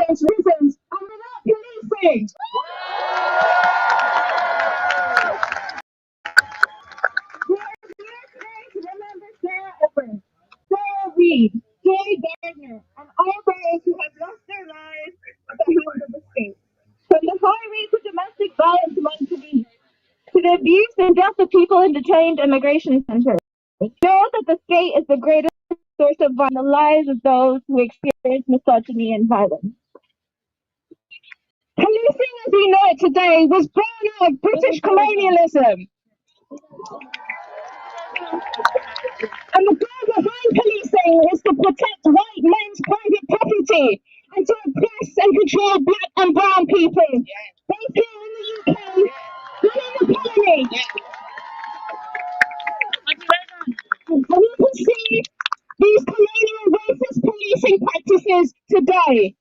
against reasons and without policing. We are here today to remember Sarah Evans, Sarah Reed, Joy Gardner, and all those who have lost their lives at the hands of the state. From the high rates of domestic violence among police to the abuse and death of people in detained immigration centers, know that the state is the greatest source of violence in the lives of those who experience misogyny and violence. Policing as we know it today was born out of British colonialism. And the goal behind policing is to protect white men's private property and to oppress and control black and brown people, both here in the UK and in the colony. And you can see these colonial racist policing practices today.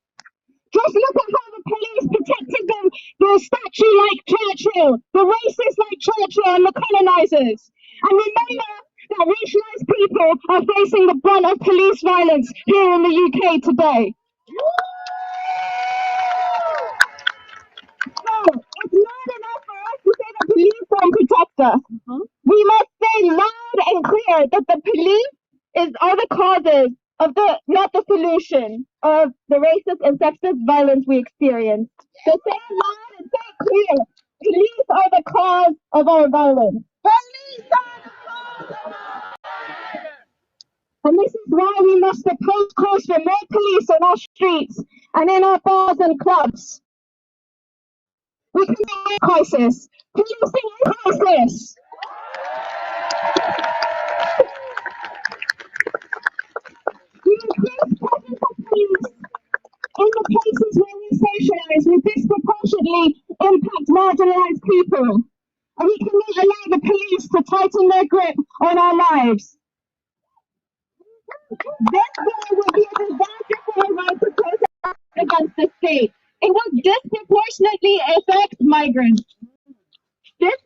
Just look at how the police protected the statue like Churchill, the racists like Churchill and the colonisers. And remember that racialised people are facing the brunt of police violence here in the UK today. So, it's not enough for us to say the police don't protect us. We must say loud and clear that the police are the causes of not the solution of the racist and sexist violence we experience. So say loud and say clear, police are the cause of our violence. Police are the cause of our violence. And this is why we must oppose calls for more police on our streets and in our bars and clubs. We can see a crisis. Policing is a crisis. The increased presence of police in the places where we socialise will disproportionately impact marginalised people. And we cannot allow the police to tighten their grip on our lives. This bill will be a disaster for our right to protest against the state. It will disproportionately affect migrants. This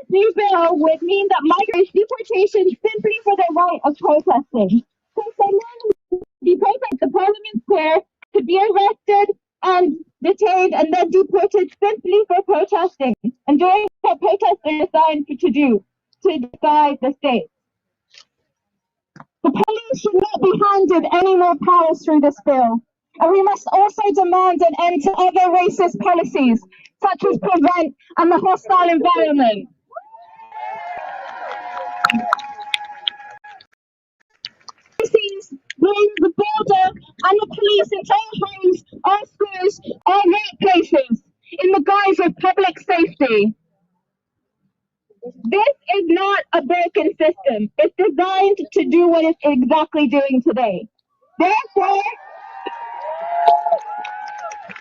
new bill would mean that migrants deportation simply for the right of protesting. So someone who protest the Parliament Square could be arrested and detained and then deported simply for protesting and doing what protesters are designed to do, to divide the state. The police should not be handed any more powers through this bill. And we must also demand an end to other racist policies, such as prevent and the hostile environment. Policies bring the border and the police into our homes, our schools, our workplaces, in the guise of public safety. This is not a broken system. It's designed to do what it's exactly doing today. Therefore,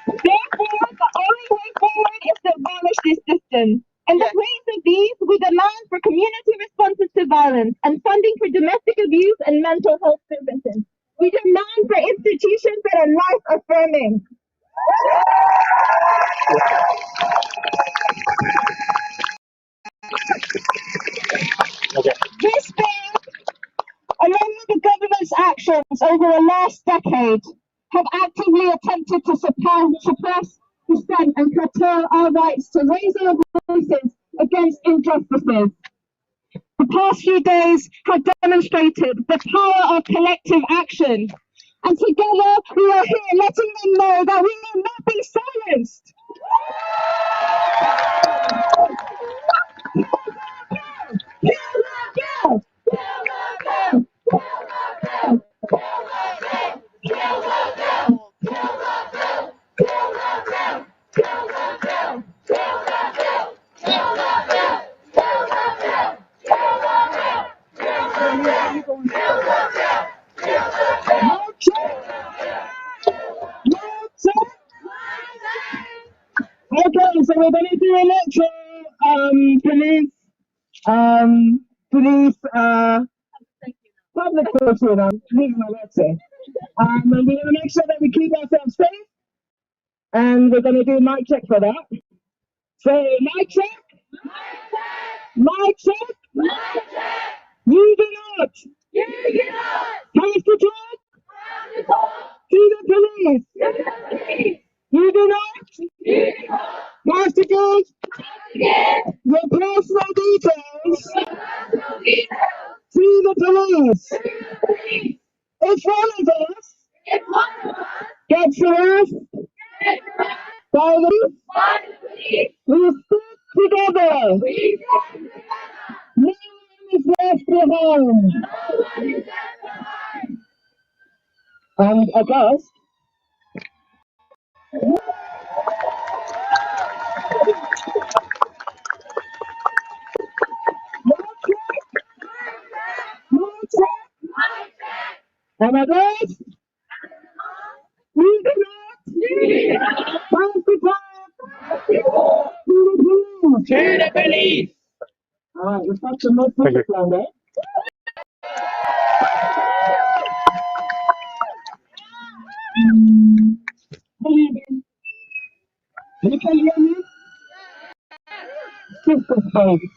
the only way forward is to abolish this system. In the place of these, we demand for community responses to violence and funding for domestic abuse and mental health services. We demand for institutions that are life-affirming. This bill, along with the government's actions over the last decade, have actively attempted to suppress, dissent, and curtail our rights to raise our voices against injustices. The past few days have demonstrated the power of collective action, and together we are here letting them know that we will not be silenced. Okay, so we're going to do an actual public portion. I'm leaving my lecture. And we're going to make sure that we keep ourselves safe. And we're going to do a mic check for that. So, mic check. Mic check. Mic check. You do not. You do not. Have to talk. Have to talk. To the police! You do not investigate your personal details to the police. If one of us gets arrested by the police, we stick together. No one is left behind. And August, and August, we do not pass the time to the police. All right, let's have some more people down there. You can hear me? Sister face.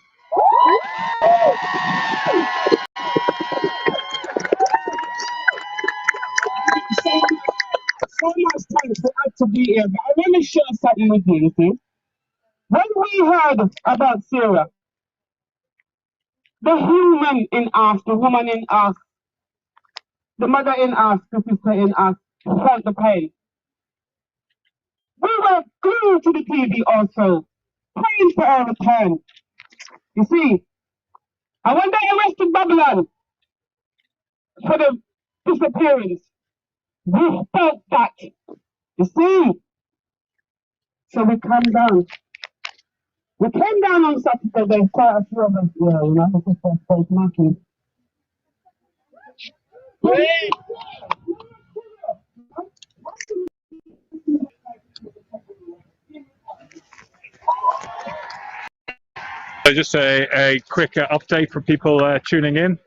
So much time for us to be here, but I want to share something with you, you see. When we heard about Syria, the human in us, the woman in us, the mother in us, the sister in us, felt the pain. We were glued to the TV also, praying for our return. You see, and when they arrested Babylon for the disappearance, we felt that. You see, so we calmed down. We came down on Saturday, there's quite a few of us here, you know, this is for Faith Matthew. So just a quick update for people tuning in.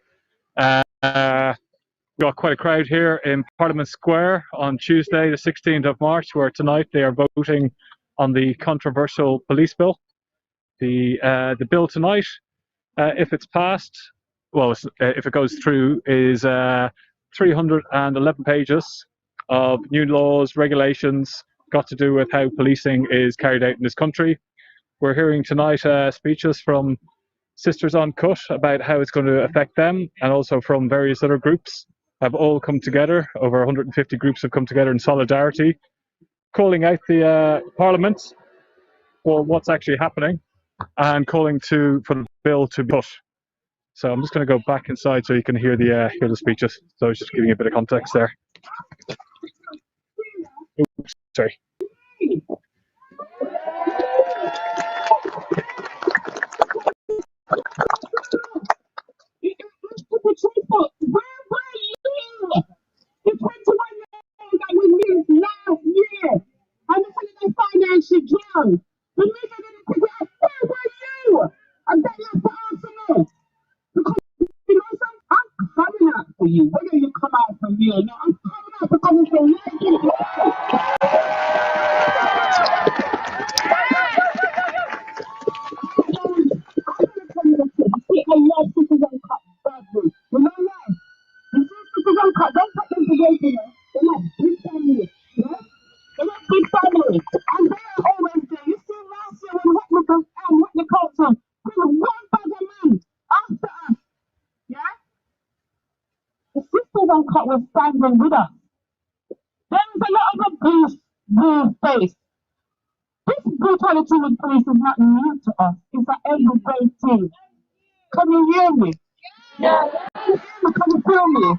We've got quite a crowd here in Parliament Square on Tuesday, the 16th of March, where tonight they are voting on the controversial police bill. The bill tonight, if it's passed, well, if it goes through, is 311 pages of new laws, regulations, got to do with how policing is carried out in this country. We're hearing tonight speeches from Sisters on Cut about how it's going to affect them, and also from various other groups have all come together. Over 150 groups have come together in solidarity, calling out the Parliament for what's actually happening and calling for the bill to be put. So I'm just going to go back inside so you can hear the speeches. So I was just giving you a bit of context there. Oops, sorry. Where were you? The 21-year-old that we missed last year, and the holiday financial drown. The nigga didn't pick it up. Where were you? I bet you have to answer me. Because you know something, I'm coming out for you. Whether you come out for me or not, I'm coming out because it's a I love citizen cut badly. You know why? You see citizen cut, don't put them together, you know. They're like big families, yeah? They're like big families. And they're always there. You see last year when Whitney Council, there was one bag of men after us, yeah? The sisters uncut was standing with us. There is a lot of abuse being faced. This brutality with police is not new to us. It's an everyday thing. Can you hear me? Yeah. Can you feel me?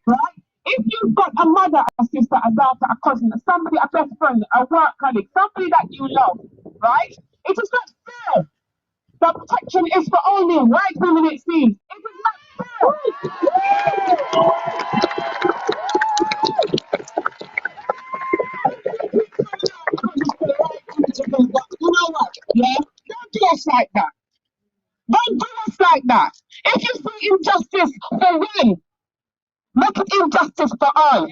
Right? If you've got a mother, a sister, a daughter, a cousin, somebody, a best friend, a work colleague, somebody that you love, right? It is not fair. The protection is for only white women, it seems. It is not fair. You know what? Yeah? Don't do us like that. Don't do us like that. If you see injustice for one, make it injustice for all.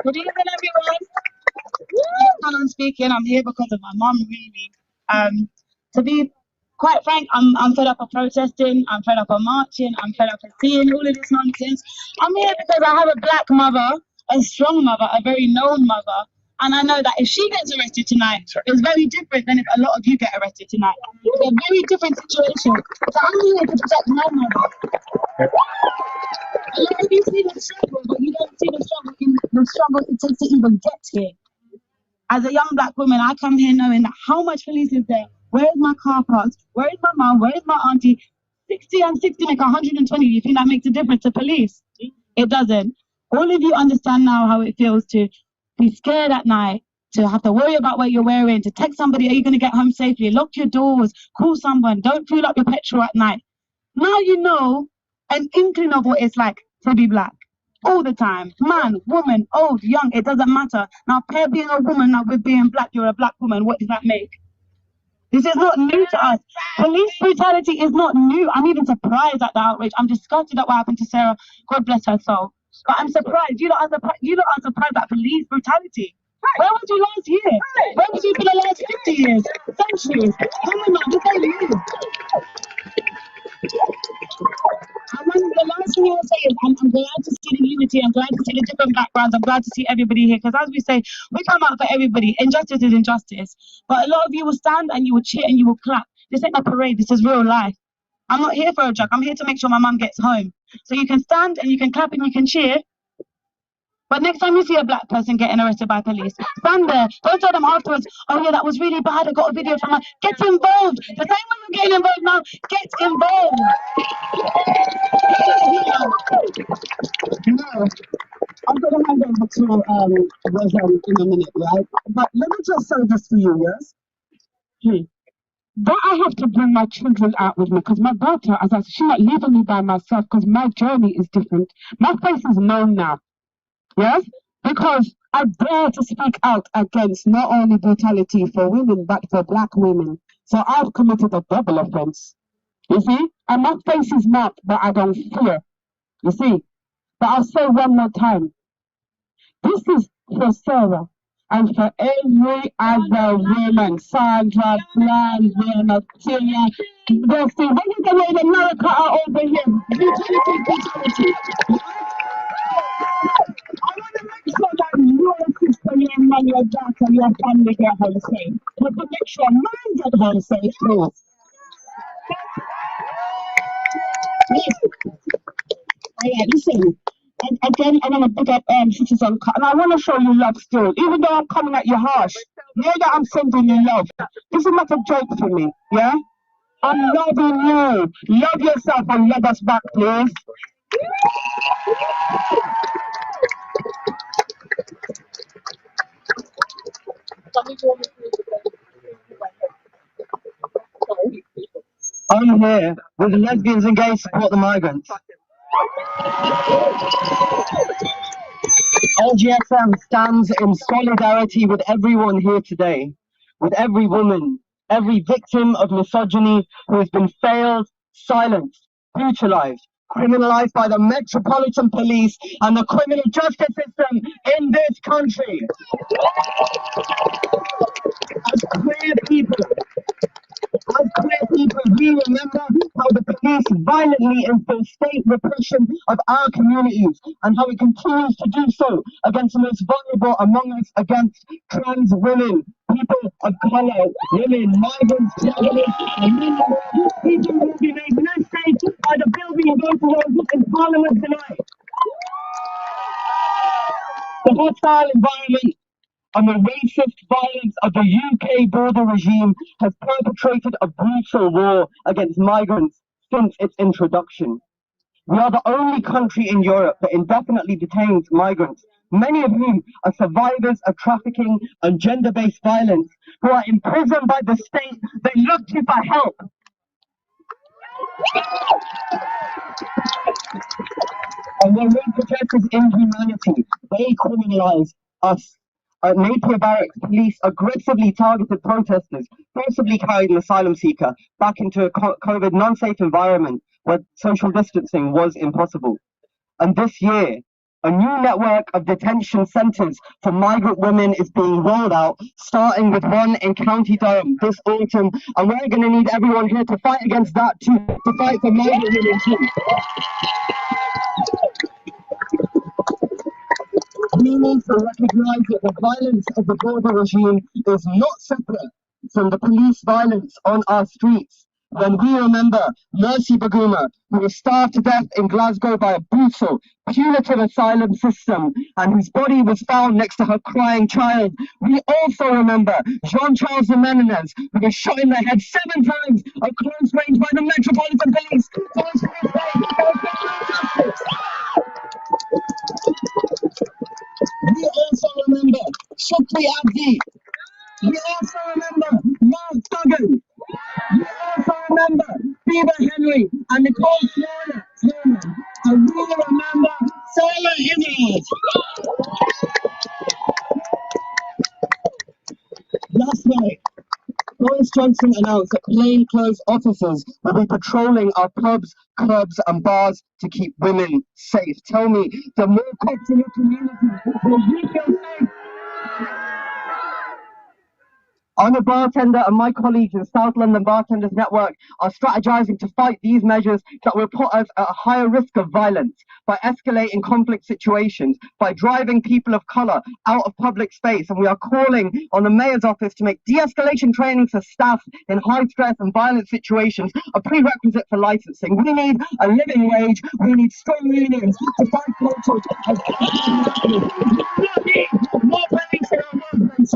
Good evening, everyone. I'm speaking. I'm here because of my mom, really. To be quite frank, I'm fed up of protesting, I'm fed up of marching, I'm fed up of seeing all of this nonsense. I'm here because I have a black mother, a strong mother, a very known mother, and I know that if she gets arrested tonight, it's very different than if a lot of you get arrested tonight. It's a very different situation. So I'm here to protect my mother. A lot of you see the struggle, but you don't see the struggle it takes to even get here. As a young black woman, I come here knowing that how much police is there? Where is my car parked? Where is my mom? Where is my auntie? 60 and 60 make 120. You think that makes a difference to police? It doesn't. All of you understand now how it feels to be scared at night, to have to worry about what you're wearing, to text somebody, are you going to get home safely? Lock your doors, call someone, don't fill up your petrol at night. Now you know an inkling of what it's like to be black. All the time, man, woman, old, young, it doesn't matter. Now, pair being a woman, now with being black, you're a black woman, what does that make? This is not new to us. Police brutality is not new. I'm even surprised at the outrage. I'm disgusted at what happened to Sarah. God bless her soul. But I'm surprised. You lot are surprised at police brutality. Where was you last year? Where was you for the last 50 years? Centuries? Come on, man, this ain't new. The last thing I will say is I'm glad to see the unity, I'm glad to see the different backgrounds, I'm glad to see everybody here, because as we say, we come out for everybody. Injustice is injustice. But a lot of you will stand and you will cheer and you will clap. This ain't a parade, this is real life. I'm not here for a joke, I'm here to make sure my mum gets home. So you can stand and you can clap and you can cheer, but next time you see a black person getting arrested by police, stand there. Don't tell them afterwards, oh yeah, that was really bad, I got a video from her. Get involved. The same way you're getting involved now, get involved. No, I'm going to hand over to Roseanne in a minute, right? But let me just say this for you, yes? That I have to bring my children out with me, because my daughter, as I said, she's not leaving me by myself, because my journey is different. My face is known now, yes? Because I dare to speak out against not only brutality for women, but for black women. So I've committed a double offense, you see? And my face is marked, but I don't fear, you see? But I'll say one more time, this is for Sarah and for every other woman, Sandra, Bland, Tia, Dusty, when you go in America are over here, brutality. I want to make sure that your sister, your mom, your daughter, your family get home safe. But to make sure mine get home safe, please. Yes. Alright, listen. And again, I want to pick up Citizen Cut, and I want to show you love still, even though I'm coming at you harsh. Know that I'm sending you love. This is not a joke for me, yeah? I'm loving you. Love yourself and love us back, please. I'm here with the lesbians and gays support the migrants. LGSM stands in solidarity with everyone here today, with every woman, every victim of misogyny who has been failed, silenced, brutalized, criminalized by the Metropolitan Police and the criminal justice system in this country. As queer people, we remember how the police violently enforce state repression of our communities and how it continues to do so against the most vulnerable among us, against trans women, people of color, women, migrants, travelers, and many more. People will be made less safe by the building of those in Parliament tonight. The hostile environment and the racist violence of the UK border regime has perpetrated a brutal war against migrants since its introduction. We are the only country in Europe that indefinitely detains migrants, many of whom are survivors of trafficking and gender-based violence, who are imprisoned by the state they look to for help. And when we protest this inhumanity, they criminalise us. Napier Barracks police aggressively targeted protesters, forcibly carried an asylum seeker back into a COVID non-safe environment where social distancing was impossible. And this year, A new network of detention centres for migrant women is being rolled out, starting with one in County Durham this autumn, and we're going to need everyone here to fight against that too, to fight for migrant women too. We need to recognise that the violence of the border regime is not separate from the police violence on our streets. When we remember Mercy Baguma, who was starved to death in Glasgow by a brutal, punitive asylum system, and whose body was found next to her crying child, we also remember Jean-Charles Menendez, who was shot in the head 7 times at close range by the Metropolitan Police. We also remember Shukri Abdi. We also remember Mark Duggan. We also remember Bieber Henry and Nicole Sloan. And we remember Sarah Innes. Last night, Boris Johnson announced that plainclothes officers will be patrolling our pubs, clubs and bars to keep women safe. Tell me, the more cops in your community will you feel safe? I'm a bartender and my colleagues in South London Bartenders Network are strategizing to fight these measures that will put us at a higher risk of violence by escalating conflict situations, by driving people of colour out of public space, and we are calling on the Mayor's office to make de-escalation training for staff in high stress and violent situations a prerequisite for licensing. We need a living wage, we need strong unions to fight culture as we need more police in our movement.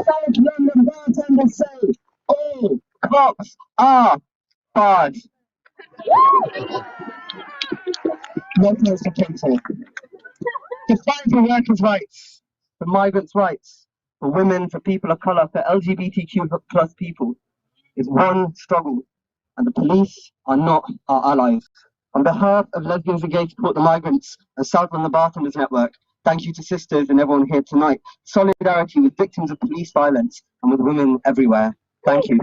South London bartenders say, all cops are bad. No place for Kingston. To fight for workers' rights, for migrants' rights, for women, for people of colour, for LGBTQ plus people is one struggle, and the police are not our allies. On behalf of Lesbians and Gays Support the Migrants and South London Bartenders Network, thank you to sisters and everyone here tonight. Solidarity with victims of police violence and with women everywhere. Thank you.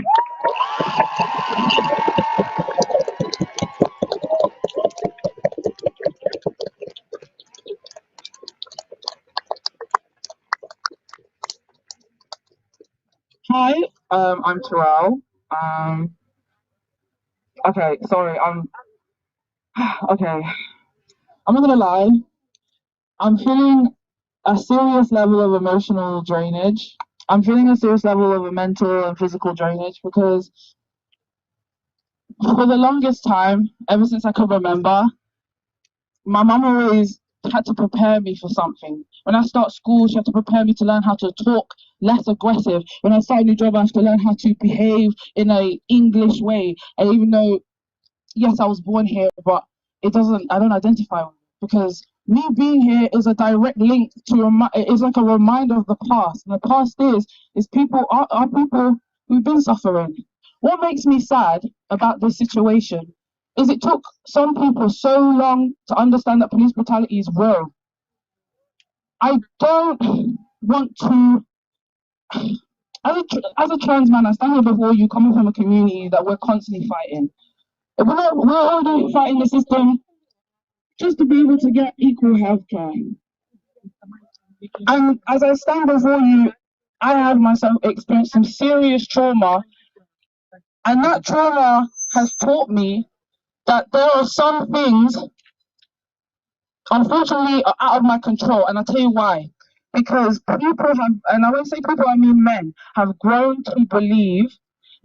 Hi, I'm Terrell. Okay, sorry, okay. I'm not gonna lie. I'm feeling a serious level of emotional drainage. I'm feeling a serious level of mental and physical drainage because for the longest time, ever since I could remember, my mum always had to prepare me for something. When I start school, she had to prepare me to learn how to talk less aggressive. When I start a new job, I have to learn how to behave in an English way. And even though, yes, I was born here, but I don't identify with it, because me being here is a direct link to it's like a reminder of the past. And the past is people are people who've been suffering. What makes me sad about this situation is it took some people so long to understand that police brutality is real. I don't want to, as a trans man, I stand here before you coming from a community that we're constantly fighting. We're already fighting the system just to be able to get equal healthcare. And as I stand before you, I have myself experienced some serious trauma, and that trauma has taught me that there are some things, unfortunately, are out of my control, and I'll tell you why. Because people have, and I won't say people, I mean men, have grown to believe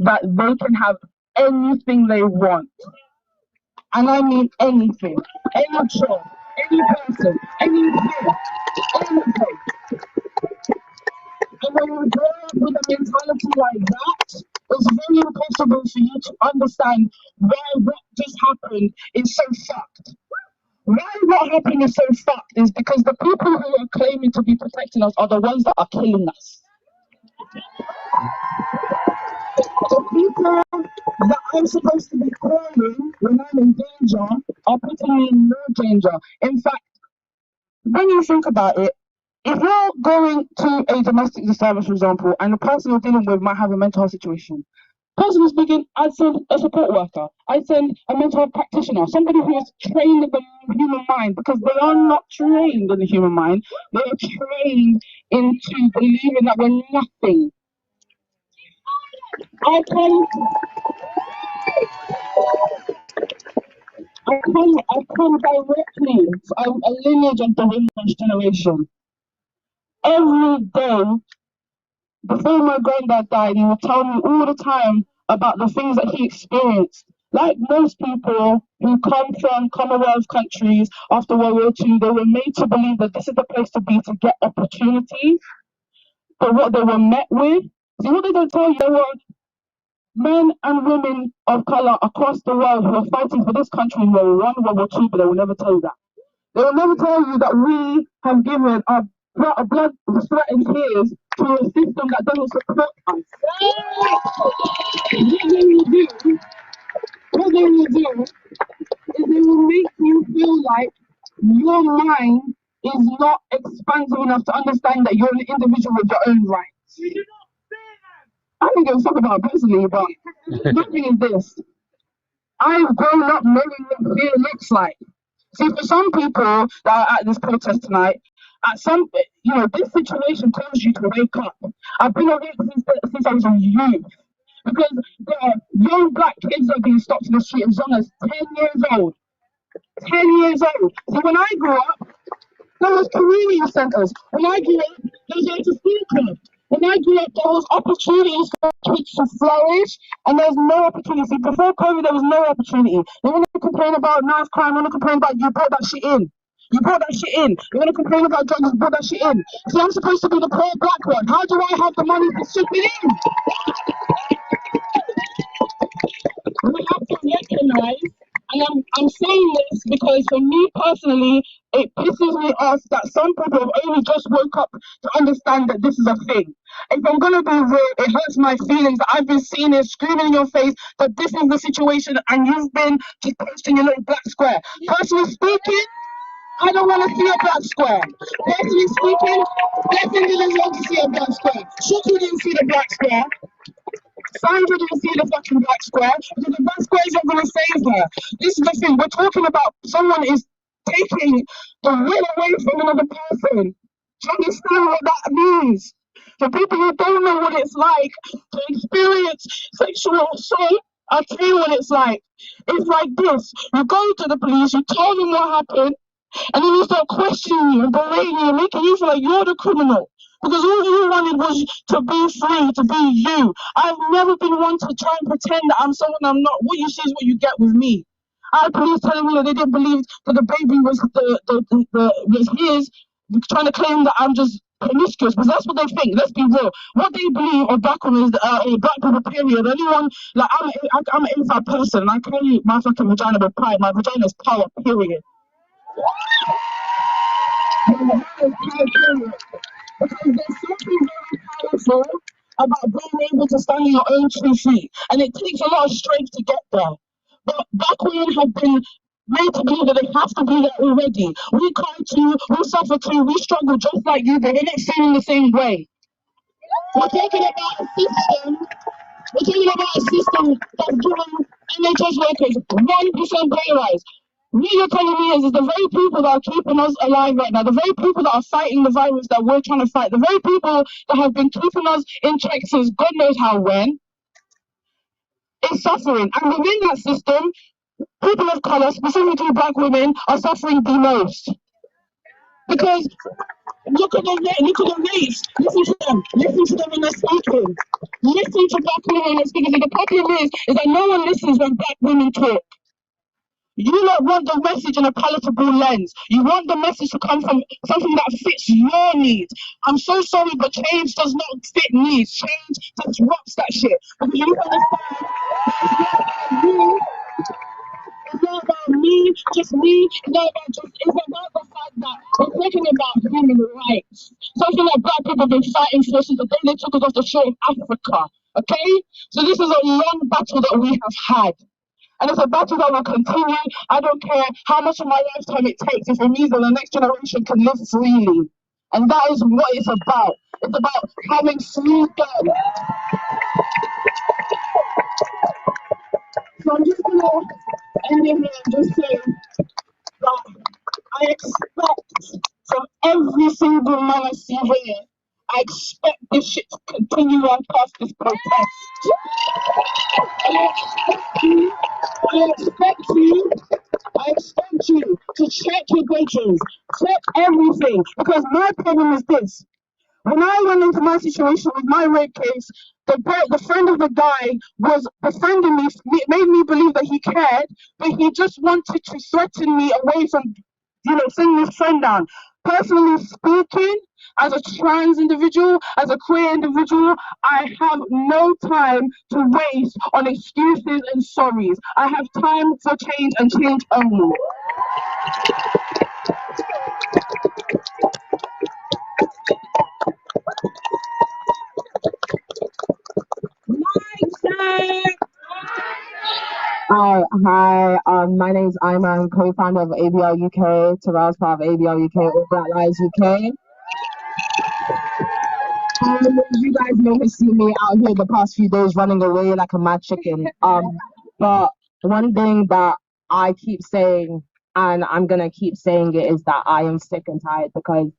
that they can have anything they want. And I mean anything, any job, any person, anything, anything. And when you grow up with a mentality like that, it's very impossible for you to understand why what just happened is so fucked. Why what happened is so fucked is because the people who are claiming to be protecting us are the ones that are killing us. The people that I'm supposed to be calling when I'm in danger are putting me in more danger. In fact, when you think about it, if you're going to a domestic disturbance, for example, and the person you're dealing with might have a mental health situation, Personally speaking, I'd send a support worker. I'd send a mental health practitioner, somebody who is trained in the human mind, because they are not trained in the human mind. They are trained into believing that we're nothing. I come directly from a lineage of the Women's generation. Every day, before my granddad died, he would tell me all the time about the things that he experienced. Like most people who come from Commonwealth countries after World War II, they were made to believe that this is the place to be to get opportunity. But what they were met with, see what they don't tell you, there were men and women of color across the world who are fighting for this country in World War I, World War II, but they will never tell you that. They will never tell you that we have given our blood, sweat, and tears to a system that doesn't support us. What they will do is they will make you feel like your mind is not expansive enough to understand that you're an individual with your own rights. I don't give a fuck about it personally, but the thing is this. I've grown up knowing what fear looks like. See, for some people that are at this protest tonight, this situation tells you to wake up. I've been awake since I was a youth. Because there are young black kids that are being stopped in the street as young as 10 years old. 10 years old. See, when I grew up, there was community centers. When I grew up, there was after-school club. When I grew up, there was opportunities for kids to flourish, and there's no opportunity. Before COVID, there was no opportunity. They want to complain about knife crime, they want to complain about you brought that shit in. You brought that shit in. You want to complain about drugs, you brought that shit in. See, I'm supposed to be the poor black one. How do I have the money to ship it in? We have to recognize, and I'm saying this because for me personally, it pisses me off that some people have only just woke up to understand that this is a thing. If I'm gonna be real, it hurts my feelings that I've been seeing it screaming in your face that this is the situation and you've been just posting your little black square. Personally speaking, I don't want to see a black square. Personally speaking, Blessing didn't want to see a black square. Shuki didn't see the black square. Sandra didn't see the fucking black square because the black square is not going to save her. This is the thing. We're talking about someone is taking the will away from another person. Do you understand what that means? For people who don't know what it's like to experience sexual assault, I'll tell you what it's like. It's like this. You go to the police, you tell them what happened, and then they start questioning you and berating you and making you feel like you're the criminal. Because all you wanted was to be free, to be you. I've never been one to try and pretend that I'm someone I'm not. What you see is what you get with me. I had police telling me that they didn't believe that the baby was was his, trying to claim that I'm just promiscuous, because that's what they think. Let's be real. What they believe of black women is black people, period. Anyone, like, I'm an inside person, and I carry my fucking vagina with pride. My vagina is power, period. Because there's something very powerful about being able to stand on your own 2 feet, and it takes a lot of strength to get there. But black women have been made to believe that they have to be there already. We cry too, we suffer too, we struggle just like you, but we're not seen in the same way. We're talking about a system. We're talking about a system that's given NHS workers 1% pay rise. What you're telling me is the very people that are keeping us alive right now, the very people that are fighting the virus that we're trying to fight, the very people that have been keeping us in check since God knows how when, is suffering. And within that system, people of color, specifically black women, are suffering the most. Because look at the race. Listen to them when they're speaking. Listen to black women when they're speaking. And the problem is that no one listens when black women talk. You don't want the message in a palatable lens. You want the message to come from something that fits your needs. I'm so sorry, but change does not fit needs. Change disrupts that shit. Because you understand, it's not about me, just me. It's about the fact that we're talking about human rights. Something that black people have been fighting for since the day they took us off the shore of Africa. Okay? So this is a long battle that we have had. And it's a battle that will continue. I don't care how much of my lifetime it takes if it means that the next generation can live freely. And that is what it's about. It's about having freedom. So I'm just gonna end it here and just say that I expect from every single man I see here, I expect this shit to continue on past this protest. I expect you to check your patrons, check everything. Because my problem is this. When I went into my situation with my rape case, the friend of the guy was befriending me, made me believe that he cared, but he just wanted to threaten me away from, sending his friend down. Personally speaking, as a trans individual, as a queer individual, I have no time to waste on excuses and sorries. I have time for change and change only. Hi, my name's Iman, co-founder of ABL UK, Terrell's part of ABL UK, or Black Lives UK. You guys may have seen me out here the past few days running away like a mad chicken. But one thing that I keep saying, and I'm gonna keep saying it, is that I am sick and tired, because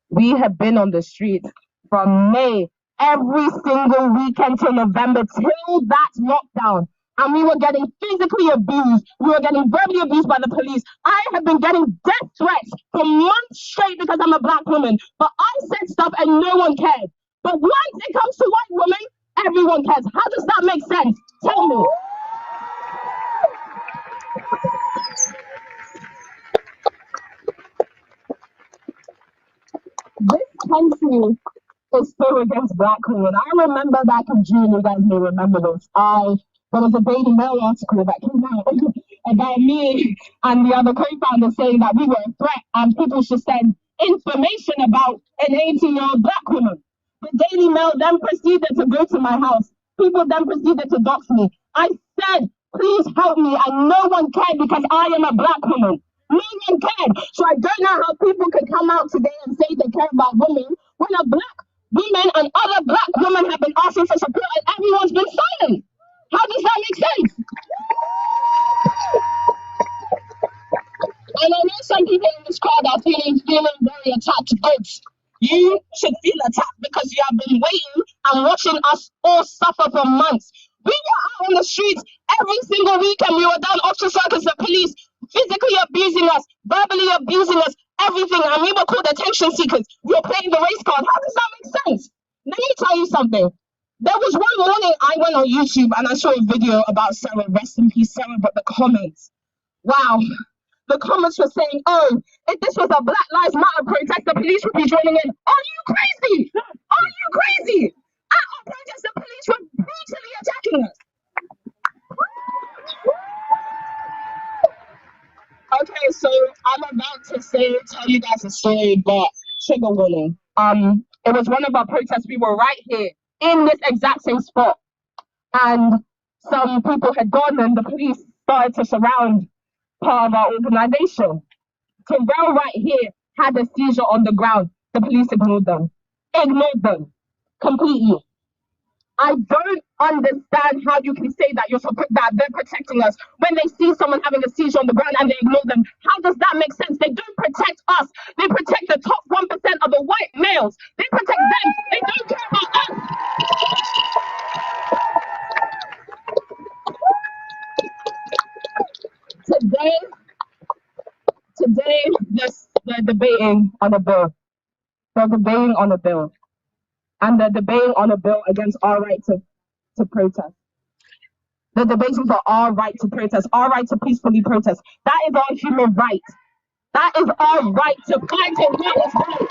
we have been on the streets from May every single weekend till November, till that lockdown. And we were getting physically abused. We were getting verbally abused by the police. I have been getting death threats for months straight because I'm a black woman. But I said stuff and no one cared. But once it comes to white women, everyone cares. How does that make sense? Tell me. This country is so against black women. I remember back in June, you guys may remember this. There was a Daily Mail article that came out about me and the other co-founder saying that we were a threat and people should send information about an 18-year-old black woman. The Daily Mail then proceeded to go to my house. People then proceeded to dox me. I said, please help me, and no one cared because I am a black woman. No one cared. So I don't know how people can come out today and say they care about women when a black women and other black women have been asking for support and everyone's been silent. How does that make sense? And I know some people in this crowd are feeling very attacked, but you should feel attacked because you have been waiting and watching us all suffer for months. We were out on the streets every single weekend. We were down Oxford Circus, the police physically abusing us, verbally abusing us, everything, and we were called attention seekers. We were playing the race card. How does that make sense? Let me tell you something. There was one morning I went on YouTube and I saw a video about Sarah, rest in peace, Sarah, but the comments, wow. The comments were saying, oh, if this was a Black Lives Matter protest, the police would be joining in. Are you crazy? Are you crazy? At our protest, the police were brutally attacking us. Okay, so I'm about to tell you guys a story, but trigger warning. It was one of our protests. We were right here in this exact same spot, and some people had gone and the police started to surround part of our organization. Terrell right here had a seizure on the ground. The police ignored them completely. I don't understand how you can say that that they're protecting us when they see someone having a seizure on the ground and they ignore them. How does that make sense? They don't protect us. They protect the top 1% of the white males. They protect them. They don't care about us. Today, they're debating on a bill. They're debating on a bill. And they're debating on a bill against our right to protest. They're debating for our right to protest, our right to peacefully protest. That is our human right. That is our right to fight for what is right.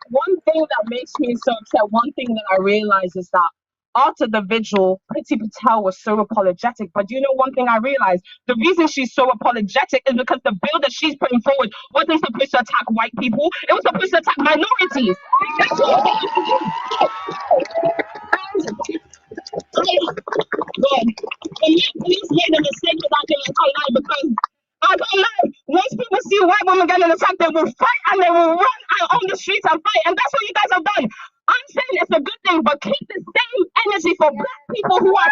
One thing that makes me so upset, one thing that I realize is that after the vigil, Priti Patel was so apologetic. But you know one thing I realized? The reason she's so apologetic is because the bill that she's putting forward wasn't supposed to attack white people. It was supposed to attack minorities. That's all. God, and yet police made a mistake with that thing, I can't lie, because I can't lie. Once people see white women getting attacked, they will fight and they will run out on the streets and fight. And that's what you guys have done. I'm saying it's a good thing, but keep this same energy for black people who are.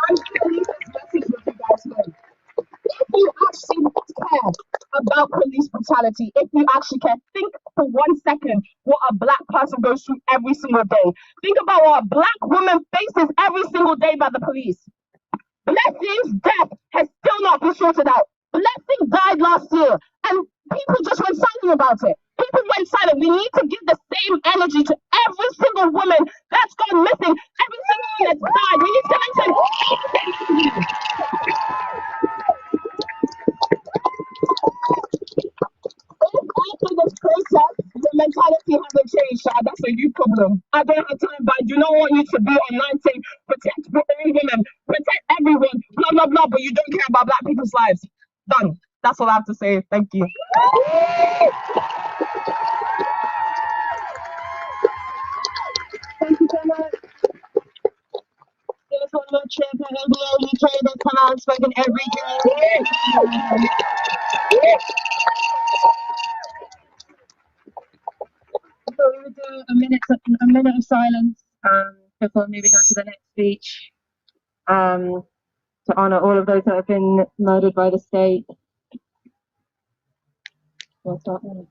I'm sending this message with you guys home. If you actually care about police brutality, if you actually care, think for 1 second what a black person goes through every single day. Think about what a black woman faces every single day by the police. Blessing's death has still not been sorted out. Blessing died last year, and people just went silent about it. People went silent. We need to give the same energy to every single woman that's gone missing, every single one that's died. We need to mention. After this process, the mentality hasn't changed, so that's a you problem. I don't have time, but I do not want you to be online saying protect all women, protect everyone, blah blah blah, but you don't care about black people's lives. Done. That's all I have to say. Thank you. Thank you so much. Give us one more trip at NBA UK that come out and spoken every day. So we would do a minute of silence before moving on to the next speech, to honour all of those that have been murdered by the state. We'll start now.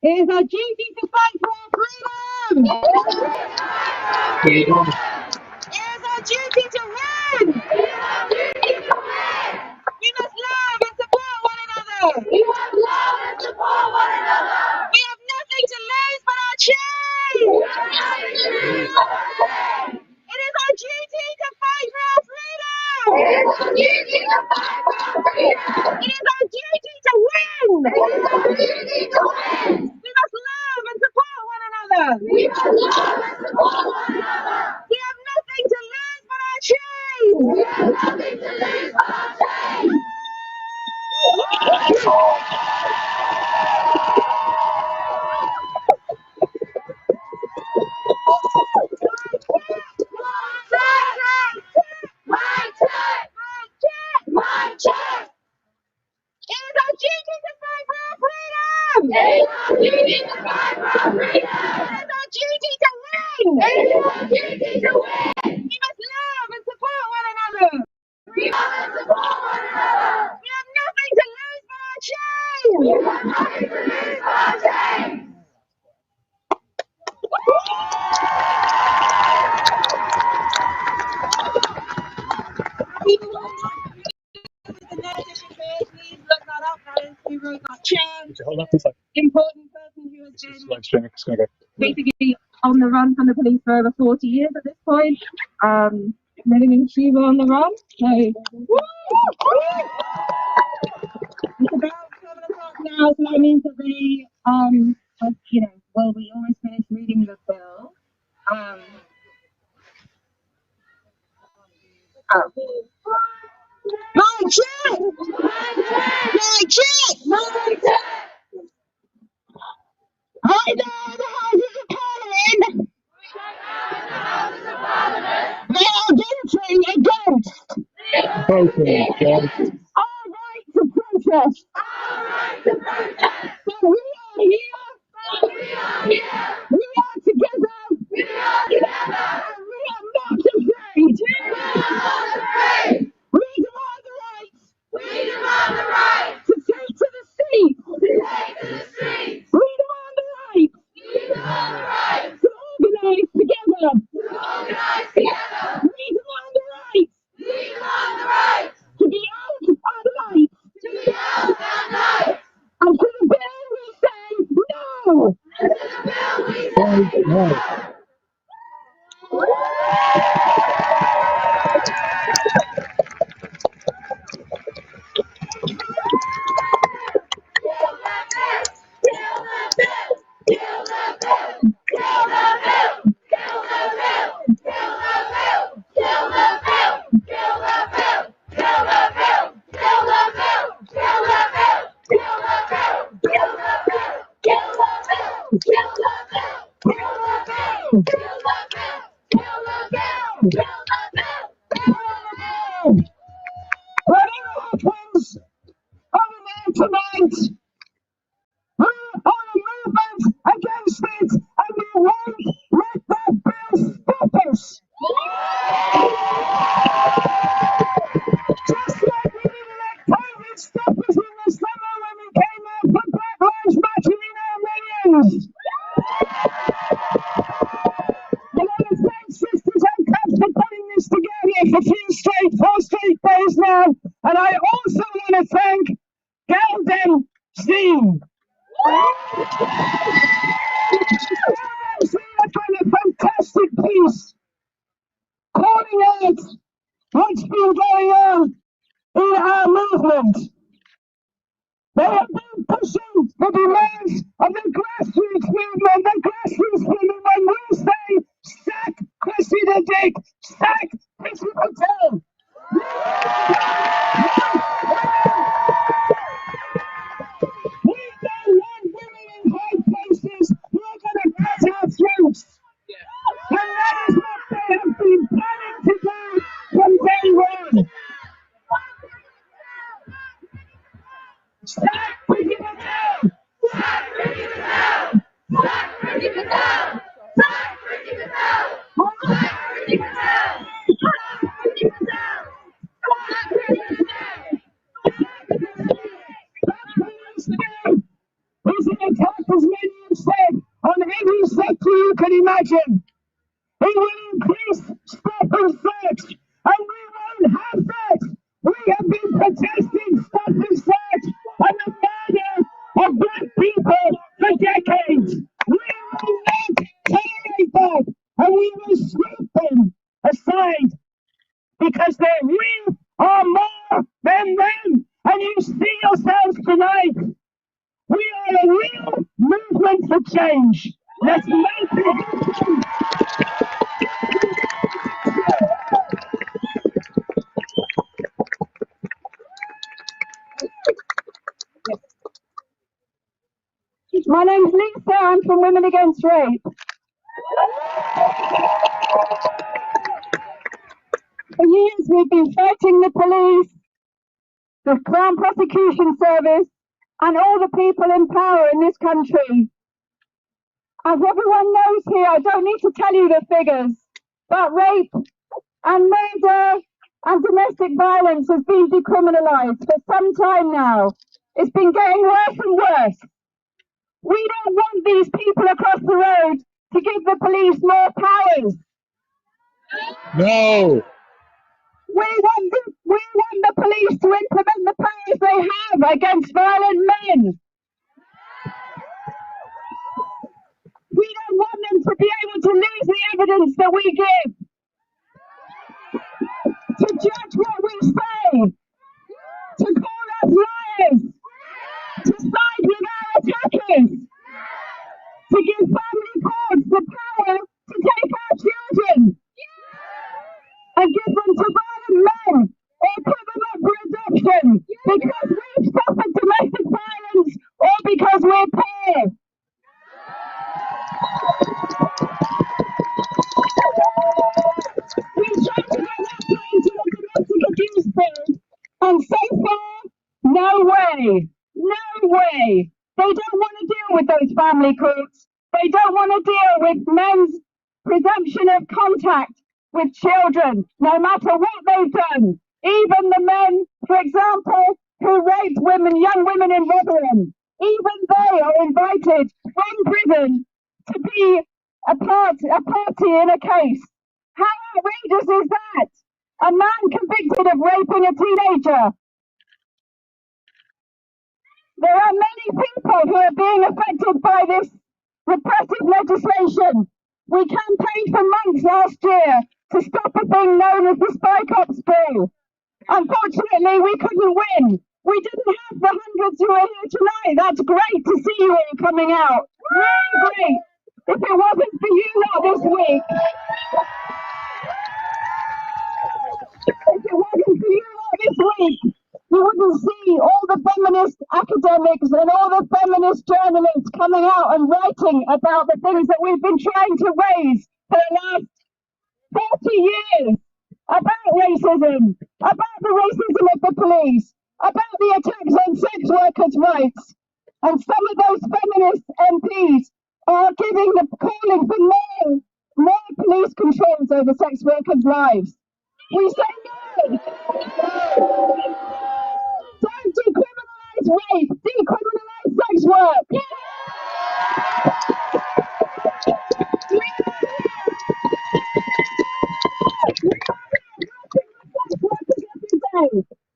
It is our duty to fight for our freedom! It is our duty to win! We must love and support one another! We have nothing to lose but our chains! It is our duty to fight for our freedom! It is our duty to win! We must love and support one another! We have nothing to lose but our chains! It is our duty to fight for our freedom! It is our duty to win! We must love and support one another! We have nothing to lose but our chains! Please look that up. That is who wrote that chain. Hold on a second. Important person who has been Live streaming. It's gonna go. basically on the run from the police for over 40 years at this point. Living in Cuba on the run. So, it's about 7 o'clock now, so that means that they, well, we always finish reading the bill. My check! Right now in the Houses of Parliament, they are voting against our right to protest. So we are here. We are together. And we are not afraid. We demand the right to take to the streets. We demand the right to organize together. We demand the right No. Whatever happens over there tonight, we are a movement against it, and we won't let that bill stop us. Just like we didn't let COVID stop us in the summer when we came out for Black Lives Matter in our millions. I want to thank Sisters Uncut for putting this together for 4 straight days now, and I also want to thank Galden Steen. I've done a fantastic piece calling out what's been going on in our movement. They have been pushing the demands of the grassroots movement. The grassroots movement, when we say sack Chrissy the Dick, sack Chrissy Patel. We don't want women in high places who are going to cut our throats. And that is what they have been planning to do from day one. Sack Chrissy Patel! Sack Chrissy Patel! Sack Chrissy Patel! Sack Chrissy Patel! Sack Chrissy Patel! Sack Chrissy Patel! Sack Chrissy Patel! It's an attack, as many have said, on every sector you can imagine. It will increase stop and search, and we won't have that. We have been protesting stop and search and the murder of black people for decades. We will not tolerate that, and we will sweep them aside because we are more than them, and you see yourselves tonight. We are a real movement for change. Let's make it happen. My name's Lisa, I'm from Women Against Rape. For years we've been fighting the police, the Crown Prosecution Service, and all the people in power in this country. As everyone knows here, I don't need to tell you the figures, but rape and murder and domestic violence has been decriminalised for some time now. It's been getting worse and worse. We don't want these people across the road to give the police more powers. No. We want the police to implement the powers they have against violent men. We don't want them to be able to lose the evidence that we give, to judge what we say, to call us liars, to side with our attackers, to give family courts the power to take our children and give them to violent men or put them up for adoption because we've suffered domestic violence or because we're poor. We've tried to get that put into the domestic abuse bill, and so far, no way, no way. They don't want to deal with those family courts. They don't want to deal with men's presumption of contact with children, no matter what they've done. Even the men, for example, who raped women, young women in Rotherham, even they are invited from prison to be a party in a case. How outrageous is that? A man convicted of raping a teenager. There are many people who are being affected by this repressive legislation, We campaigned for months last year to stop a thing known as the Spy Cops Bill. Unfortunately, we couldn't win. We didn't have the hundreds who are here tonight. That's great to see you all coming out. Really great. If it wasn't for you lot this week, you wouldn't see all the feminist academics and all the feminist journalists coming out and writing about the things that we've been trying to raise for the last 40 years. About racism, about the racism of the police, about the attacks on sex workers' rights. And some of those feminist MPs are calling for more police controls over sex workers' lives. We say no! Don't decriminalise rape, decriminalise sex work!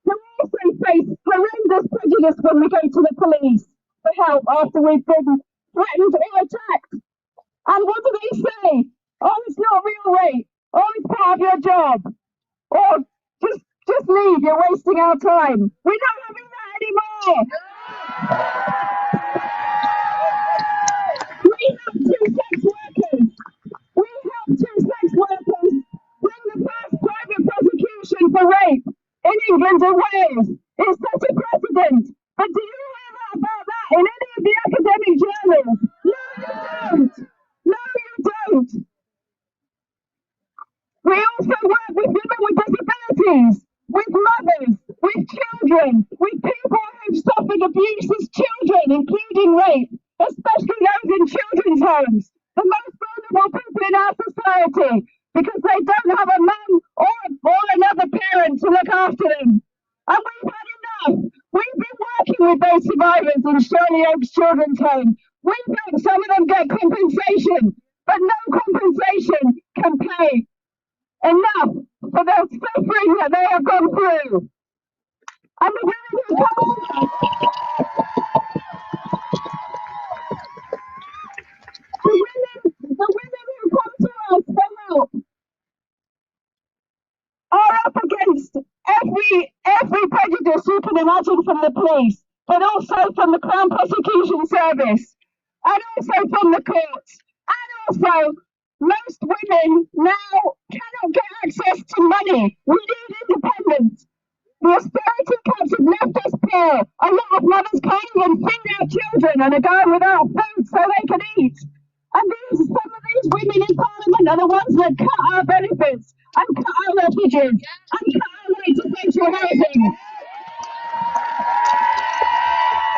We also face horrendous prejudice when we go to the police for help after we've been threatened or attacked. And what do they say? Oh, it's not real rape. Oh, it's part of your job. Or just leave, you're wasting our time. We're not having that anymore. We have two sex workers. Bring the first private prosecution for rape in England and Wales. It's such a precedent. But do you hear about that in any of the academic journals? No, you don't. No, you don't. We also work with women with disabilities, with mothers, with children, with people who've suffered abuse as children, including rape, especially those in children's homes, the most vulnerable people in our society, because they don't have a mum or another parent to look after them. And we've had enough. We've been working with those survivors in Shirley Oaks Children's Home. We've had some of them get compensation, but no compensation can pay enough for the suffering that they have gone through. And the women who come to us for help are up against every prejudice you can imagine from the police, but also from the Crown Prosecution Service, and also from the courts, and also most women now cannot get access to money. We need independence. The austerity cuts have left us poor. A lot of mothers can't even feed their children and are going without food so they can eat. And some of these women in Parliament are the ones that cut our benefits and cut our refuges and cut our way to social housing.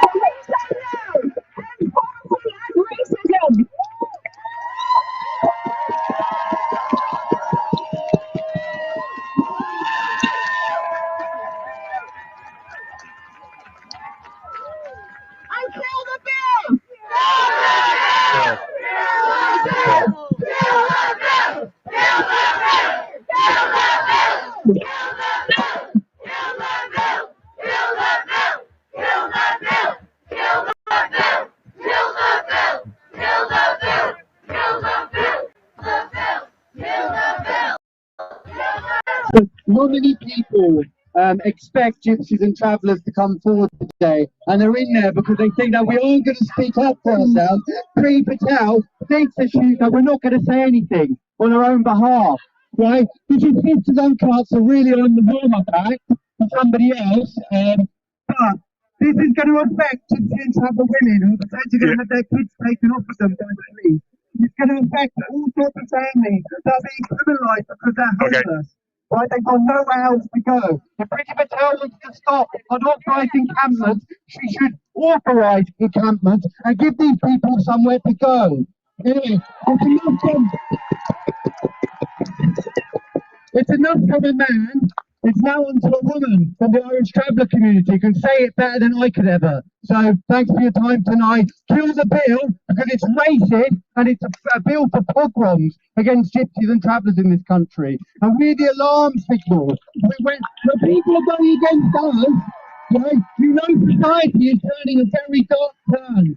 So we say no to poverty and racism. And kill the bill! Not many people expect gypsies and travellers to come forward today, and they're in there because they think that we aren't going to speak up for ourselves. Pri Patel thinks that we're not going to say anything on our own behalf, right? Because gypsies and cuts are really on the warm-up act for somebody else, but this is going to affect gypsy and traveller women who are potentially going to have their kids taken off of them by the police. It's going to affect all sorts of families that are being criminalised because they're homeless. Right, they've got nowhere else to go. If Pri Patel wants to stop unauthorised encampments, she should authorise encampments and give these people somewhere to go. Anyway, it's enough from a man. It's now on to a woman from the Irish traveller community who can say it better than I could ever. So thanks for your time tonight. Kill the bill because it's racist and it's a bill for pogroms against gypsies and travellers in this country. And we're the alarm signal. When people are going against us, right, you know society is turning a very dark turn.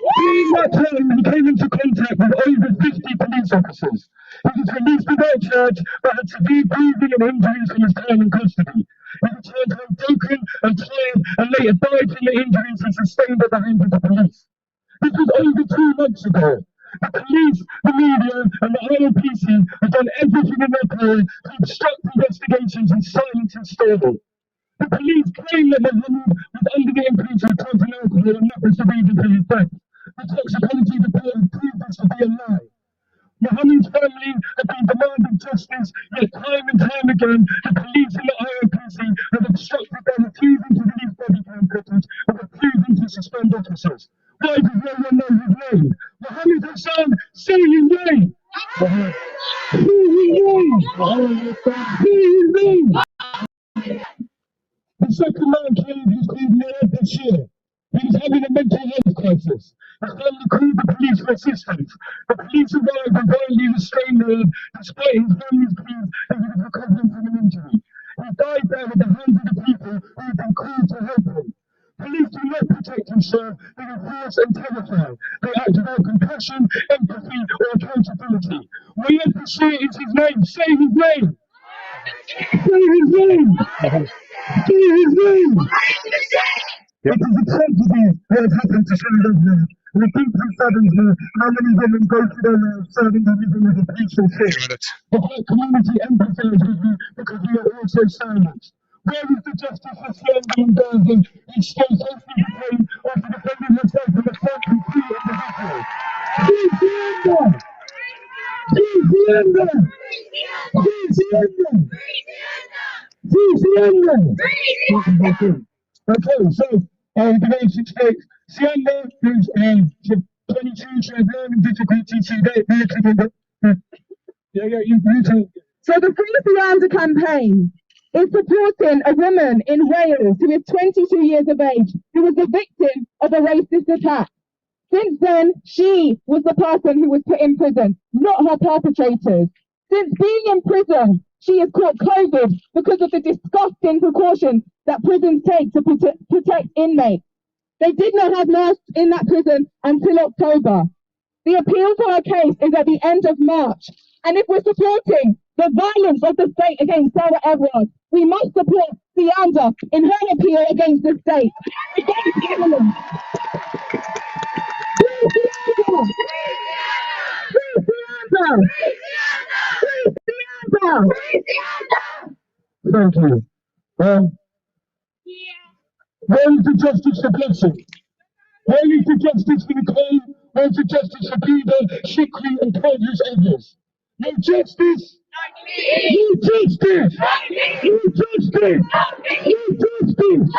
During that time, he came into contact with over 50 police officers. He was released without charge, but had severe bruising and injuries from his time in custody. He returned home broken and tired, and later died from the injuries he sustained at the hands of the police. This was over 2 months ago. The police, the media, and the IOPC have done everything in their power to obstruct investigations and silence his story. The police claim that Mohammed was under the influence of drugs and alcohol, and that was the reason for his death. The toxicology report proved this to be a lie. Mohammed's family have been demanding justice, yet time and time again, the police and the IOPC have obstructed by refusing to release body cam footage and refusing to suspend officers. Why does no one know his name? Mohammed Hassan, say his name! Say his name! Say his name! The second man killed was called Noah this year. He was having a mental health crisis. His family called the police for assistance. The police arrived and violently restrained Noah despite his family's pleas that he was recovering from an injury. He died there at the hands of the people who had been called to help him. Police do not protect and serve, they enforce and terrify. They act without compassion, empathy, or accountability. Wayed Bashir is his name. Say his name! Say his name! Say his name! It is a tragedy what has happened to Shannon. And it deeply saddens me how many women go through their lives serving and living as a police and fish. The black community empathizes with you because we are also silenced. Where is the justice for slander and Gaza? Each state hopefully became after defending herself from a certain free individual. Free slander! Free slander! Free slander! Free slander! Okay, so the next expect Sianda, who's 22, she has learning difficulties, she's working on the you too. So the Free Sianda campaign is supporting a woman in Wales who is 22 years of age, who was the victim of a racist attack. Since then, she was the person who was put in prison, not her perpetrators. Since being in prison, she has caught COVID because of the disgusting precautions that prisons take to protect inmates. They did not have masks in that prison until October. The appeal for her case is at the end of March. And if we're supporting the violence of the state against Sarah Everard, we must support Sianda in her appeal against the state. Against government. Thank you. Where is the justice for Blessing? Where is the justice for Nicole? Where is the justice for Peter, Shikri, and countless others? No justice! No justice! No justice! No justice!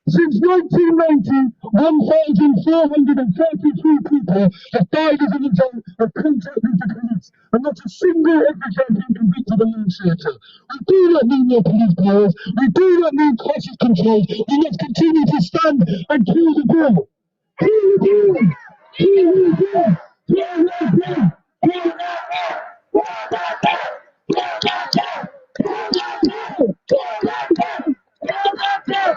Since 1990, 1,433 people have died as a result of contact with the police, and not a single officer has been convicted of manslaughter. We do not need more police powers. We do not need crisis control. We must continue to stand and kill the bill. Kill the bill! Kill the bill! Kill the bill! Kill the bill!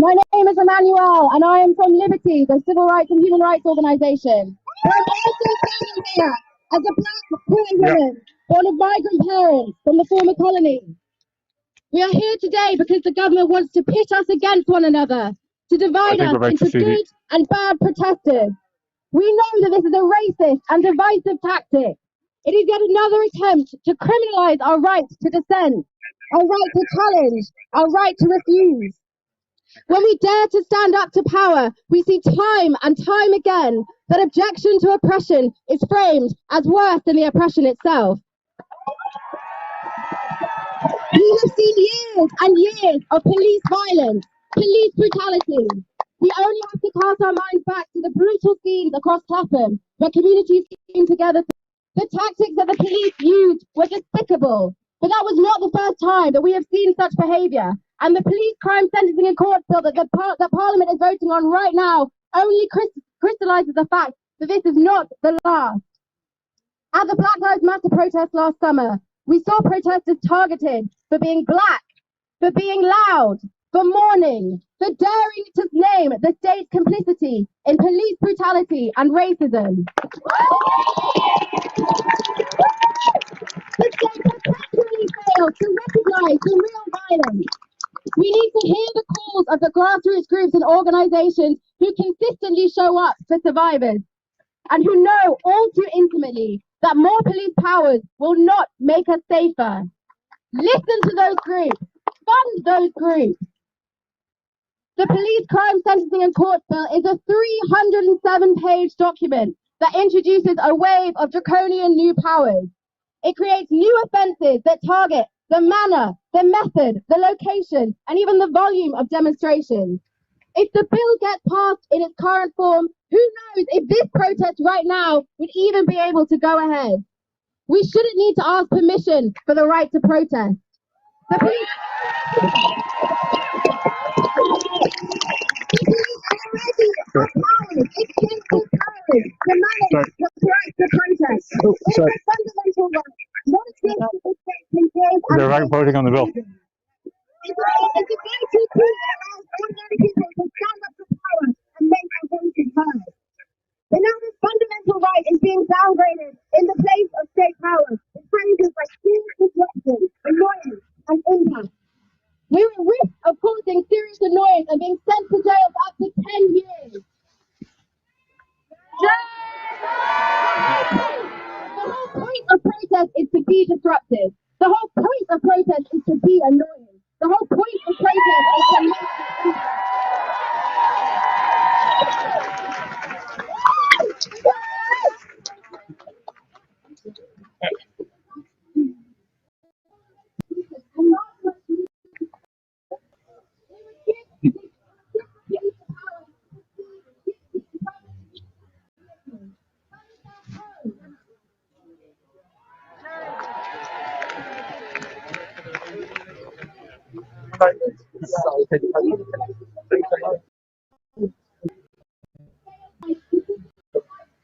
My name is Emmanuel, and I am from Liberty, the civil rights and human rights organisation. But I'm also standing here as a black queer woman, born of migrant parents from the former colony. We are here today because the government wants to pit us against one another, to divide us into good and bad protesters. We know that this is a racist and divisive tactic. It is yet another attempt to criminalise our right to dissent, our right to challenge, our right to refuse. When we dare to stand up to power, we see time and time again that objection to oppression is framed as worse than the oppression itself. We have seen years and years of police violence, police brutality. We only have to cast our minds back to the brutal scenes across Clapham, where communities came together. The tactics that the police used were despicable, but that was not the first time that we have seen such behaviour. And the police crime sentencing and court bill that Parliament is voting on right now only crystallises the fact that this is not the last. At the Black Lives Matter protest last summer, we saw protesters targeted for being black, for being loud, for mourning, for daring to name the state's complicity in police brutality and racism. The state perpetually fails to recognise the real violence. We need to hear the calls of the grassroots groups and organisations who consistently show up for survivors and who know all too intimately that more police powers will not make us safer. Listen to those groups. Fund those groups. The Police Crime Sentencing and Court Bill is a 307-page document that introduces a wave of draconian new powers. It creates new offences that target the manner, the method, the location, and even the volume of demonstrations. If the bill gets passed in its current form, who knows if this protest right now would even be able to go ahead. We shouldn't need to ask permission for the right to protest. The police already have powers, extensive powers, to manage the right to protest. It is a fundamental right. Not a state the state can give. They're voting on the bill. It's a guilty tool that allows ordinary people to stand up to power and make our voices heard. But now this fundamental right is being downgraded in the place of state power in phrases like serious disruption, annoyance, and impact. We're at risk of causing serious annoyance and being sent to jail for up to 10 years. The whole point of protest is to be disruptive. The whole point of protest is to be annoying. The whole point of protest is to make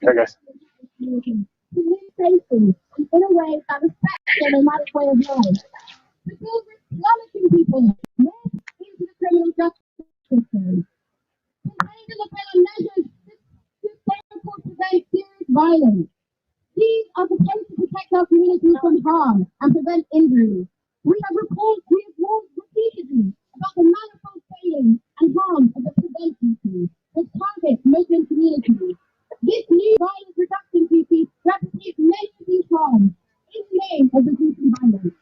Okay, guys. to live safely in a way that respects their nomadic way of life. The bill risks plummeting people more into the criminal justice system. Contained in the bill are measures to prevent serious violence. These are supposed to protect our communities from harm and prevent injury. We have warned repeatedly about the manifold failings and harm of the prevent duty, which targets Muslim communities. This new violence reduction duty replicates many of these harms in the name of reducing violence.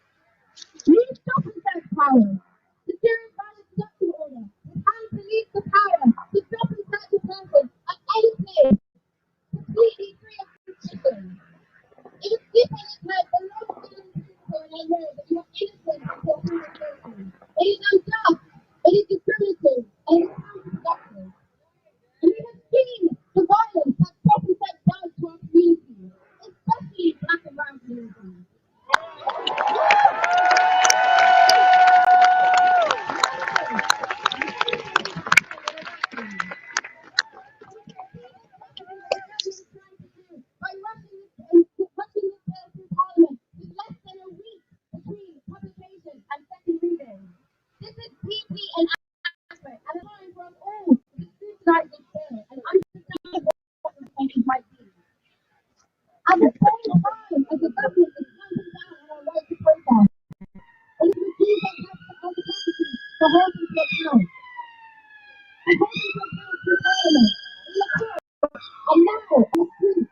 New stop and search powers. The serious violence reduction order and police the power to stop and search a person at any place, completely free of suspicion. It is this in its head the lowest principle, and I know that you are innocent until proven guilty. It is unjust, it is discriminative, and it is counterproductive. And we have seen the violence that stop and search does to our community, especially black and brown communities. By rushing this bill through Parliament with less than a week between publication and second reading. This is deeply inadequate and a time for us all to scrutinise this bill and understand what the changes might be. At the same time as the government is clamping down on our right to protest, it is refusing to accept consequences for holding to account. And holding to account through Parliament, in the court, and now on the streets.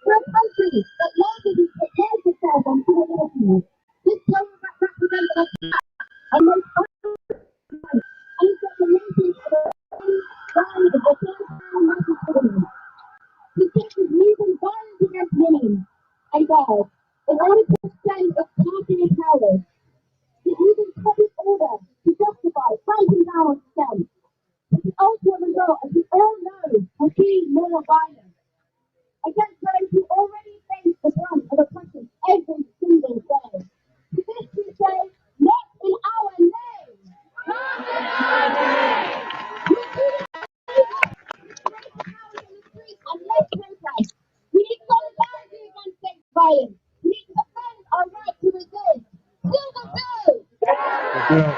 For a country that largely prepares itself on criminality, this bill represents an attack on most and it's got the nation of the rise of the third-time masculinity. This bill is using violence against women and girls in order to extend its targeting powers. It's using public order to justify clamping down on dissent. But the ultimate result, as we all know, will be more violence against those who already face the brunt of oppression every single day. To this we say, not in our name! Not in our name! We do not break powers in the streets and let's protest. We need solidarity against state violence. We need to defend our right to resist. Kill the bill! know.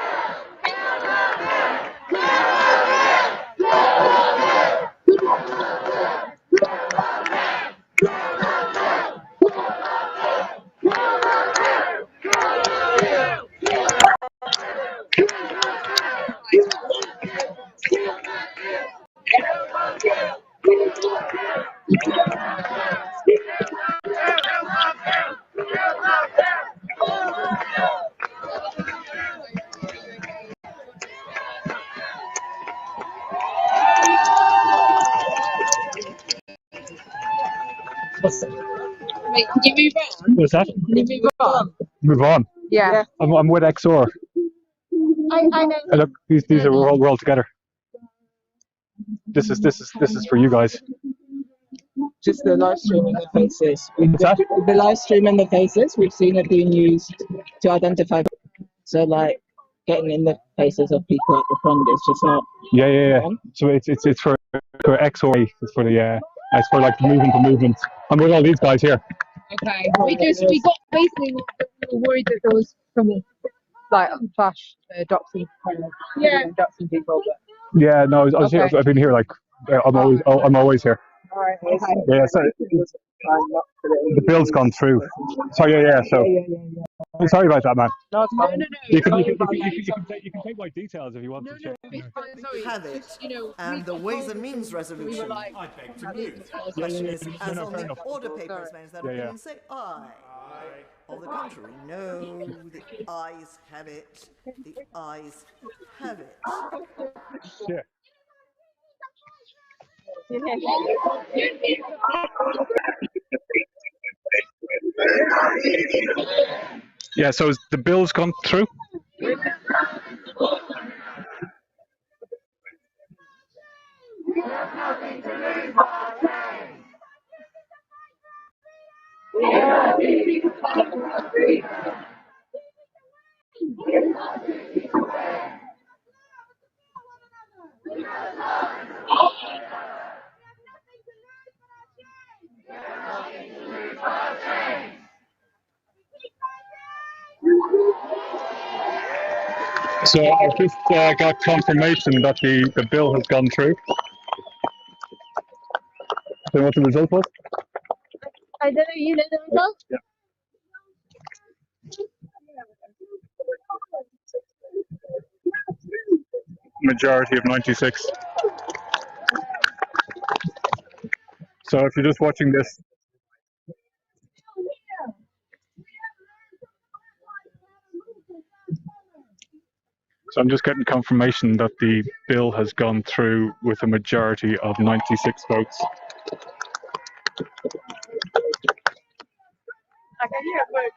Wait, can you move on? What's that? Can you move on? Move on. Yeah. I'm with XOR. I know. Hey, look, these are we're all together. This is for you guys. Just the live stream in the faces. What's that? The live stream in the faces, we've seen it being used to identify. So like getting in the faces of people at the front is just not. Yeah. So it's for XOR. It's for the it's for like movement to movement. I'm with all these guys here. Okay. We got basically we were worried that there was some like flash doxing doxing people. But Yeah, no, I was here, I've been here like I'm always here. alright. Okay. Yeah, so the bill's gone through. So yeah. So I'm sorry about that, man. No, it's fine. No. You can take my details if you want to. It's fine. Sorry. Have it, Just, you know, and the Ways and Means we were resolution. like, I beg to move. The question is, as on the order papers, manage that opinion, say aye. On the contrary, no, the ayes have it. The ayes have it. Yeah. Yeah, so the bill's gone through? So I've just got confirmation that the bill has gone through. So what the result was? I don't know. You know the result? Yeah. Majority of 96. So if you're just watching this, so I'm just getting confirmation that the bill has gone through with a majority of 96 votes. I can hear it.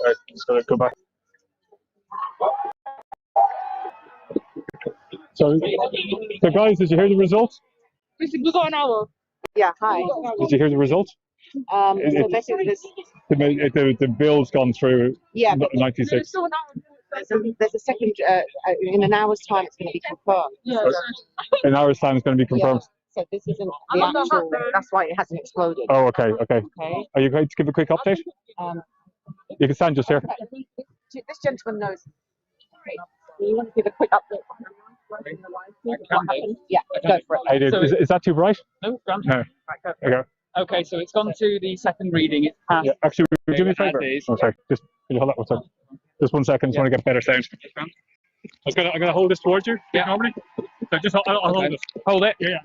Sorry, just gotta go back. So guys, did you hear the results? We got an hour. Yeah, hi. Did you hear the results? So basically this, The bill's gone through. yeah, 96. there's a second, in an hour's time it's going to be confirmed. In an hour's time, it's going to be confirmed. So this isn't the actual, that's why it hasn't exploded. Oh, okay. Okay. Are you going to give a quick update? You can stand just here. This gentleman knows. Okay. You want to give a quick update? What happened? Yeah, go for it. Hey, dude, is that too bright? No, grand. No. Okay. Okay, so it's gone to the second reading. It's passed. Yeah, actually, do me a favour. Oh, sorry. Just can you hold that one second? Just 1 second. Just want to get better sound. I'm gonna hold this towards you. Yeah. Normally. So just I'll hold it. Hold it. Yeah.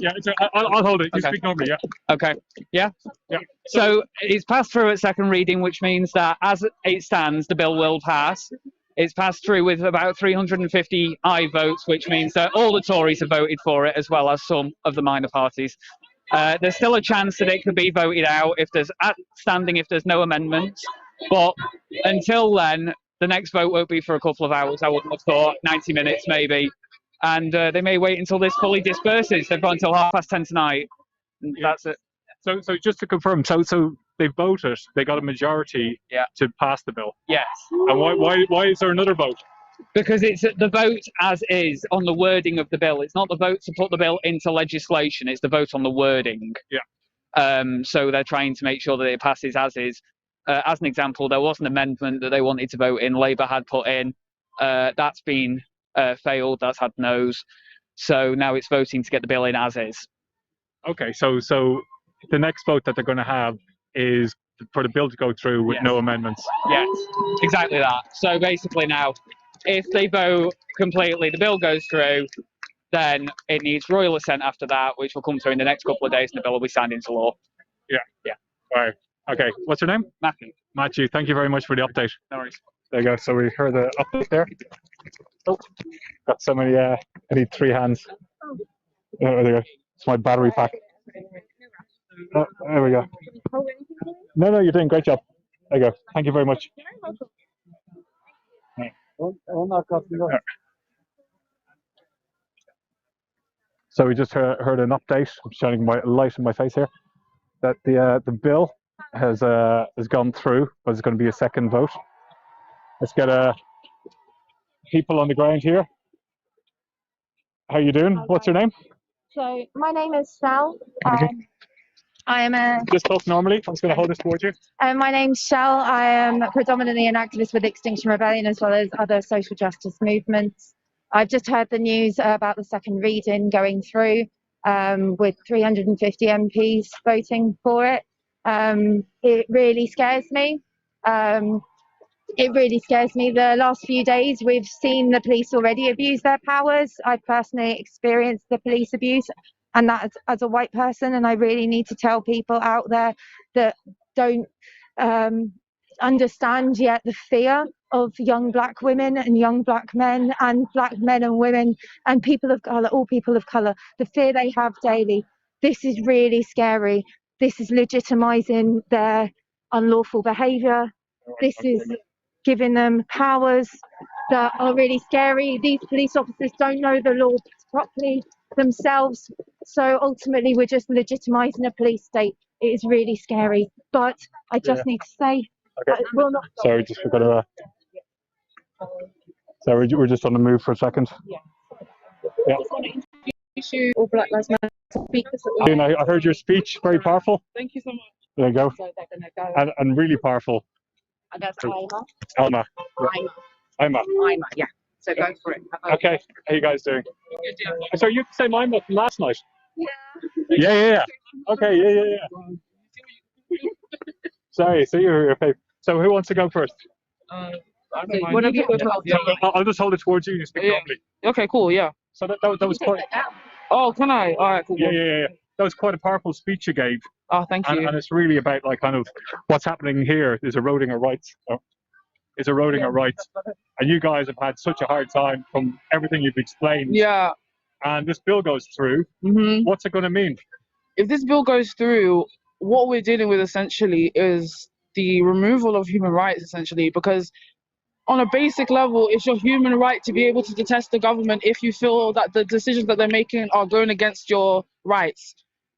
I'll hold it. You speak normally. Yeah. Okay. Yeah. Yeah. So it's passed through at second reading, which means that as it stands, the bill will pass. It's passed through with about 350 aye votes, which means that all the Tories have voted for it, as well as some of the minor parties. There's still a chance that it could be voted out if there's if there's no amendments. But until then, the next vote won't be for a couple of hours. I wouldn't have thought 90 minutes maybe, and they may wait until this fully disperses. They've got until 10:30 tonight. And that's it. So just to confirm, so they voted, they got a majority to pass the bill. Yes. And why is there another vote? Because it's the vote as is on the wording of the bill. It's not the vote to put the bill into legislation. It's the vote on the wording. Yeah. So they're trying to make sure that it passes as is. As an example, there was an amendment that they wanted to vote in. Labour had put in. That's been failed. That's had no's. So now it's voting to get the bill in as is. Okay, so the next vote that they're going to have is for the bill to go through with no amendments. Yes, exactly that. So basically now, if they vote completely, the bill goes through, then it needs royal assent after that, which will come through in the next couple of days, and the bill will be signed into law. Yeah. Yeah. All right. Okay. What's your name? Matthew. Matthew, thank you very much for the update. No worries. There you go. So we heard the update there. Oh, got so many, I need 3 hands. Oh, there you go. It's my battery pack. Oh, there we go. No, you're doing a great job. There you go. Thank you very much. So we just heard an update. I'm shining my light in my face here. That the bill has gone through, but there's going to be a second vote. Let's get people on the ground here. How you doing? What's your name? So my name is Shell. Okay. I am a. Just talk normally. I'm just going to hold this towards you. My name's Shell. I am predominantly an activist with Extinction Rebellion as well as other social justice movements. I've just heard the news about the second reading going through with 350 MPs voting for it. It really scares me. It really scares me. The last few days, we've seen the police already abuse their powers. I've personally experienced the police abuse, and that as a white person, and I really need to tell people out there that don't understand yet the fear of young black women and young black men and black men and women and people of colour, all people of colour, the fear they have daily. This is really scary. This is legitimising their unlawful behaviour. This is giving them powers that are really scary. These police officers don't know the law properly themselves. So ultimately, we're just legitimising a police state. It is really scary. But I just need to say, okay. Sorry, just forgot to. So we're just on the move for a second. Yeah. All Black Lives Matter speakers. I heard your speech, very powerful. Thank you so much. There you go. So they're gonna go. And really powerful. And that's Alma. Alma. Alma, yeah. So go for it. Okay. How you guys doing? So you the same Alma from last night? Yeah. Yeah. Okay, yeah. Sorry, so you're okay. So who wants to go first? What have you got? I'll just hold it towards you and you speak normally. Okay, cool, yeah. So that was quite. Oh, can I? All right, cool. Yeah. That was quite a powerful speech you gave. Oh, thank you. And it's really about like kind of what's happening here is eroding our rights. Is eroding our rights. And you guys have had such a hard time from everything you've explained. Yeah. And this bill goes through. What's it going to mean? If this bill goes through, what we're dealing with essentially is the removal of human rights, essentially, because on a basic level, it's your human right to be able to detest the government if you feel that the decisions that they're making are going against your rights.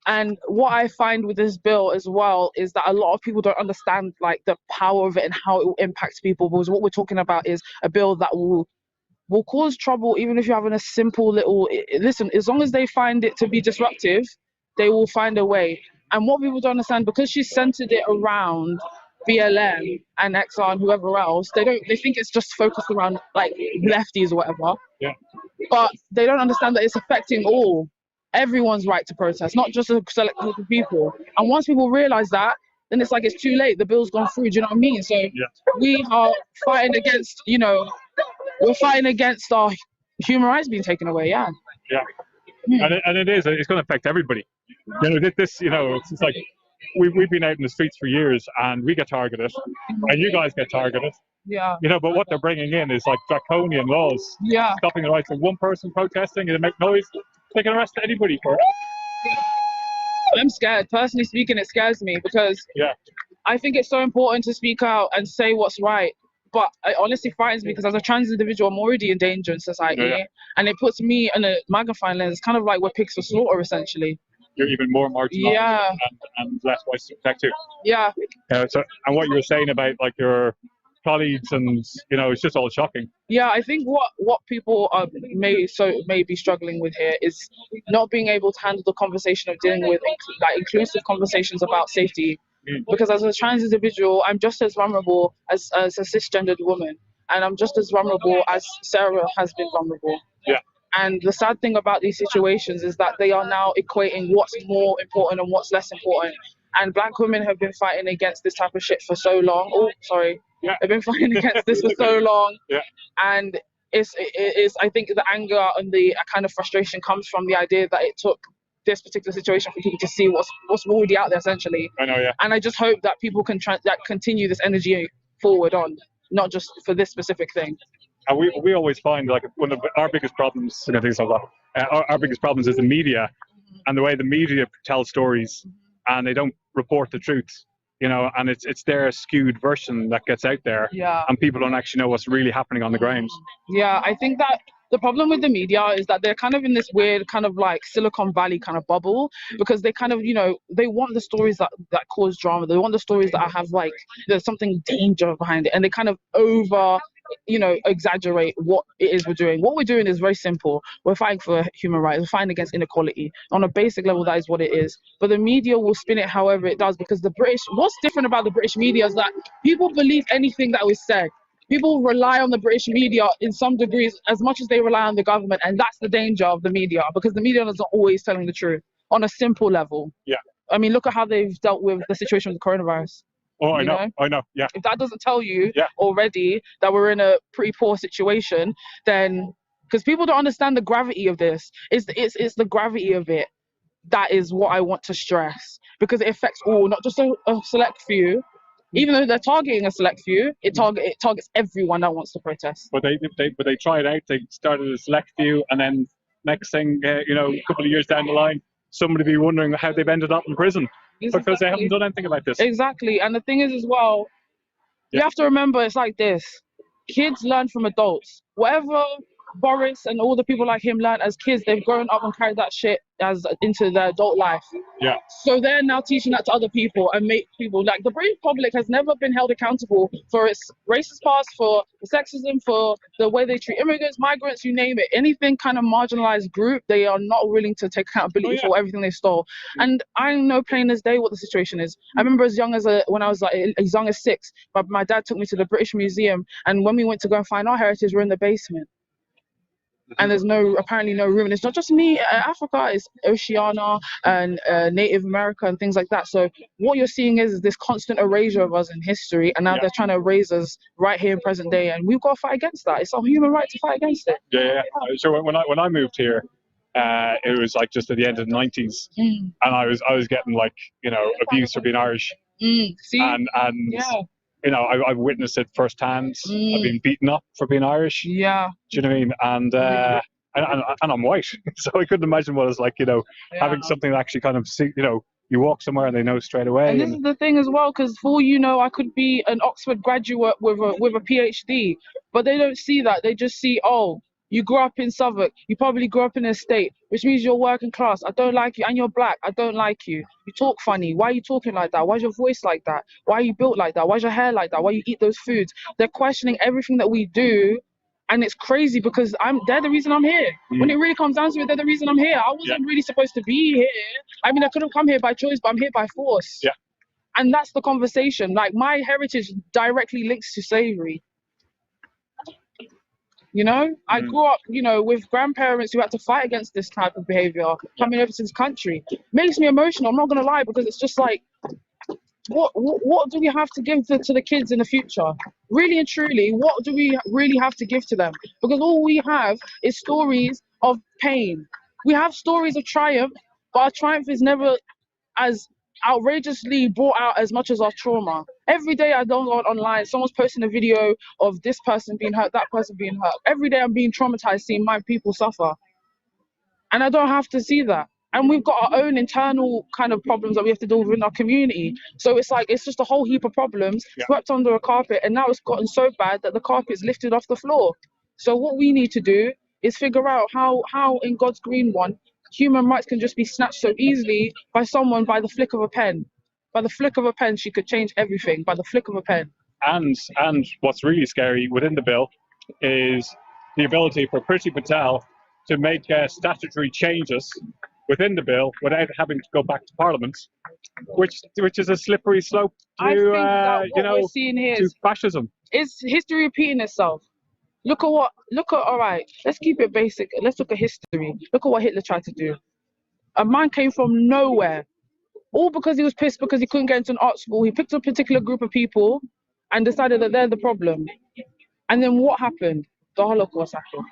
And what I find with this bill as well is that a lot of people don't understand like the power of it and how it will impact people, because what we're talking about is a bill that will cause trouble even if you're having a simple little listen. As long as they find it to be disruptive, they will find a way. And what people don't understand, because she centered it around BLM and XR and whoever else, they think it's just focused around like lefties or whatever. Yeah. But they don't understand that it's affecting everyone's right to protest, not just a select group of people. And once people realize that, then it's like it's too late. The bill's gone through. Do you know what I mean? So we are fighting against, we're fighting against our human rights being taken away. Yeah. And it's going to affect everybody. It's like we've been out in the streets for years and we get targeted, and you guys get targeted. Yeah. But what they're bringing in is like draconian laws. Yeah. Stopping the rights of one person protesting and they make noise. They can arrest anybody for it. I'm scared. Personally speaking, it scares me because I think it's so important to speak out and say what's right. But it honestly frightens me because as a trans individual, I'm already in danger in society. And it puts me in a magnifying lens. It's kind of like we're pigs for slaughter, essentially. You're even more marginalized and less white to protect you. Yeah. And what you were saying about like your colleagues, and it's just all shocking. Yeah, I think what people may be struggling with here is not being able to handle the conversation of dealing with inclusive conversations about safety. Because as a trans individual, I'm just as vulnerable as a cisgendered woman, and I'm just as vulnerable as Sarah has been vulnerable. Yeah. And the sad thing about these situations is that they are now equating what's more important and what's less important. And Black women have been fighting against this type of shit for so long. Oh, sorry. Yeah. They've been fighting against this for so long. Yeah. And it's I think the anger and the kind of frustration comes from the idea that it took this particular situation for people to see what's already out there, essentially. I know, yeah. And I just hope that people can continue this energy forward on, not just for this specific thing. And we always find like one of our biggest problems, our biggest problems is the media, and the way the media tell stories, and they don't report the truth, and it's their skewed version that gets out there, and people don't actually know what's really happening on the ground. Yeah, I think that the problem with the media is that they're kind of in this weird kind of like Silicon Valley kind of bubble, because they kind of, they want the stories that cause drama. They want the stories that have like, there's something danger behind it, and they kind of exaggerate what it is we're doing. What we're doing is very simple. We're fighting for human rights. We're fighting against inequality. On a basic level, that is what it is. But the media will spin it however it does, because what's different about the British media is that people believe anything that was said. People rely on the British media in some degrees as much as they rely on the government, and that's the danger of the media, because the media is not always telling the truth on a simple level. Yeah. I mean, look at how they've dealt with the situation with the coronavirus. Oh, I know, yeah. If that doesn't tell you already that we're in a pretty poor situation, then, because people don't understand the gravity of this, it's the gravity of it that is what I want to stress, because it affects all, not just a select few. Even though they're targeting a select few, it targets everyone that wants to protest. But they try it out. They started a select few, and then next thing, a couple of years down the line, somebody be wondering how they've ended up in prison because they haven't done anything about this. Exactly, and the thing is as well, you have to remember it's like this: kids learn from adults. Whatever Boris and all the people like him learned as kids, they've grown up and carried that shit into their adult life. Yeah. So they're now teaching that to other people, and make people like the British public has never been held accountable for its racist past, for the sexism, for the way they treat immigrants, migrants, you name it. Anything kind of marginalized group, they are not willing to take accountability for everything they stole. And I know plain as day what the situation is. I remember when I was like as young as 6, my dad took me to the British Museum, and when we went to go and find our heritage, we're in the basement. And there's apparently no room. And it's not just me, Africa, it's Oceania and Native America and things like that. So what you're seeing is this constant erasure of us in history, and now they're trying to erase us right here in present day, and we've got to fight against that. It's our human right to fight against it. Yeah. So when I moved here, it was like just at the end of the 90s, and I was getting like abuse for being Irish. See? And I've witnessed it firsthand. I've been beaten up for being Irish. Yeah. Do you know what I mean? And I'm white, so I couldn't imagine what it's like, having something that actually kind of you walk somewhere and they know straight away. And this is the thing as well, because for all you know, I could be an Oxford graduate with a PhD, but they don't see that. They just see, oh, you grew up in Southwark, you probably grew up in a state, which means you're working class. I don't like you, and you're black. I don't like you. You talk funny. Why are you talking like that? Why's your voice like that? Why are you built like that? Why's your hair like that? Why you eat those foods? They're questioning everything that we do, and it's crazy because they're the reason I'm here. When it really comes down to it, they're the reason I'm here. I wasn't really supposed to be here. I mean, I could have come here by choice, but I'm here by force. Yeah. And that's the conversation. Like, my heritage directly links to slavery. I grew up, with grandparents who had to fight against this type of behavior coming over to this country. Makes me emotional, I'm not gonna lie, because it's just like, what do we have to give to the kids in the future? Really and truly, what do we really have to give to them? Because all we have is stories of pain. We have stories of triumph, but our triumph is never as outrageously brought out as much as our trauma. Every day I don't go online, someone's posting a video of this person being hurt, that person being hurt. Every day I'm being traumatized seeing my people suffer. And I don't have to see that. And we've got our own internal kind of problems that we have to deal with in our community. So it's like, it's just a whole heap of problems swept under a carpet, and now it's gotten so bad that the carpet's lifted off the floor. So what we need to do is figure out how in God's green one, human rights can just be snatched so easily by someone by the flick of a pen. By the flick of a pen, she could change everything, by the flick of a pen. And what's really scary within the bill is the ability for Priti Patel to make statutory changes within the bill without having to go back to Parliament, which is a slippery slope to we're seeing here to fascism. Is history repeating itself? All right, let's keep it basic. Let's look at history. Look at what Hitler tried to do. A man came from nowhere, all because he was pissed because he couldn't get into an art school. He picked a particular group of people and decided that they're the problem. And then what happened? The Holocaust happened.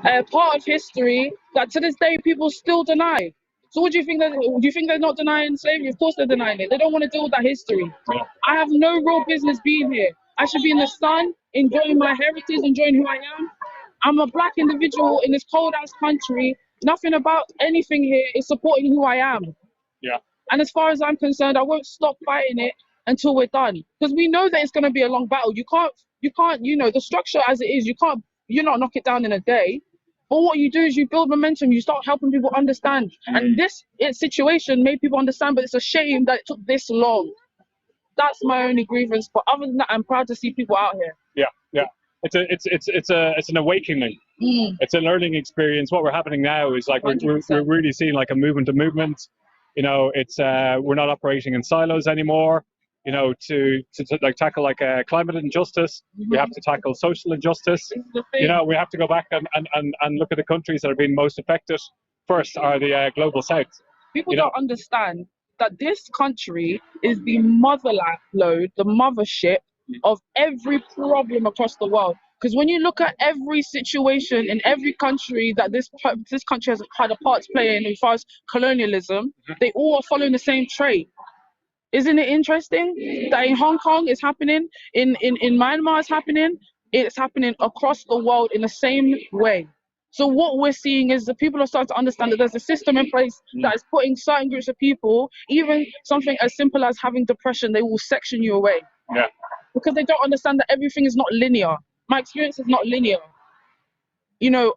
A part of history that to this day people still deny. So what do you think? Do you think they're not denying slavery? Of course they're denying it. They don't want to deal with that history. I have no real business being here. I should be in the sun, enjoying my heritage, enjoying who I am. I'm a black individual in this cold ass country. Nothing about anything here is supporting who I am. Yeah. And as far as I'm concerned, I won't stop fighting it until we're done. Because we know that it's going to be a long battle. You can't, the structure as it is, you're not knock it down in a day. But what you do is you build momentum, you start helping people understand. And this situation made people understand, but it's a shame that it took this long. That's my only grievance. But other than that, I'm proud to see people out here. Yeah. It's an awakening. It's a learning experience. What we're happening now is like we're really seeing like a movement to movement. It's we're not operating in silos anymore. To like tackle like climate injustice, we have to tackle social injustice. We have to go back and look at the countries that are being most affected. First are the global south. People don't understand that this country is the motherland load, the mothership of every problem across the world. Because when you look at every situation in every country that this country has had a part to play in as far as colonialism, they all are following the same trait. Isn't it interesting that in Hong Kong it's happening, in Myanmar it's happening across the world in the same way. So what we're seeing is the people are starting to understand that there's a system in place that is putting certain groups of people, even something as simple as having depression, they will section you away. Yeah. Because they don't understand that everything is not linear. My experience is not linear.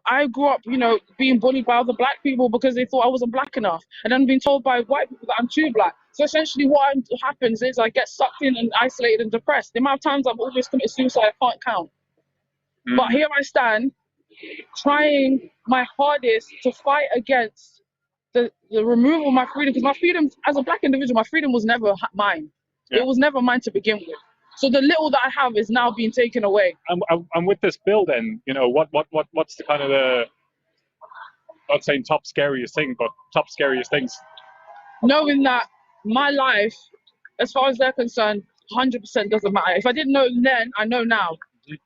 I grew up, being bullied by other black people because they thought I wasn't black enough. And then being told by white people that I'm too black. So essentially what happens is I get sucked in and isolated and depressed. The amount of times I've always committed suicide, I can't count. But here I stand, trying my hardest to fight against the removal of my freedom. Because my freedom, as a black individual, my freedom was never mine. Yeah. It was never mine to begin with. So the little that I have is now being taken away. And with this bill, then, what's the kind of the, not saying top scariest thing, but top scariest things? Knowing that my life, as far as they're concerned, 100% doesn't matter. If I didn't know then, I know now.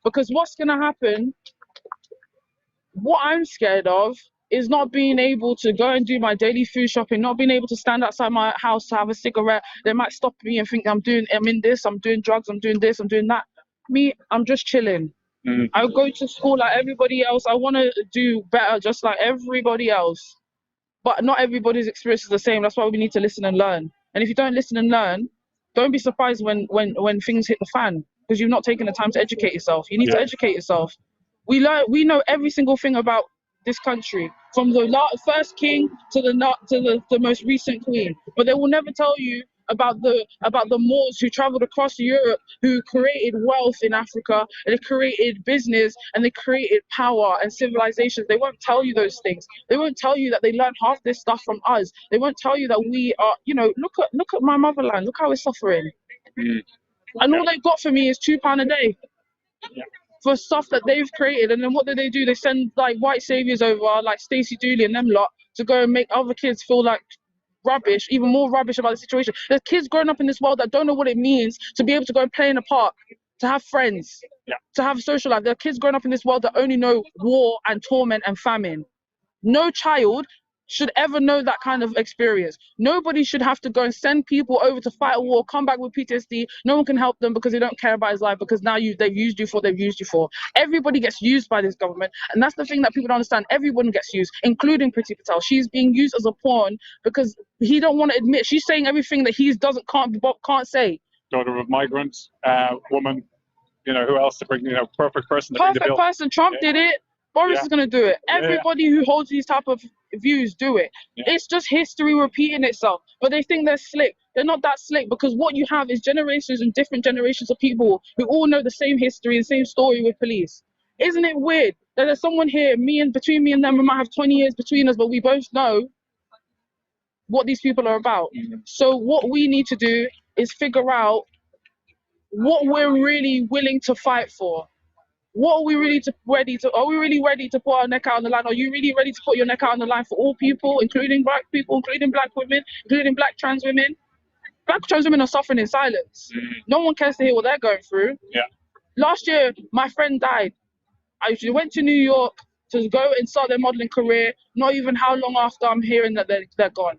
Because what's going to happen, what I'm scared of is not being able to go and do my daily food shopping, not being able to stand outside my house to have a cigarette. They might stop me and think I'm in this, I'm doing drugs, I'm doing this, I'm doing that. Me, I'm just chilling. I go to school like everybody else. I want to do better just like everybody else. But not everybody's experience is the same. That's why we need to listen and learn. And if you don't listen and learn, don't be surprised when things hit the fan, because you've not taken the time to educate yourself. You need to educate yourself. We know every single thing about this country, from the first king to the most recent queen, but they will never tell you about the Moors who traveled across Europe, who created wealth in Africa, and they created business, and they created power and civilizations. They won't tell you those things. They won't tell you that they learned half this stuff from us. They won't tell you that we are, look at my motherland. Look how we're suffering. And all they've got for me is £2 a day. For stuff that they've created. And then what do? They send like white saviors over, like Stacey Dooley and them lot, to go and make other kids feel like rubbish, even more rubbish about the situation. There's kids growing up in this world that don't know what it means to be able to go and play in a park, to have friends, to have a social life. There are kids growing up in this world that only know war and torment and famine. No child should ever know that kind of experience. Nobody should have to go and send people over to fight a war, come back with PTSD. No one can help them because they don't care about his life, because now they've used you for what they've used you for. Everybody gets used by this government, and that's the thing that people don't understand. Everyone gets used, including Priti Patel. She's being used as a pawn because he don't want to admit. She's saying everything that he can't say. Daughter of migrants, woman, who else to bring, perfect person to bring the bill. Perfect person. Trump did it. Boris is going to do it. Everybody who holds these type of views do it. It's just history repeating itself. But they think they're slick. They're not that slick, because what you have is generations and different generations of people who all know the same history and same story with police. Isn't it weird that there's someone here, between me and them, we might have 20 years between us, but we both know what these people are about. So what we need to do is figure out what we're really willing to fight for. What are we really ready to put our neck out on the line? Are you really ready to put your neck out on the line for all people, including black people, including black women, including black trans women? Black trans women are suffering in silence. No one cares to hear what they're going through. Yeah. Last year, my friend died. I went to New York to go and start their modeling career. Not even how long after I'm hearing that they're gone.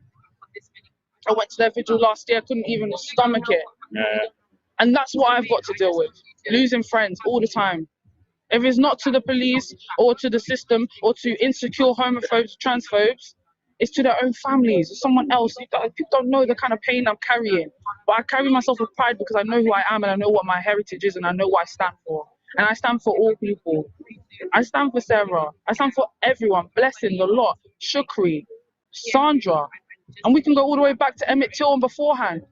I went to their vigil last year, couldn't even stomach it. Yeah. And that's what I've got to deal with. Losing friends all the time. If it's not to the police or to the system or to insecure homophobes, transphobes, it's to their own families, or someone else. People don't know the kind of pain I'm carrying. But I carry myself with pride because I know who I am and I know what my heritage is and I know what I stand for. And I stand for all people. I stand for Sarah. I stand for everyone. Blessing, the lot, Shukri, Sandra. And we can go all the way back to Emmett Till and beforehand.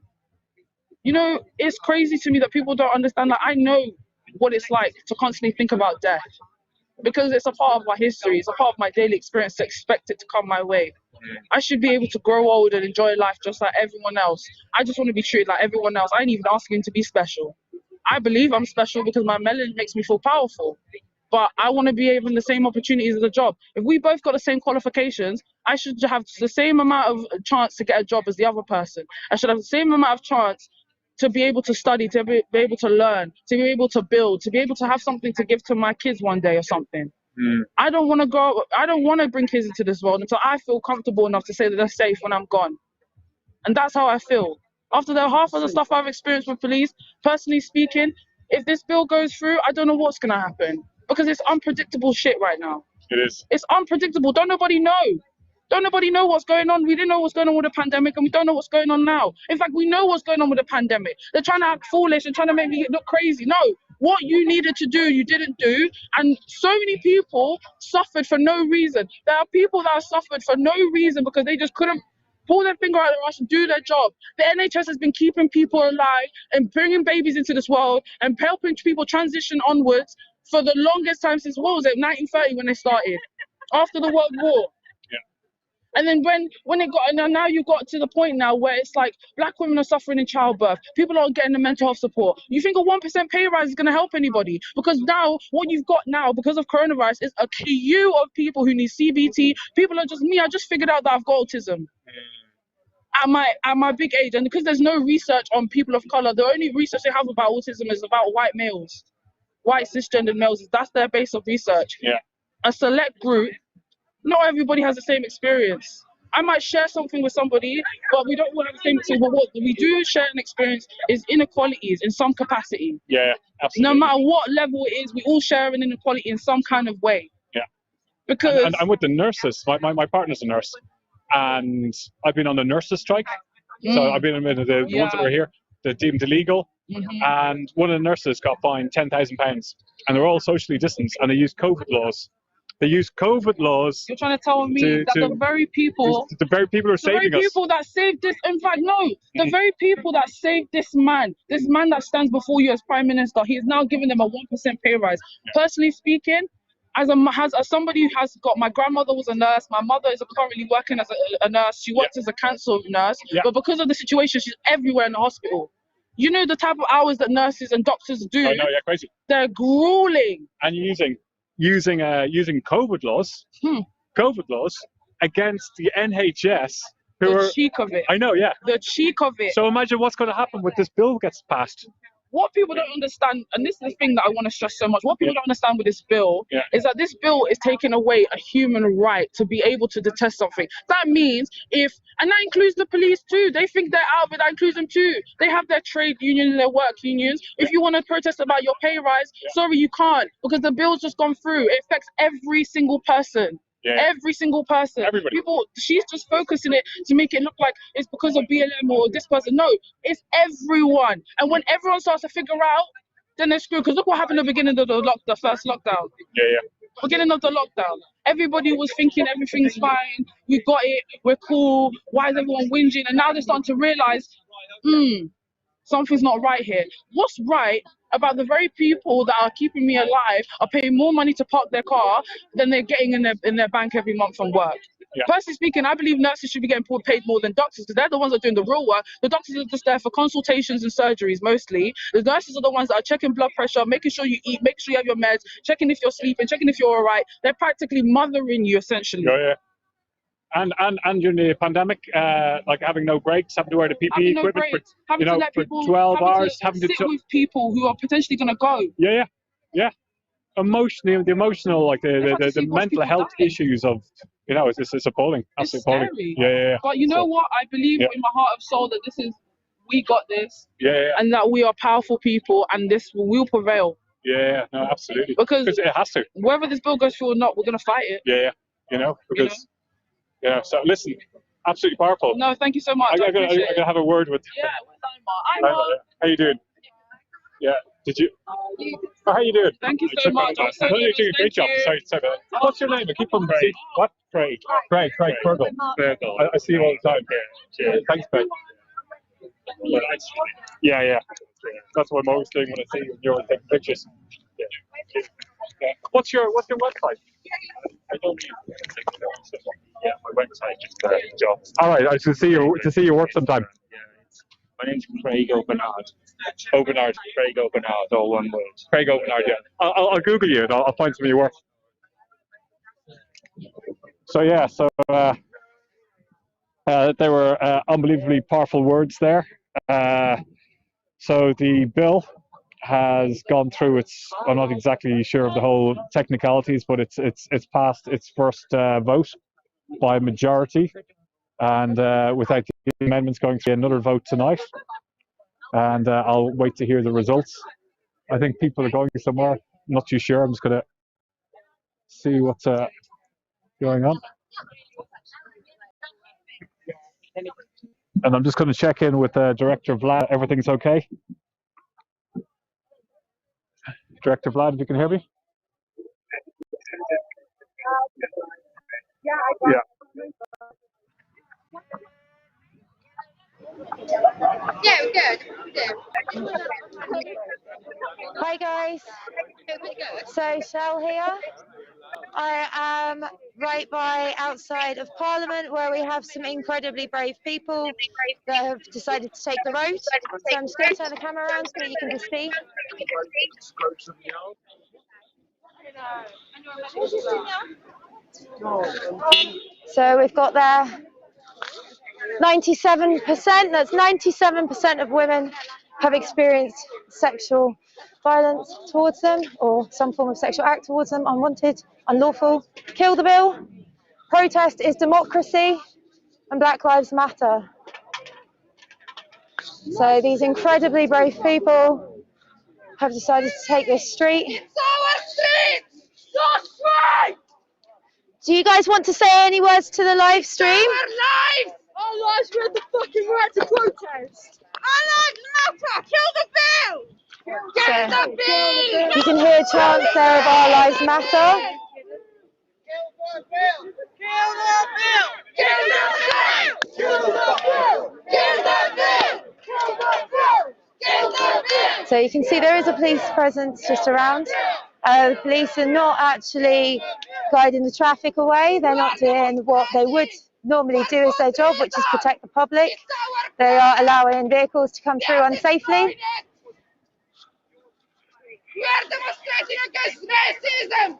You know, it's crazy to me that people don't understand that. I know what it's like to constantly think about death, because it's a part of my history, it's a part of my daily experience to expect it to come my way. I should be able to grow old and enjoy life just like everyone else. I just want to be treated like everyone else. I ain't even asking to be special. I believe I'm special because my melanin makes me feel powerful, but I want to be given the same opportunities as a job. If we both got the same qualifications, I should have the same amount of chance to get a job as the other person. I should have the same amount of chance to be able to study, to be able to learn, to be able to build, to be able to have something to give to my kids one day or something. I don't want to bring kids into this world until I feel comfortable enough to say that they're safe when I'm gone. And that's how I feel. After the half of the stuff I've experienced with police, personally speaking, if this bill goes through, I don't know what's going to happen. Because it's unpredictable shit right now. It is. It's unpredictable. Don't nobody know. Don't nobody know what's going on. We didn't know what's going on with the pandemic, and we don't know what's going on now. In fact, we know what's going on with the pandemic. They're trying to act foolish and trying to make me look crazy. No, what you needed to do, you didn't do. And so many people suffered for no reason. There are people that have suffered for no reason because they just couldn't pull their finger out of their ass and do their job. The NHS has been keeping people alive and bringing babies into this world and helping people transition onwards for the longest time since, what was it, 1930 when they started, after the World War. And then when it got, and now you got to the point now where it's like black women are suffering in childbirth, people aren't getting the mental health support. You think a 1% pay rise is going to help anybody? Because now what you've got now because of coronavirus is a queue of people who need CBT. People are just me. I just figured out that I've got autism at my big age, and because there's no research on people of color, the only research they have about autism is about white males, white cisgendered males. That's their base of research. Yeah. A select group. Not everybody has the same experience. I might share something with somebody, but we don't all have the same experience. But what we do share an experience is inequalities in some capacity. Yeah, absolutely. No matter what level it is, we all share an inequality in some kind of way. Yeah. Because and with the nurses, my partner's a nurse, and I've been on the nurses strike. So I've been in the ones that were here, they're deemed illegal. And one of the nurses got fined £10,000, and they're all socially distanced, and they used COVID laws. They use COVID laws. You're trying to tell me that the very people who are saving us. The very people that saved this, in fact, no, the very people that saved this man that stands before you as Prime Minister, he is now giving them a 1% pay rise. Personally speaking, as somebody who has got, my grandmother was a nurse, my mother is currently working as a nurse, she works as a cancer nurse, but because of the situation, she's everywhere in the hospital. You know the type of hours that nurses and doctors do. I know, yeah, crazy. They're grueling. And using COVID laws against the NHS, cheek of it. I know, yeah. The cheek of it. So imagine what's going to happen when this bill gets passed. What people don't understand, and this is the thing that I want to stress so much, what people don't understand with this bill is that this bill is taking away a human right to be able to detest something. That means and that includes the police too. They think they're out, but that includes them too. They have their trade unions and their work unions. If you want to protest about your pay rise, sorry, you can't, because the bill's just gone through. It affects every single person. Every single person. Everybody. She's just focusing it to make it look like it's because of BLM or this person. No, it's everyone. And when everyone starts to figure out, then they're screwed. Because look what happened at the beginning of the first lockdown. Beginning of the lockdown. Everybody was thinking everything's fine. We got it. We're cool. Why is everyone whinging? And now they're starting to realize something's not right here. What's right about the very people that are keeping me alive are paying more money to park their car than they're getting in their bank every month from work? Yeah. Personally speaking, I believe nurses should be getting paid more than doctors because they're the ones that are doing the real work. The doctors are just there for consultations and surgeries mostly. The nurses are the ones that are checking blood pressure, making sure you eat, making sure you have your meds, checking if you're sleeping, checking if you're all right. They're practically mothering you essentially. Yeah. And during the pandemic, like having no breaks, having to wear the PPE equipment for 12 hours, having to sit with people who are potentially going to go. Yeah. Emotionally, the emotional, like the mental health issues of, it's appalling. Absolutely appalling. Scary. Yeah. But you know what? I believe in my heart of soul that we got this. Yeah. And that we are powerful people, and this will prevail. Yeah. No, absolutely. Because it has to. Whether this bill goes through or not, we're going to fight it. Yeah. Because. Yeah, so listen, absolutely powerful. No, thank you so much. I'm gonna have a word with. Yeah, with Ima. How you doing? Yeah, did you? How you doing? Thank you so much. You're doing a great job. Sorry. What's your name? I keep on saying what? Craig Fergal. I see you all the time. Yeah. Thanks, Craig. Yeah. That's what I'm always doing when I see you. You're taking pictures. Yeah. What's your website? I don't need my website, just jobs. All right, I should see your work sometime. Yeah, my name's Craig O'Bernard. Craig O'Bernard, all one word. Craig O'Bernard, yeah. I'll Google you and I'll find some of your work. So they were unbelievably powerful words there. So the bill has gone through I'm not exactly sure of the whole technicalities, but it's passed its first vote by majority, and without the amendments going to another vote tonight, and I'll wait to hear the results. I think people are going somewhere, I'm not too sure. I'm just going to see what's going on, and I'm just going to check in with Director Vlad. Everything's okay? Director Vlad, if you can hear me? Yeah. Good. Hi guys. So Shell here. I am right by outside of Parliament, where we have some incredibly brave people that have decided to take the road. So I'm just going to turn the camera around so that you can just see. So we've got there 97%, that's 97% of women have experienced sexual violence towards them or some form of sexual act towards them, unwanted, unlawful. Kill the bill, protest is democracy, and Black Lives Matter. So these incredibly brave people have decided to take this street. It's our street! Your street! Do you guys want to say any words to the live stream? Our lives! Our lives, we have the fucking right to protest. Our lives matter! Kill the bill! Kill the bill! You can hear chants there of Our Lives Matter. Kill the bill! Kill the bill! Kill the bill! Kill the bill! Kill the bill! Kill the bill! Kill the bill! So you can see there is a police presence just around. The police are not actually guiding the traffic away. They're not doing what they would normally do as their job, which is protect the public. They are allowing vehicles to come through unsafely. We are demonstrating against racism.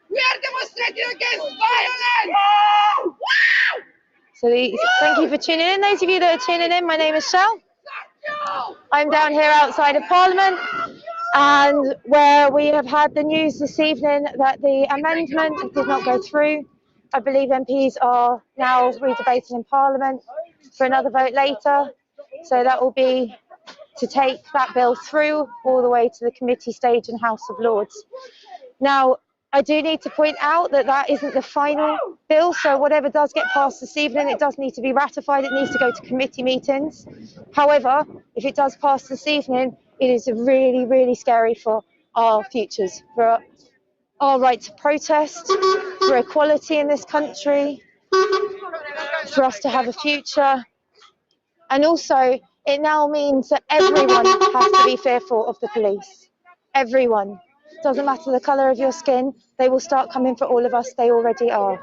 We are demonstrating against violence. So thank you for tuning in. Those of you that are tuning in, my name is Shell. I'm down here outside of Parliament, and where we have had the news this evening that the amendment did not go through. I believe MPs are now redebating in Parliament for another vote later. So that will be to take that bill through all the way to the committee stage in House of Lords. Now, I do need to point out that that isn't the final bill, so whatever does get passed this evening, it does need to be ratified, it needs to go to committee meetings. However, if it does pass this evening, it is really, really scary for our futures, for our right to protest, for equality in this country, for us to have a future. And also, It now means that everyone has to be fearful of the police. Everyone. Doesn't matter the colour of your skin, they will start coming for all of us, they already are.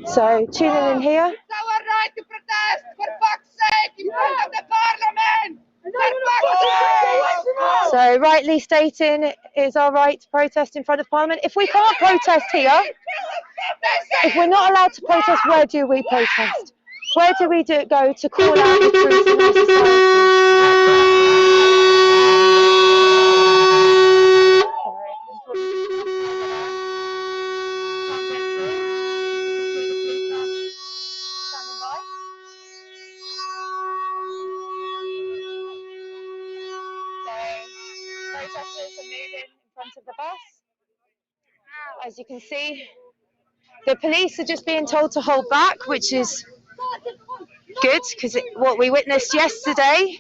So tuning in here. It's our right to protest, for fuck's sake, in front of the parliament! So rightly stating it is our right to protest in front of Parliament. If we can't protest here, if we're not allowed to protest, where do we protest? Where do we go to call out the truth in our society? Protesters are moving in front of the bus. As you can see, the police are just being told to hold back, which is good, because what we witnessed yesterday,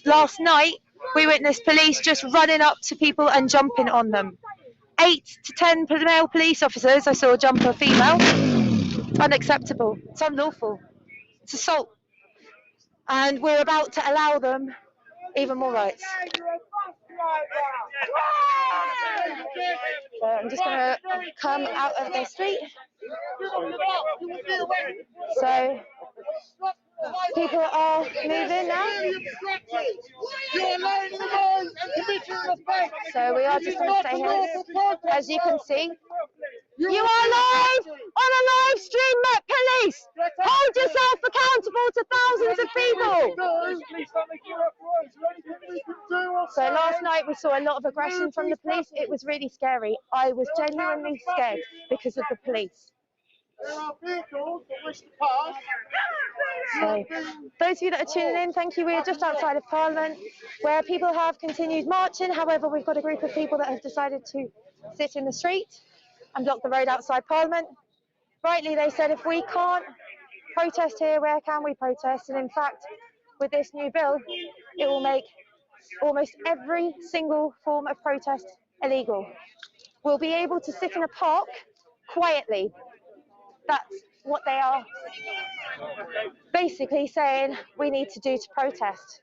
last night, we witnessed police just running up to people and jumping on them. 8 to 10 male police officers I saw jump a female. Unacceptable. It's unlawful. It's assault. And we're about to allow them even more rights. So I'm just going to come out of the street. So people are moving now. So we are just going to stay here. As you can see, you are live on a live stream, Met Police. Hold yourself accountable to thousands of people. So last night we saw a lot of aggression from the police. It was really scary. I was genuinely scared because of the police. There are vehicles that wish to pass. So, those of you that are tuning in, thank you. We are just outside of Parliament, where people have continued marching. However, we've got a group of people that have decided to sit in the street and block the road outside Parliament. Rightly, they said, if we can't protest here, where can we protest? And in fact, with this new bill, it will make almost every single form of protest illegal. We'll be able to sit in a park quietly. That's what they are basically saying we need to do to protest.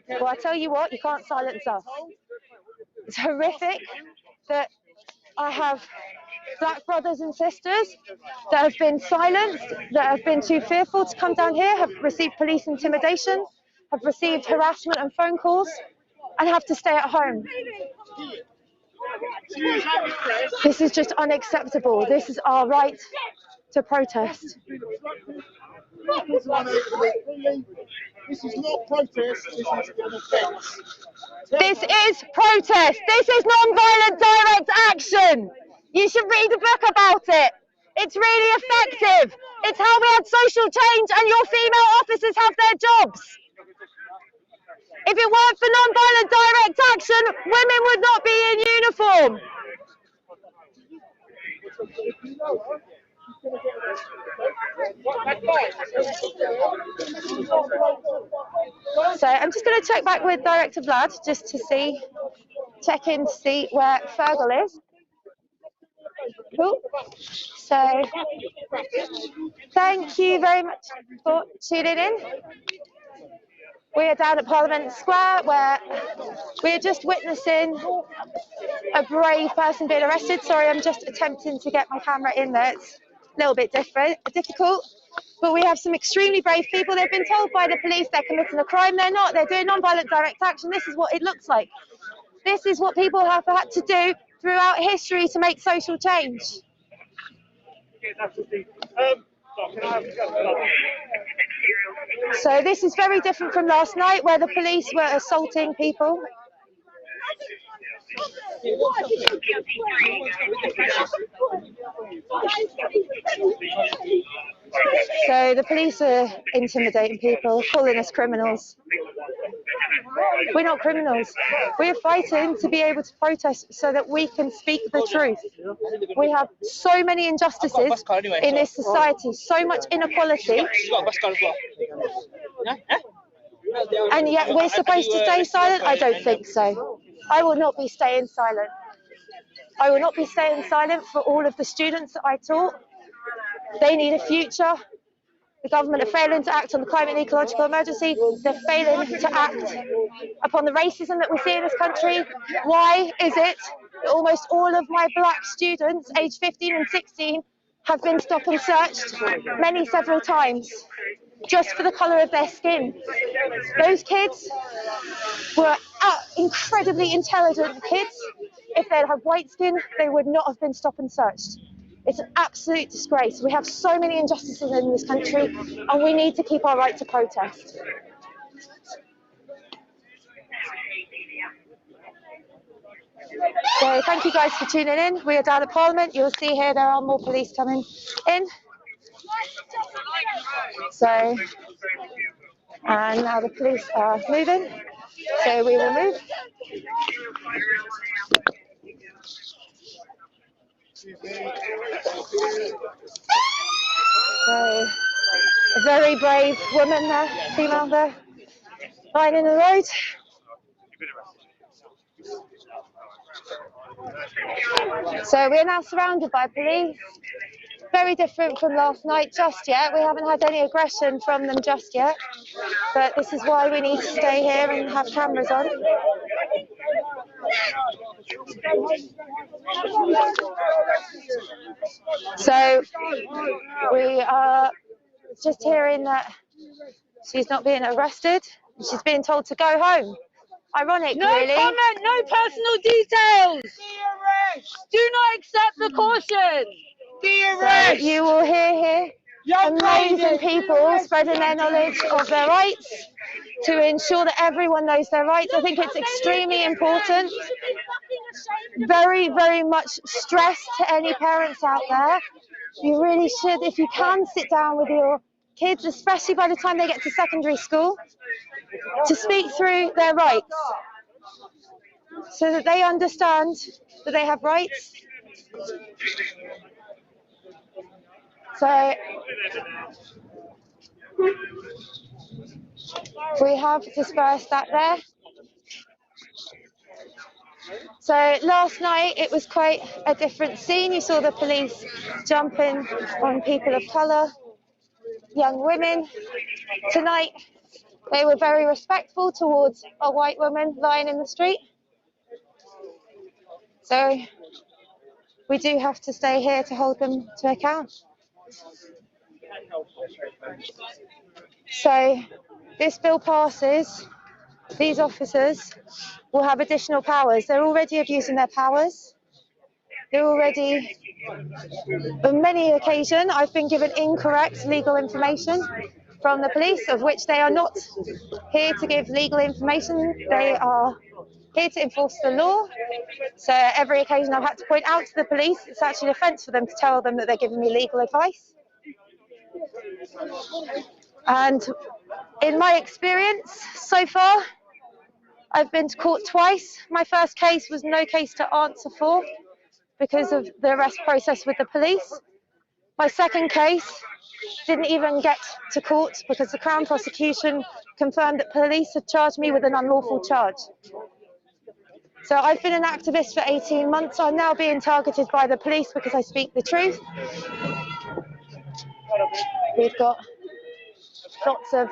Well, I tell you what, you can't silence us. It's horrific that I have black brothers and sisters that have been silenced, that have been too fearful to come down here, have received police intimidation, have received harassment and phone calls, and have to stay at home. This is just unacceptable. This is our right to protest. This is not protest, this is an offence. This is protest. This is non-violent direct action. You should read a book about it. It's really effective. It's how we had social change and your female officers have their jobs. If it weren't for non-violent direct action, women would not be in uniform. So I'm just going to check back with Director Vlad just to see, check in to see where Fergal is. Cool. So thank you very much for tuning in. We are down at Parliament Square where we are just witnessing a brave person being arrested. Sorry, I'm just attempting to get my camera in there. It's a little bit difficult. But we have some extremely brave people. They've been told by the police they're committing a crime. They're not. They're doing non-violent direct action. This is what it looks like. This is what people have had to do throughout history to make social change. So this is very different from last night where the police were assaulting people. So the police are intimidating people, calling us criminals. We're not criminals. We're fighting to be able to protest so that we can speak the truth. We have so many injustices in this society, so much inequality. And yet we're supposed to stay silent? I don't think so. I will not be staying silent. I will not be staying silent for all of the students that I taught. They need a future. The The government are failing to act on the climate and ecological emergency. They're failing to act upon the racism that we see in this country. Why is it that almost all of my black students, aged 15 and 16, have been stopped and searched, many several times, just for the colour of their skin? Those kids were incredibly intelligent kids. If they'd had white skin, they would not have been stopped and searched. It's an absolute disgrace. We have so many injustices in this country, and we need to keep our right to protest. So thank you guys for tuning in. We are down at Parliament. You'll see here there are more police coming in. So, and now the police are moving. So we will move. So, a very brave woman there, female there, lying in the road. So we are now surrounded by police. Very different from last night just yet. We haven't had any aggression from them just yet. But this is why we need to stay here and have cameras on. So we are just hearing that she's not being arrested. She's being told to go home. Ironic, no really. No comment, no personal details. Do not accept the caution. So you will hear here amazing people spreading their knowledge of their rights to ensure that everyone knows their rights. I think it's extremely important. Very, very much stress to any parents out there. You really should, if you can, sit down with your kids, especially by the time they get to secondary school, to speak through their rights so that they understand that they have rights. So we have dispersed that there. So last night it was quite a different scene. You saw the police jumping on people of colour, young women. Tonight they were very respectful towards a white woman lying in the street. So we do have to stay here to hold them to account. So this bill passes, these officers will have additional powers. They're already abusing their powers. They're already, on many occasions, I've been given incorrect legal information from the police, of which they are not here to give legal information. They are here to enforce the law. So every occasion I've had to point out to the police, it's actually an offence for them to tell them that they're giving me legal advice. And in my experience so far, I've been to court twice. My first case was no case to answer for because of the arrest process with the police. My second case didn't even get to court because the Crown prosecution confirmed that police had charged me with an unlawful charge. So I've been an activist for 18 months. I'm now being targeted by the police because I speak the truth. We've got lots of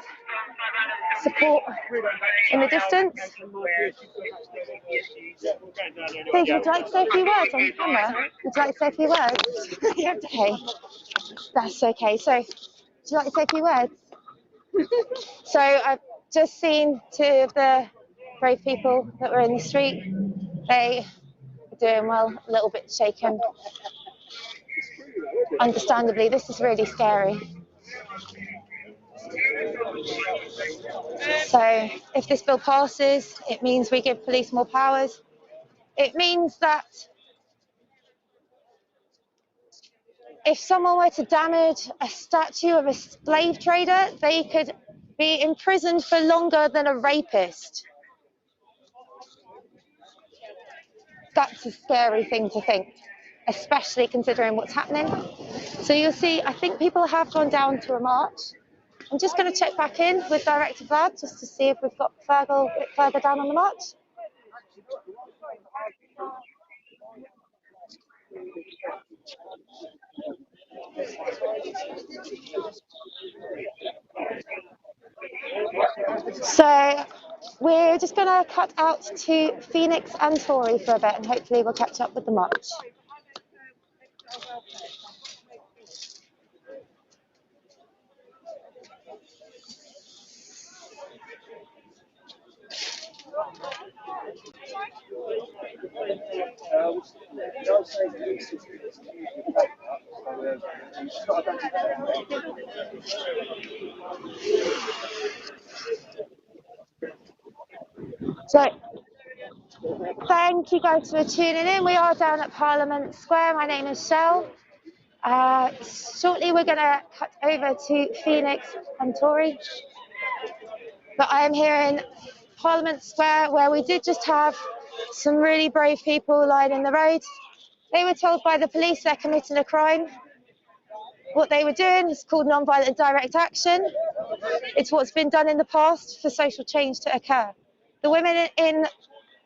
support in the distance. Please, would you like to say a few words on camera? Would you like to say a few words? Okay, that's okay. So, would you like to say a few words? So, I've just seen two of the brave people that were in the street. They are doing well, a little bit shaken. Understandably, this is really scary. So if this bill passes, it means we give police more powers. It means that if someone were to damage a statue of a slave trader, they could be imprisoned for longer than a rapist. That's a scary thing to think, especially considering what's happening. So you'll see, I think people have gone down to a march. I'm just going to check back in with Director Vlad just to see if we've got a bit further down on the march. So we're just going to cut out to Phoenix and Tory for a bit, and hopefully we'll catch up with the march. So, thank you guys for tuning in. We are down at Parliament Square. My name is Shell. Shortly we're going to cut over to Phoenix and Tory. But I am here in Parliament Square, where we did just have some really brave people lying in the road. They were told by the police they're committing a crime. What they were doing is called non-violent direct action. It's what's been done in the past for social change to occur. The women in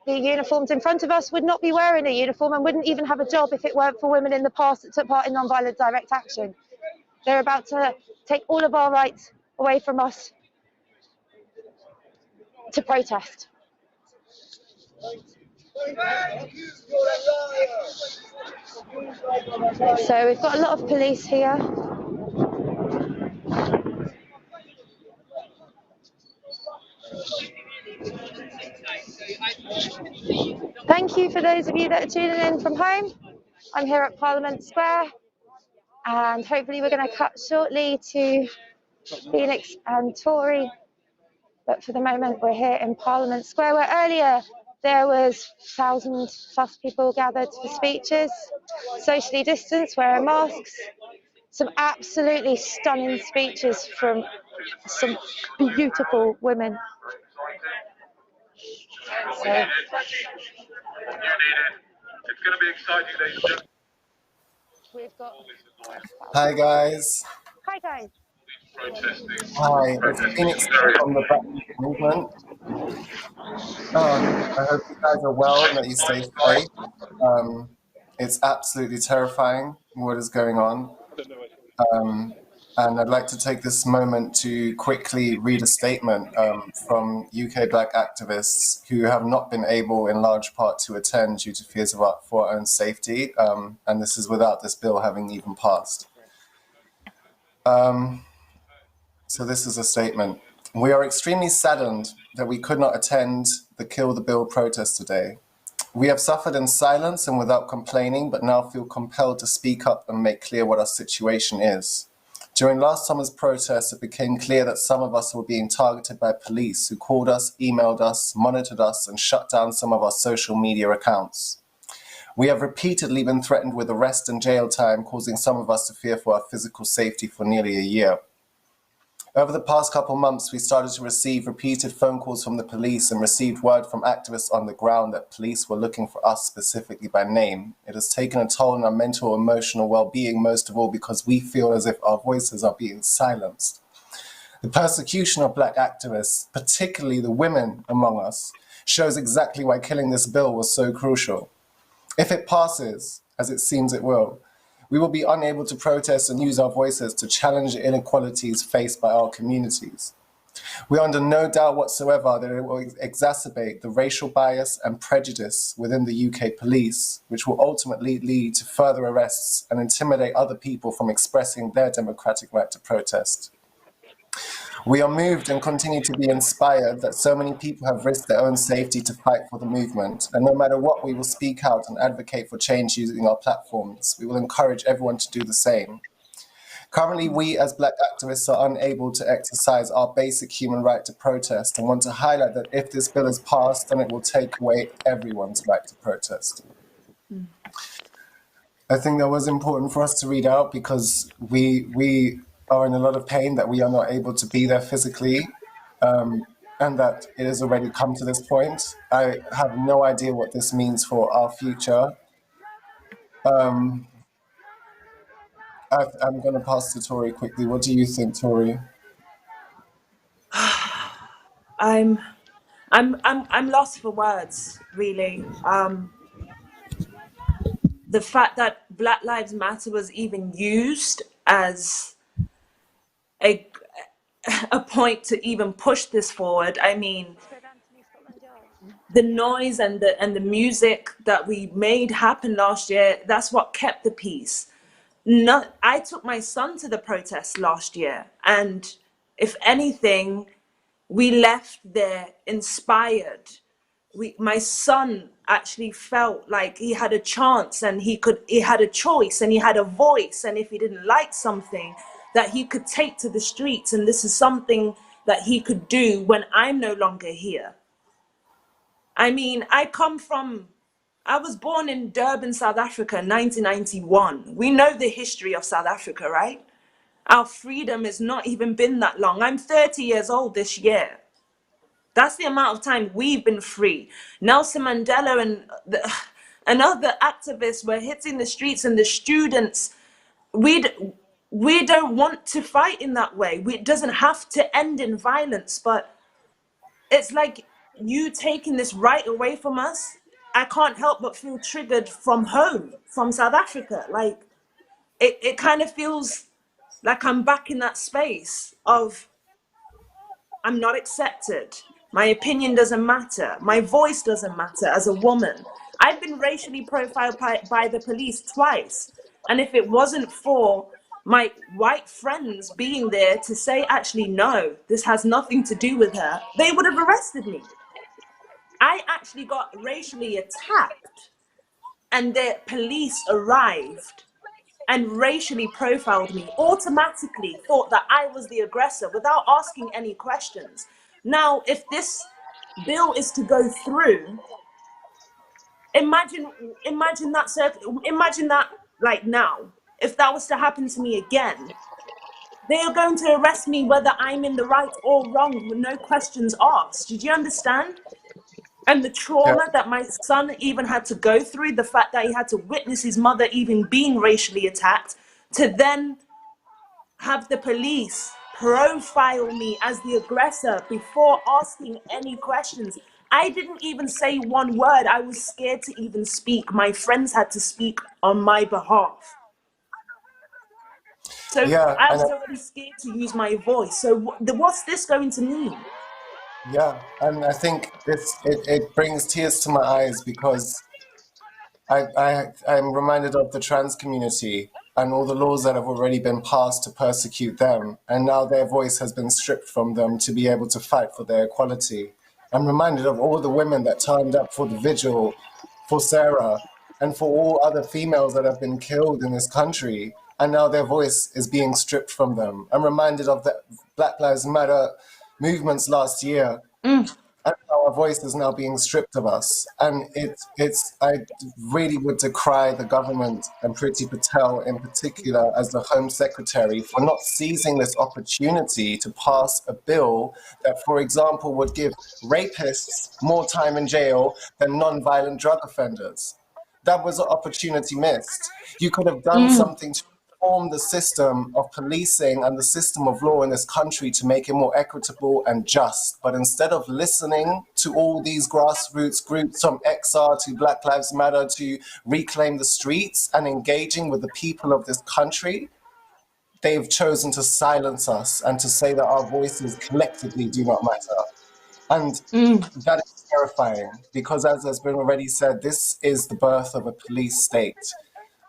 the uniforms in front of us would not be wearing a uniform and wouldn't even have a job if it weren't for women in the past that took part in non-violent direct action. They're about to take all of our rights away from us to protest. So we've got a lot of police here. Thank you for those of you that are tuning in from home. I'm here at Parliament Square, and hopefully we're going to cut shortly to Phoenix and Tory. But for the moment, we're here in Parliament Square, where earlier there was 1,000+ people gathered for speeches, socially distanced, wearing masks. Some absolutely stunning speeches from some beautiful women. So, It's going to be exciting, ladies and gentlemen. we've got. Hi guys. Hi guys. Hi, it's Phoenix from the Black Movement. I hope you guys are well and that you stay safe. It's absolutely terrifying what is going on. And I'd like to take this moment to quickly read a statement from UK Black activists who have not been able in large part to attend due to fears for our own safety. And this is without this bill having even passed. So this is a statement. We are extremely saddened that we could not attend the Kill the Bill protest today. We have suffered in silence and without complaining, but now feel compelled to speak up and make clear what our situation is. During last summer's protest, it became clear that some of us were being targeted by police who called us, emailed us, monitored us, and shut down some of our social media accounts. We have repeatedly been threatened with arrest and jail time, causing some of us to fear for our physical safety for nearly a year. Over the past couple months, we started to receive repeated phone calls from the police and received word from activists on the ground that police were looking for us specifically by name. It has taken a toll on our mental and emotional well-being, most of all because we feel as if our voices are being silenced. The persecution of Black activists, particularly the women among us, shows exactly why killing this bill was so crucial. If it passes, as it seems it will, we will be unable to protest and use our voices to challenge the inequalities faced by our communities. We are under no doubt whatsoever that it will exacerbate the racial bias and prejudice within the UK police, which will ultimately lead to further arrests and intimidate other people from expressing their democratic right to protest. We are moved and continue to be inspired that so many people have risked their own safety to fight for the movement. And no matter what, we will speak out and advocate for change using our platforms. We will encourage everyone to do the same. Currently, we as Black activists are unable to exercise our basic human right to protest and want to highlight that if this bill is passed, then it will take away everyone's right to protest. I think that was important for us to read out because we are in a lot of pain that we are not able to be there physically, and that it has already come to this point. I have no idea what this means for our future. I'm going to pass to Tori quickly. What do you think, Tori? I'm lost for words, really. The fact that Black Lives Matter was even used as a a point to even push this forward. I mean, the noise and the music that we made happen last year, that's what kept the peace. I took my son to the protest last year, and if anything, we left there inspired. My son actually felt like he had a chance, and he had a choice, and he had a voice, and if he didn't like something, that he could take to the streets, and this is something that he could do when I'm no longer here. I mean, I was born in Durban, South Africa, 1991. We know the history of South Africa, right? Our freedom has not even been that long. I'm 30 years old this year. That's the amount of time we've been free. Nelson Mandela and other activists were hitting the streets, and the students, we don't want to fight in that way. It doesn't have to end in violence, but it's like you taking this right away from us. I can't help but feel triggered from home, from South Africa. Like, it kind of feels like I'm back in that space of I'm not accepted. My opinion doesn't matter. My voice doesn't matter as a woman. I've been racially profiled by the police twice. And if it wasn't for my white friends being there to say, actually, no, this has nothing to do with her, they would have arrested me. I actually got racially attacked, and the police arrived and racially profiled me, automatically thought that I was the aggressor without asking any questions. Now, if this bill is to go through, imagine that, like, now, if that was to happen to me again, they are going to arrest me whether I'm in the right or wrong with no questions asked. Did you understand? And the trauma that my son even had to go through, the fact that he had to witness his mother even being racially attacked, to then have the police profile me as the aggressor before asking any questions. I didn't even say one word. I was scared to even speak. My friends had to speak on my behalf. So I was already scared to use my voice. So what's this going to mean? Yeah, and I think it brings tears to my eyes because I'm reminded of the trans community and all the laws that have already been passed to persecute them, and now their voice has been stripped from them to be able to fight for their equality. I'm reminded of all the women that turned up for the vigil for Sarah and for all other females that have been killed in this country, and now their voice is being stripped from them. I'm reminded of the Black Lives Matter movements last year, and how our voice is now being stripped of us. And I really would decry the government and Priti Patel in particular as the Home Secretary for not seizing this opportunity to pass a bill that, for example, would give rapists more time in jail than non-violent drug offenders. That was an opportunity missed. You could have done something to reform the system of policing and the system of law in this country to make it more equitable and just. But instead of listening to all these grassroots groups from XR to Black Lives Matter to Reclaim the Streets and engaging with the people of this country, they've chosen to silence us and to say that our voices collectively do not matter. And that is terrifying because, as has been already said, this is the birth of a police state.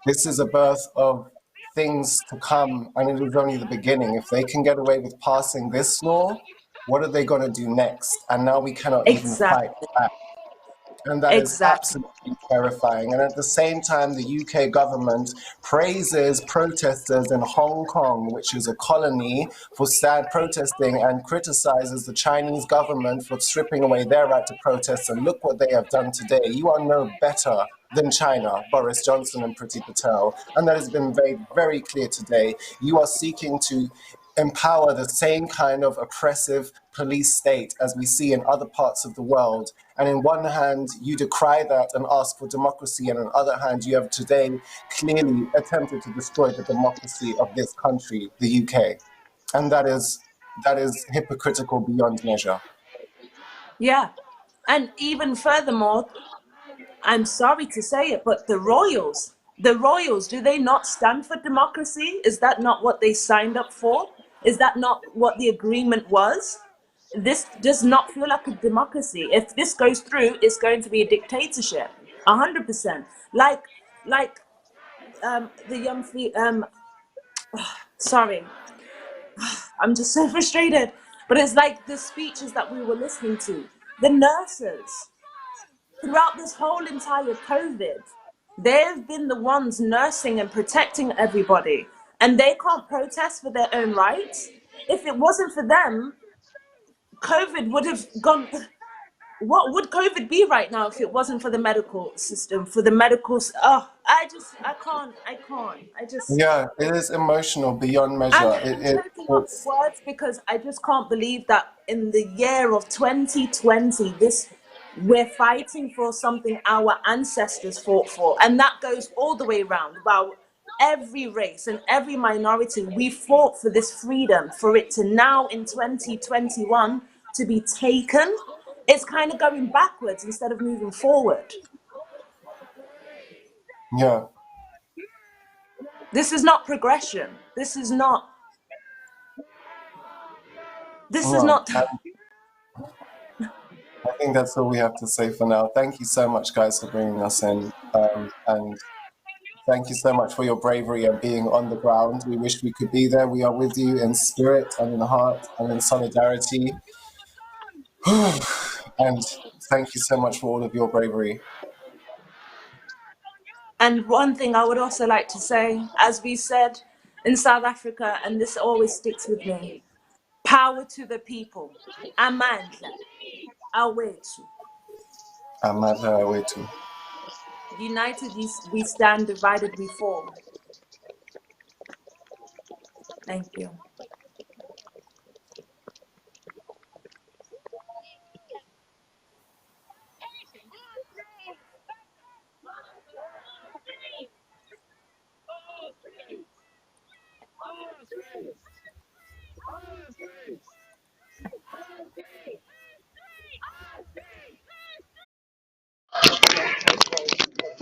This is a birth of things to come, and it is only the beginning. If they can get away with passing this law, what are they going to do next? And now we cannot even fight back. And that is absolutely terrifying. And at the same time, the UK government praises protesters in Hong Kong, which is a colony, for protesting, and criticizes the Chinese government for stripping away their right to protest. And look what they have done today. You are no better than China, Boris Johnson and Priti Patel. And that has been made very clear today. You are seeking to empower the same kind of oppressive police state as we see in other parts of the world. And in one hand, you decry that and ask for democracy, and on the other hand, you have today clearly attempted to destroy the democracy of this country, the UK. And that is hypocritical beyond measure. Yeah. And even furthermore, I'm sorry to say it, but the royals, do they not stand for democracy? Is that not what they signed up for? Is that not what the agreement was? This does not feel like a democracy. If this goes through, it's going to be a dictatorship, 100%. Like the young sorry, I'm just so frustrated. But it's like the speeches that we were listening to. The nurses, throughout this whole entire COVID, they've been the ones nursing and protecting everybody, and they can't protest for their own rights. If it wasn't for them, COVID would have gone. What would COVID be right now if it wasn't for the medical system, for the medical? I can't. I just. Yeah, it is emotional beyond measure. I'm choking up It's, words because I just can't believe that in the year of 2020, we're fighting for something our ancestors fought for, and that goes all the way around about every race and every minority. We fought for this freedom, for it to now in 2021 to be taken. It's kind of going backwards instead of moving forward. yeah. This is not progression. This is not. I think that's all we have to say for now. Thank you so much, guys, for bringing us in. And thank you so much for your bravery and being on the ground. We wish we could be there. We are with you in spirit and in heart and in solidarity. And thank you so much for all of your bravery. And one thing I would also like to say, as we said in South Africa, and this always sticks with me, power to the people. Amandla awethu. Amandla awethu. United we stand, divided we fall. Thank you.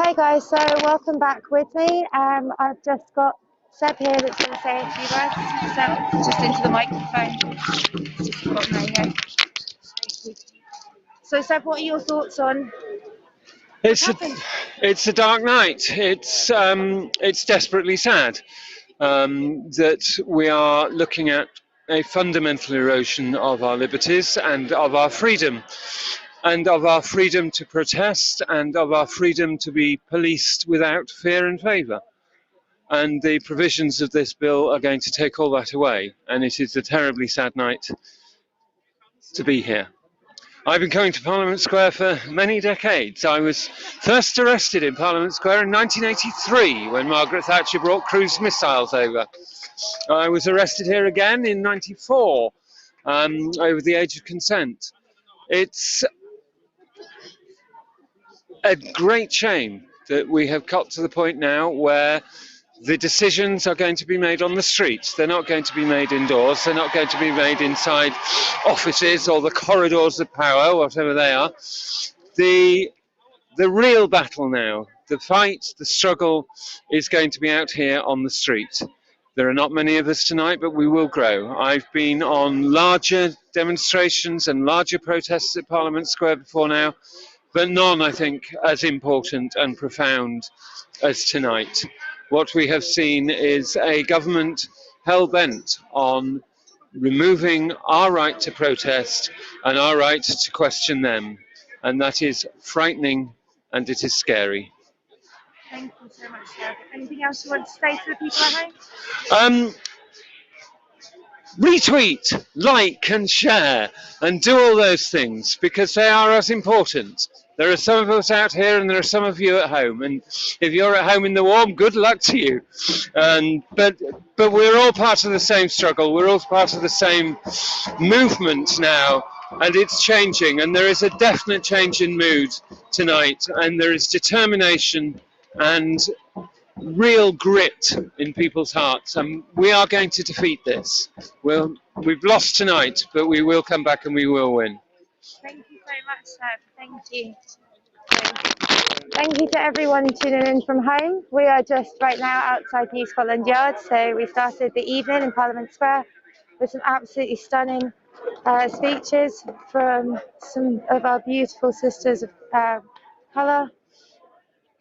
Hey guys, so welcome back with me. I've just got Seb here that's going to say a few words. Seb, just into the microphone. There you go. So Seb, what are your thoughts on what's happened? It's a dark night. It's desperately sad that we are looking at a fundamental erosion of our liberties and of our freedom. And of our freedom to protest, and of our freedom to be policed without fear and favour. And the provisions of this bill are going to take all that away, and it is a terribly sad night to be here. I've been coming to Parliament Square for many decades. I was first arrested in Parliament Square in 1983 when Margaret Thatcher brought cruise missiles over. I was arrested here again in 94 over the age of consent. It's a great shame that we have got to the point now where the decisions are going to be made on the streets. They're not going to be made indoors. They're not going to be made inside offices or the corridors of power, whatever they are. The real battle now, the fight, the struggle is going to be out here on the street. There are not many of us tonight, but we will grow. I've been on larger demonstrations and larger protests at Parliament Square before now, but none, I think, as important and profound as tonight. What we have seen is a government hell-bent on removing our right to protest and our right to question them. And that is frightening and it is scary. Thank you so much, Seb. Anything else you want to say to the people at home? Retweet, like and share and do all those things because they are as important. There are some of us out here and there are some of you at home, and if you're at home in the warm, good luck to you. But we're all part of the same struggle, we're all part of the same movement now, and it's changing, and there is a definite change in mood tonight, and there is determination and real grit in people's hearts, and we are going to defeat this. We've lost tonight, but we will come back and we will win. Thank you so much, Seb. Thank you. Thank you to everyone tuning in from home. We are just right now outside New Scotland Yard, so we started the evening in Parliament Square. with some absolutely stunning speeches from some of our beautiful sisters of colour,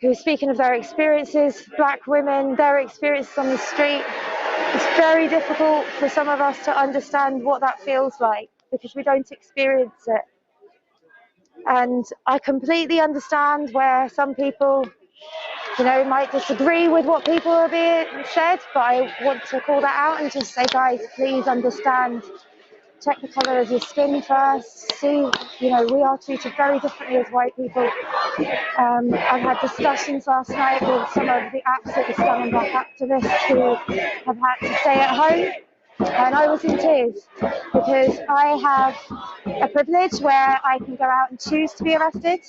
who are speaking of their experiences, black women, their experiences on the street. It's very difficult for some of us to understand what that feels like because we don't experience it. And I completely understand where some people, you know, might disagree with what people are being said, but I want to call that out and just say, guys, please understand. Check the colour of your skin first. See, you know, we are treated very differently as white people. I've had discussions last night with some of the absolutely stunning black activists who have had to stay at home. And I was in tears because I have a privilege where I can go out and choose to be arrested.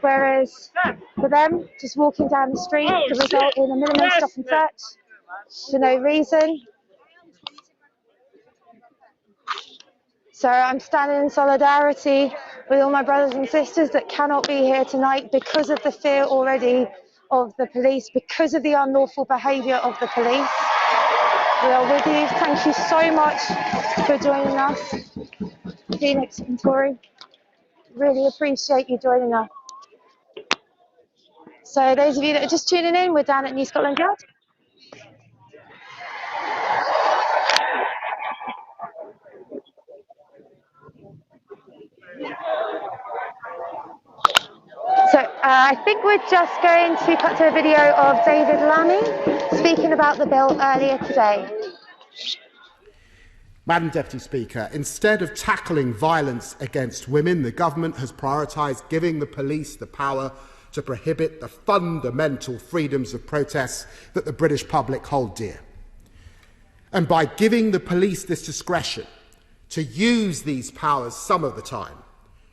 Whereas for them, just walking down the street could result in a minimum stop and search for no reason. So I'm standing in solidarity with all my brothers and sisters that cannot be here tonight because of the fear already of the police, because of the unlawful behaviour of the police. We are with you. Thank you so much for joining us, Phoenix and Tori. Really appreciate you joining us. So those of you that are just tuning in, we're down at New Scotland Yard. So I think we're just going to cut to a video of David Lammy speaking about the bill earlier today. Madam Deputy Speaker, instead of tackling violence against women, the government has prioritised giving the police the power to prohibit the fundamental freedoms of protest that the British public hold dear. And by giving the police this discretion to use these powers some of the time,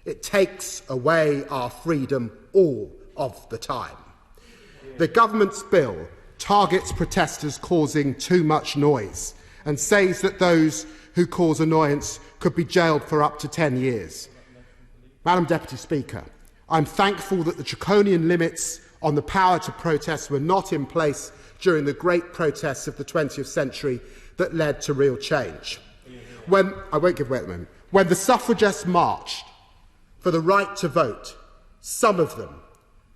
it takes away our freedom all of the time. The government's bill targets protesters causing too much noise and says that those who cause annoyance could be jailed for up to 10 years. Madam Deputy Speaker, I'm thankful that the draconian limits on the power to protest were not in place during the great protests of the 20th century that led to real change. When the suffragettes marched for the right to vote, some of them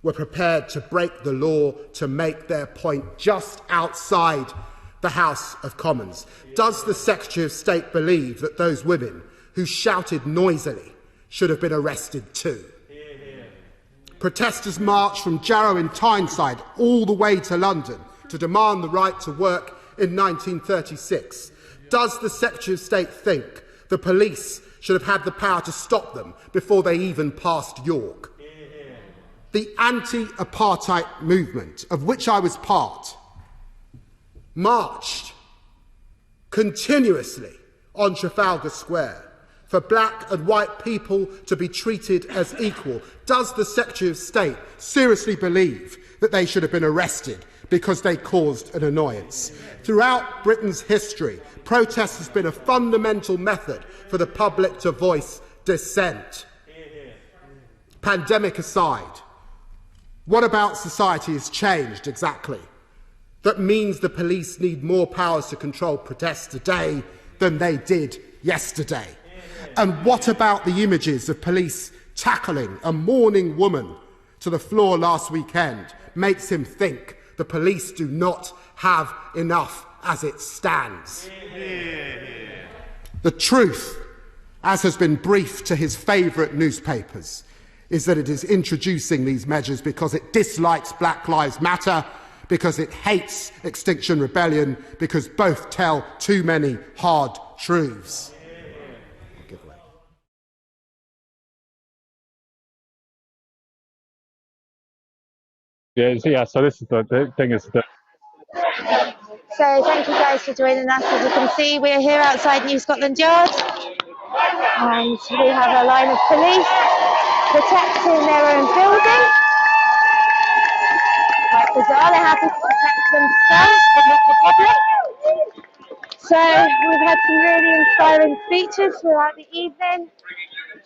were prepared to break the law to make their point just outside the House of Commons. Does the Secretary of State believe that those women who shouted noisily should have been arrested too? Protesters marched from Jarrow in Tyneside all the way to London to demand the right to work in 1936. Does the Secretary of State think the police should have had the power to stop them before they even passed York? The anti-apartheid movement, of which I was part, marched continuously on Trafalgar Square for black and white people to be treated as equal. Does the Secretary of State seriously believe that they should have been arrested because they caused an annoyance? Throughout Britain's history, protest has been a fundamental method for the public to voice dissent. Pandemic aside, what about society has changed exactly? That means the police need more powers to control protests today than they did yesterday. And what about the images of police tackling a mourning woman to the floor last weekend makes him think the police do not have enough as it stands? The truth, as has been briefed to his favourite newspapers, is that it is introducing these measures because it dislikes Black Lives Matter, because it hates Extinction Rebellion, because both tell too many hard truths. Yeah, so this is the thing is that. So thank you guys for joining us. As you can see, we're here outside New Scotland Yard, and we have a line of police protecting their own building. Quite bizarre, they're happy to protect themselves, but not the public. So we've had some really inspiring speeches throughout the evening,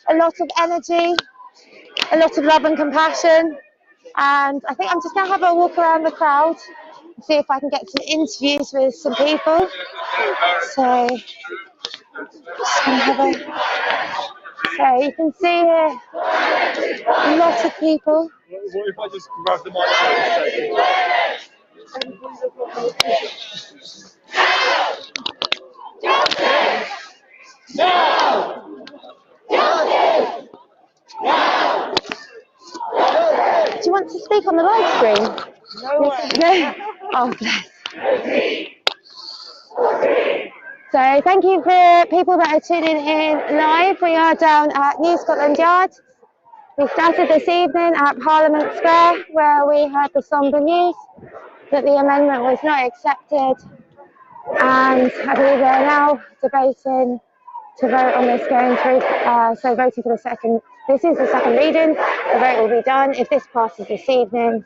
a lot of energy, a lot of love and compassion. And I think I'm just going to have a walk around the crowd and see if I can get some interviews with some people. So Just gonna have a... So you can see here lots of people. What if I just grab the mic? Do you want to speak on the live screen? No. Oh, bless. So thank you for people that are tuning in live. We are down at New Scotland Yard. We started this evening at Parliament Square, where we heard the sombre news that the amendment was not accepted, and I believe they're now debating to vote on this going through. So voting for the second, this is the second reading. The vote will be done if this passes this evening.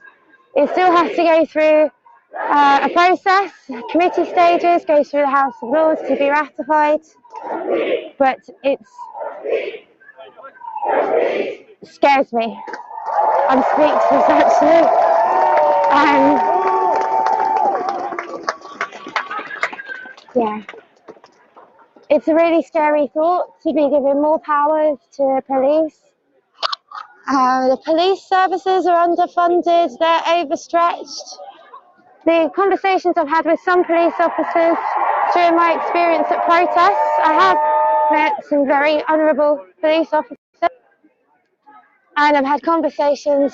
It still has to go through a process, committee stages, goes through the House of Lords to be ratified, but it scares me. I'm speechless actually. Yeah, it's a really scary thought to be giving more powers to police. The police services are underfunded, they're overstretched. The conversations I've had with some police officers during my experience at protests, I have met some very honourable police officers, and I've had conversations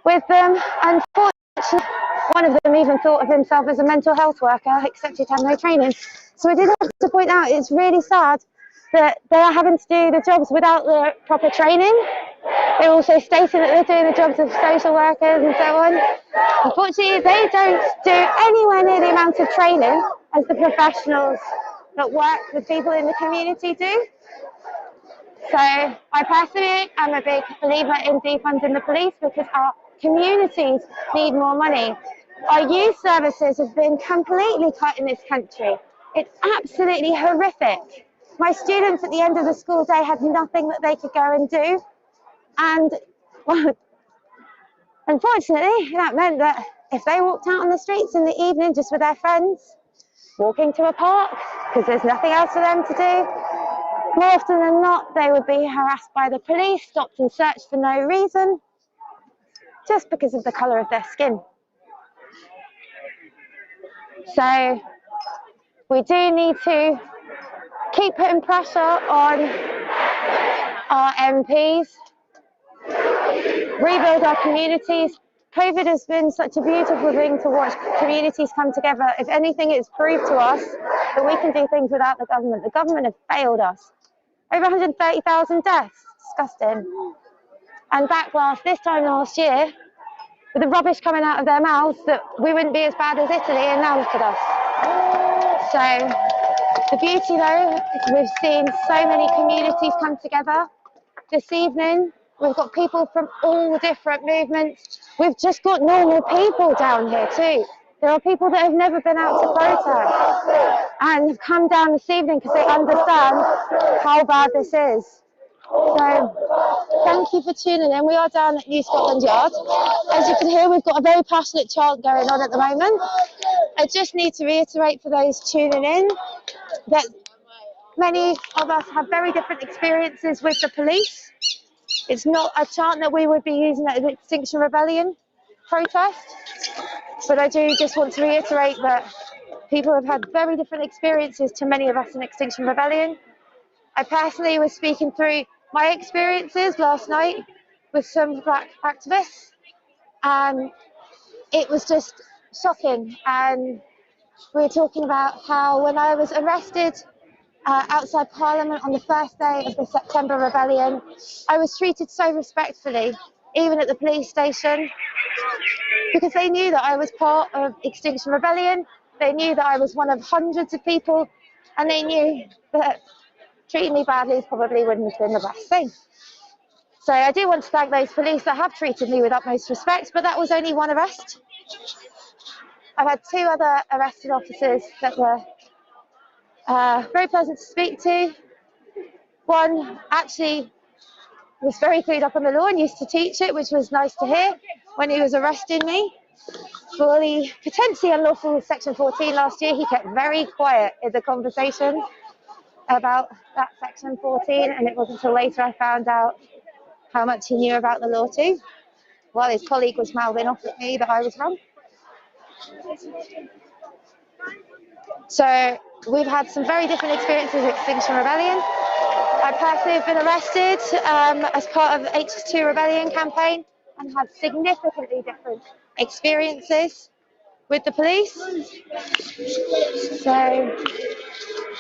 with them. Unfortunately, one of them even thought of himself as a mental health worker, except he'd had no training. So I did have to point out it's really sad that they are having to do the jobs without the proper training. They're also stating that they're doing the jobs of social workers and so on. Unfortunately, they don't do anywhere near the amount of training as the professionals that work with people in the community do. So I personally am a big believer in defunding the police because our communities need more money. Our youth services have been completely cut in this country. It's absolutely horrific. My students at the end of the school day had nothing that they could go and do. And well, unfortunately, that meant that if they walked out on the streets in the evening just with their friends, walking to a park, because there's nothing else for them to do, more often than not, they would be harassed by the police, stopped and searched for no reason, just because of the colour of their skin. So we do need to keep putting pressure on our MPs, rebuild our communities. COVID has been such a beautiful thing to watch communities come together. If anything, it's proved to us that we can do things without the government. The government has failed us. Over 130,000 deaths, disgusting. And backlash this time last year, with the rubbish coming out of their mouths, that we wouldn't be as bad as Italy, and now look at us. So the beauty though, is we've seen so many communities come together. This evening, we've got people from all different movements. We've just got normal people down here too. There are people that have never been out to protest and have come down this evening because they understand how bad this is. So thank you for tuning in. We are down at New Scotland Yard. As you can hear, we've got a very passionate chant going on at the moment. I just need to reiterate for those tuning in that many of us have very different experiences with the police. It's not a chant that we would be using at an Extinction Rebellion protest, but I do just want to reiterate that people have had very different experiences to many of us in Extinction Rebellion. I personally was speaking through my experiences last night with some black activists, and it was just shocking. And we were talking about how when I was arrested outside Parliament on the first day of the September Rebellion, I was treated so respectfully, even at the police station, because they knew that I was part of Extinction Rebellion. They knew that I was one of hundreds of people, and they knew that treating me badly probably wouldn't have been the best thing. So I do want to thank those police that have treated me with utmost respect, but that was only one arrest. I've had two other arrested officers that were very pleasant to speak to. One actually was very clued up on the law and used to teach it, which was nice to hear. When he was arresting me for the potentially unlawful Section 14 last year, he kept very quiet in the conversation. about that section 14, and it wasn't until later I found out how much he knew about the law too, while his colleague was mouthing off at me that I was wrong. So we've had some very different experiences at Extinction Rebellion. I personally have been arrested as part of the HS2 Rebellion campaign and had significantly different experiences with the police. So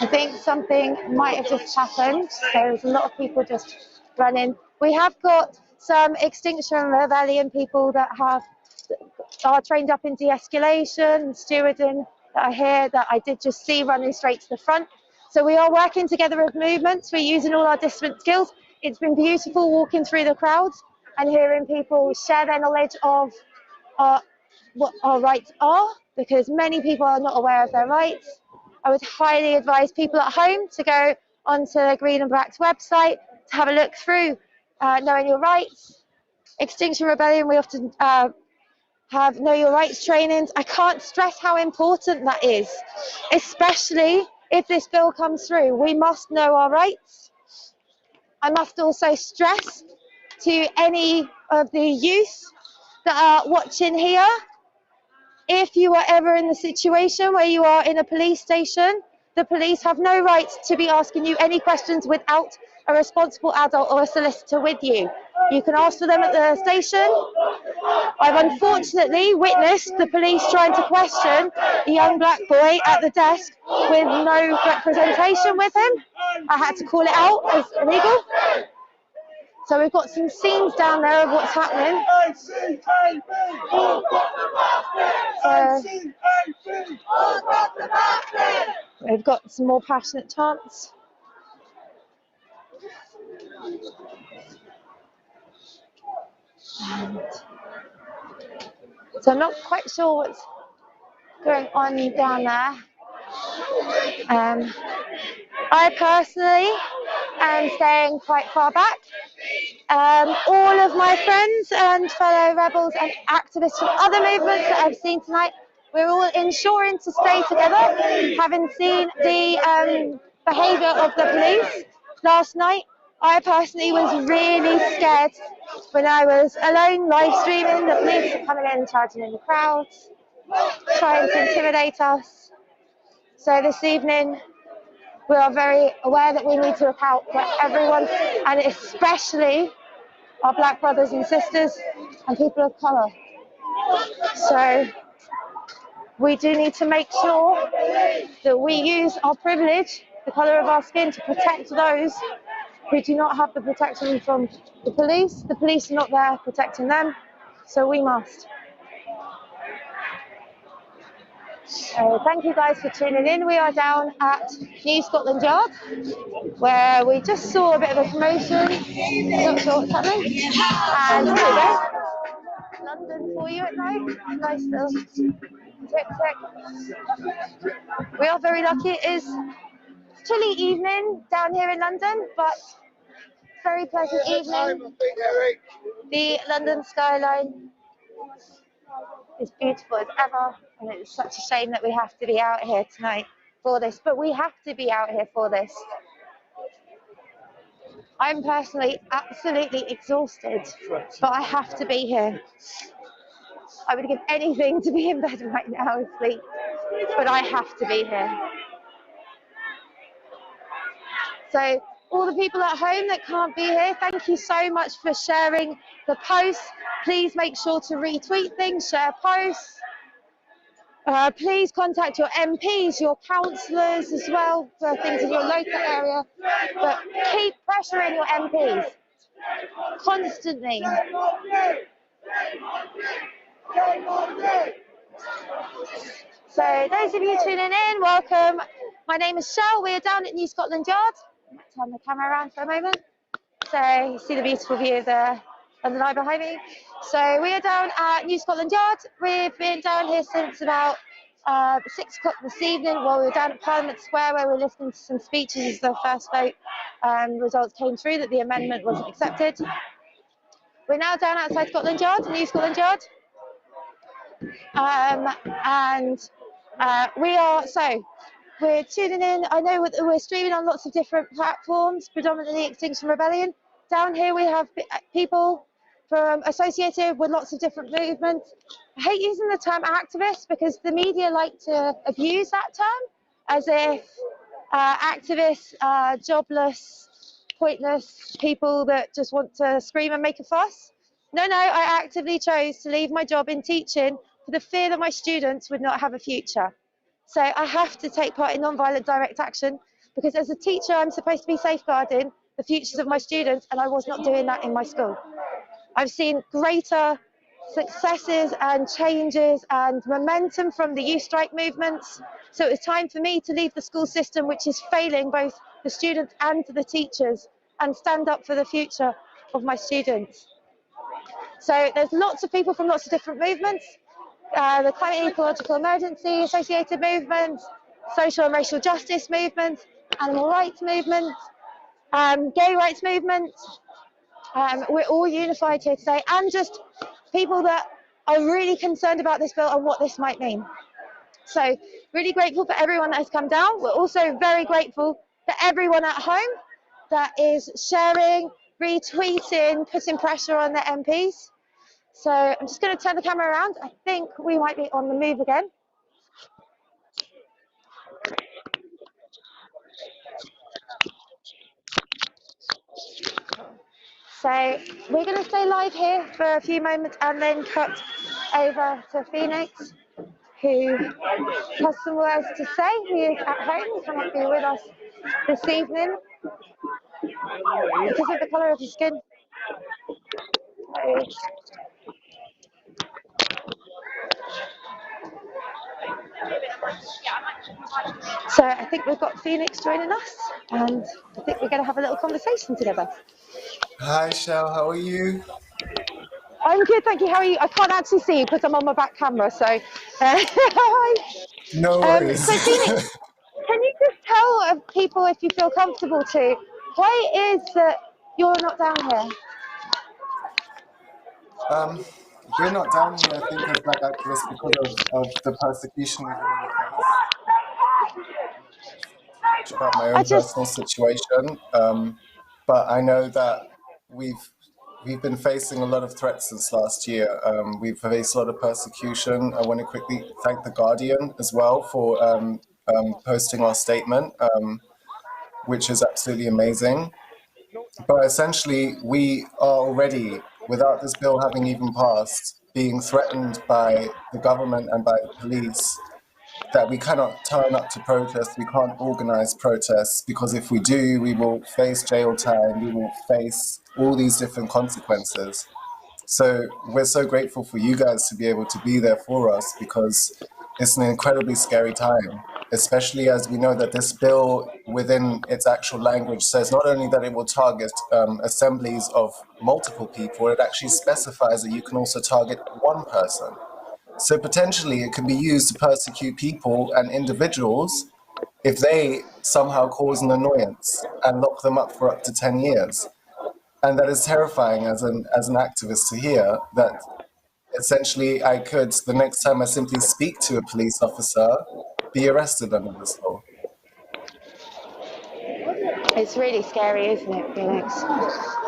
I think something might have just happened. There's a lot of people just running. We have got some Extinction Rebellion people that are trained up in de-escalation and stewarding that are here that I did just see running straight to the front. So we are working together as movements. We're using all our different skills. It's been beautiful walking through the crowds and hearing people share their knowledge of what our rights are, because many people are not aware of their rights. I would highly advise people at home to go onto Green and Black's website to have a look through knowing your rights. Extinction Rebellion, we often have know your rights trainings. I can't stress how important that is, especially if this bill comes through. We must know our rights. I must also stress to any of the youth that are watching here, if you are ever in the situation where you are in a police station, the police have no right to be asking you any questions without a responsible adult or a solicitor with you. You can ask for them at the station. I've unfortunately witnessed the police trying to question a young black boy at the desk with no representation with him. I had to call it out as illegal. So we've got some scenes down there of what's happening. We've got some more passionate chants. So I'm not quite sure what's going on down there. I personally am staying quite far back. All of my friends and fellow rebels and activists from other movements that I've seen tonight, we're all ensuring to stay together, having seen the behaviour of the police last night. I personally was really scared when I was alone live streaming. The police are coming in, charging in the crowds, trying to intimidate us. So this evening, we are very aware that we need to look out for everyone, and especially our black brothers and sisters and people of colour. So we do need to make sure that we use our privilege, the colour of our skin, to protect those who do not have the protection from the police. The police are not there protecting them, so we must. So thank you guys for tuning in. We are down at New Scotland Yard, where we just saw a bit of a commotion. Not sure what's happening. And there we go. London for you at night. Nice little tick tick. We are very lucky. It is chilly evening down here in London, but very pleasant evening. The London skyline is beautiful as ever, and it's such a shame that we have to be out here tonight for this, but we have to be out here for this. I'm personally absolutely exhausted, but I have to be here. I would give anything to be in bed right now and sleep, but I have to be here. So all the people at home that can't be here, thank you so much for sharing the posts. Please make sure to retweet things, share posts. Please contact your MPs, your councillors as well for things in your local area. But keep pressuring your MPs constantly. So those of you tuning in, welcome. My name is Shell. We are down at New Scotland Yard. Let's turn the camera around for a moment. So you see the beautiful view of the London Eye behind me. So we are down at New Scotland Yard. We've been down here since about 6 o'clock this evening. Well, we were down at Parliament Square where we were listening to some speeches as the first vote results came through that the amendment wasn't accepted. We're now down outside Scotland Yard, New Scotland Yard. We are, so we're tuning in. I know we're streaming on lots of different platforms, predominantly Extinction Rebellion. Down here we have people from associated with lots of different movements. I hate using the term activist because the media like to abuse that term as if activists are jobless, pointless people that just want to scream and make a fuss. No, I actively chose to leave my job in teaching for the fear that my students would not have a future. So I have to take part in non-violent direct action because as a teacher, I'm supposed to be safeguarding the futures of my students, and I was not doing that in my school. I've seen greater successes and changes and momentum from the youth strike movements. So it was time for me to leave the school system, which is failing both the students and the teachers, and stand up for the future of my students. So there's lots of people from lots of different movements. The climate and ecological emergency associated movements, social and racial justice movements, animal rights movements, gay rights movements. We're all unified here today, and just people that are really concerned about this bill and what this might mean. So really grateful for everyone that has come down. We're also very grateful for everyone at home that is sharing, retweeting, putting pressure on their MPs. So I'm just going to turn the camera around. I think we might be on the move again. So we're going to stay live here for a few moments and then cut over to Phoenix, who has some words to say. He is at home, he cannot be with us this evening because of the colour of his skin. So I think we've got Phoenix joining us, and I think we're going to have a little conversation together. Hi, Shell, how are you? I'm good, thank you. How are you? I can't actually see you because I'm on my back camera, so hi. No worries. So Phoenix, can you just tell people, if you feel comfortable to, why it is that you're not down here? We're not down here, I think, as black activists because of the persecution we've already faced. About my own personal situation, but I know that we've been facing a lot of threats since last year. We've faced a lot of persecution. I want to quickly thank The Guardian as well for posting our statement, which is absolutely amazing. But essentially, we are already, without this bill having even passed, being threatened by the government and by the police that we cannot turn up to protests, we can't organize protests, because if we do, we will face jail time, we will face all these different consequences. So we're so grateful for you guys to be able to be there for us, because it's an incredibly scary time, especially as we know that this bill within its actual language says not only that it will target assemblies of multiple people, it actually specifies that you can also target one person. So potentially it can be used to persecute people and individuals if they somehow cause an annoyance and lock them up for up to 10 years. And that is terrifying as an activist to hear, that essentially I could, the next time I simply speak to a police officer, be arrested under this law. It's really scary, isn't it, Phoenix?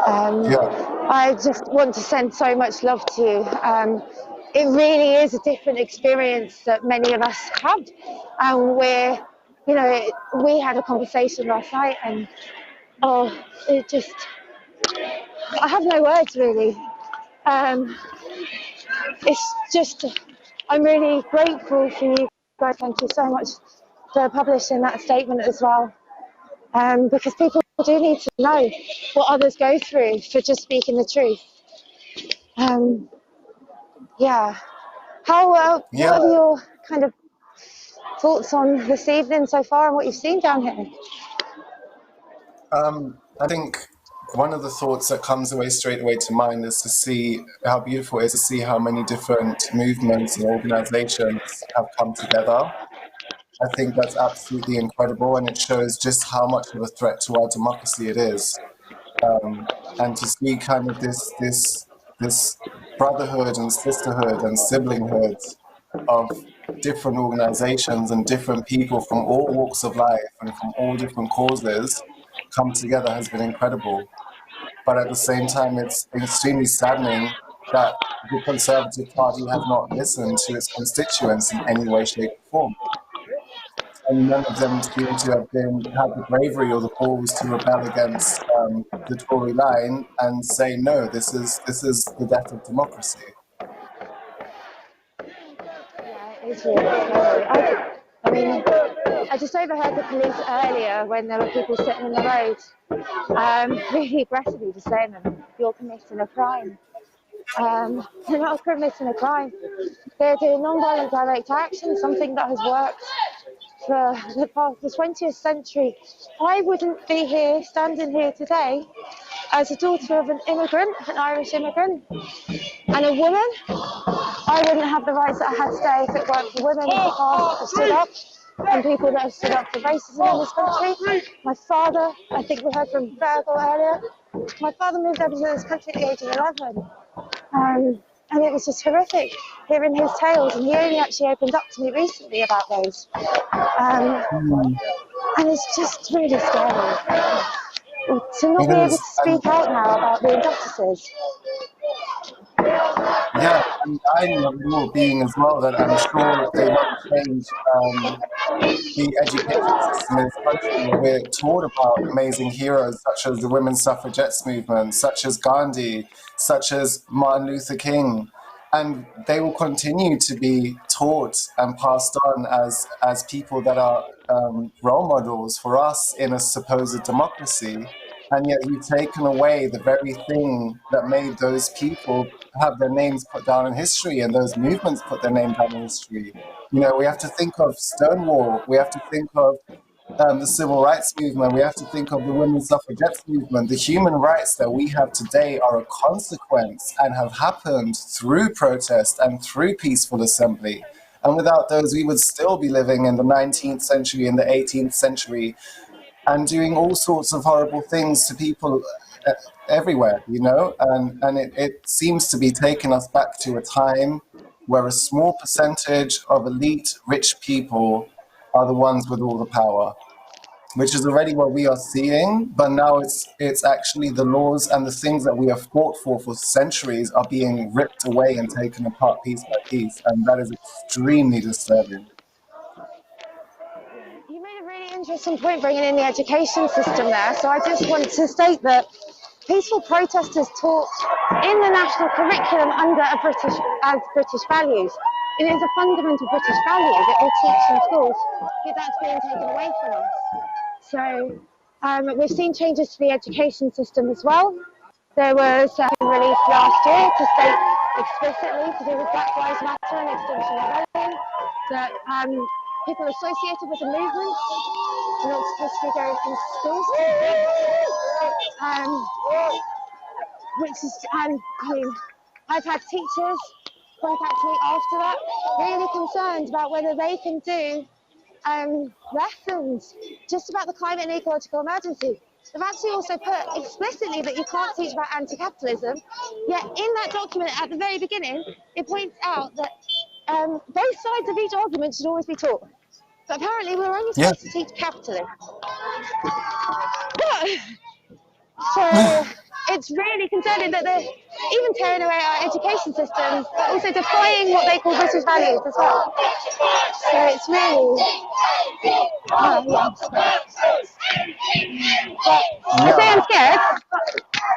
I just want to send so much love to you. It really is a different experience that many of us have. And we had a conversation last night, and it just, I have no words really. It's just, I'm really grateful for you guys. Thank you so much for publishing that statement as well. Because people do need to know what others go through for just speaking the truth. What are your kind of thoughts on this evening so far and what you've seen down here? I think one of the thoughts that comes straight away to mind is to see how beautiful it is to see how many different movements and organizations have come together. I think that's absolutely incredible, and it shows just how much of a threat to our democracy it is. And to see kind of this brotherhood and sisterhood and siblinghood of different organizations and different people from all walks of life and from all different causes come together has been incredible. But at the same time, it's extremely saddening that the Conservative Party have not listened to its constituents in any way, shape, or form. And none of them seem to have had the bravery or the balls to rebel against the Tory line and say, no, this is the death of democracy. It's really scary. I mean, I just overheard the police earlier when there were people sitting in the road, really aggressively just saying to them, you're committing a crime. They're not committing a crime. They're doing non-violent direct action, something that has worked for the 20th century. I wouldn't be here, standing here today, as a daughter of an immigrant, an Irish immigrant, and a woman. I wouldn't have the rights that I had today if it weren't for women in the past that have stood up, and people that have stood up for racism in this country. My father, I think we heard from Virgil earlier, my father moved over to this country at the age of 11. And it was just horrific hearing his tales, and he only actually opened up to me recently about those. And it's just really scary to not be able to speak out now about the injustices. Yeah, and I'm of your being as well that I'm sure they won't change the education system in this country where we're taught about amazing heroes such as the women's suffragettes movement, such as Gandhi, such as Martin Luther King. And they will continue to be taught and passed on as people that are role models for us in a supposed democracy. And yet you've taken away the very thing that made those people have their names put down in history and those movements put their name down in history. You know, we have to think of Stonewall, we have to think of the civil rights movement, we have to think of the women's suffragettes movement. The human rights that we have today are a consequence and have happened through protest and through peaceful assembly. And without those, we would still be living in the 19th century, in the 18th century, and doing all sorts of horrible things to people everywhere, you know? And it seems to be taking us back to a time where a small percentage of elite, rich people are the ones with all the power, which is already what we are seeing, but now it's actually the laws and the things that we have fought for centuries are being ripped away and taken apart piece by piece, and that is extremely disturbing. You made a really interesting point bringing in the education system there. So I just wanted to state that peaceful protest is taught in the national curriculum as British values. It is a fundamental British value that we teach in schools, yet that's being taken away from us. So we've seen changes to the education system as well. There was a release last year to state explicitly to do with Black Lives Matter and Extinction Rebellion that people associated with the movement are not supposed to be going into schools. Which is, I mean, I've had teachers contact me after that, really concerned about whether they can do lessons just about the climate and ecological emergency. They've actually also put explicitly that you can't teach about anti-capitalism, yet in that document at the very beginning, it points out that both sides of each argument should always be taught. But apparently we're only supposed to teach capitalism. So it's really concerning that they're even tearing away our education system, but also defying what they call British values as well. So it's really, I say I'm scared.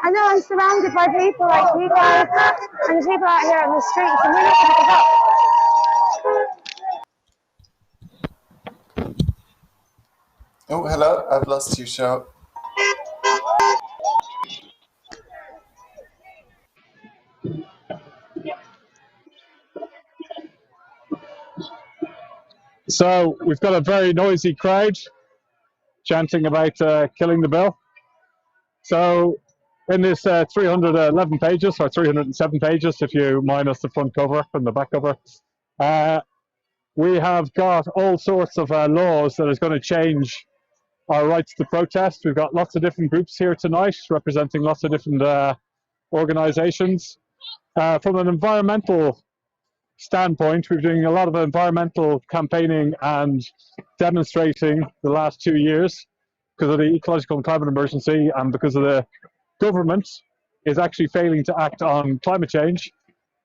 I know I'm surrounded by people like you guys, and there's people out here on the streets, and we're not going to give up. Oh, hello, I've lost you, Shout. So we've got a very noisy crowd chanting about killing the bill. So in this 311 pages, or 307 pages if you minus the front cover and the back cover, we have got all sorts of laws that is going to change our rights to protest. We've got lots of different groups here tonight representing lots of different organizations. From an environmental standpoint, we've been doing a lot of environmental campaigning and demonstrating the last 2 years because of the ecological and climate emergency and because of the government is actually failing to act on climate change,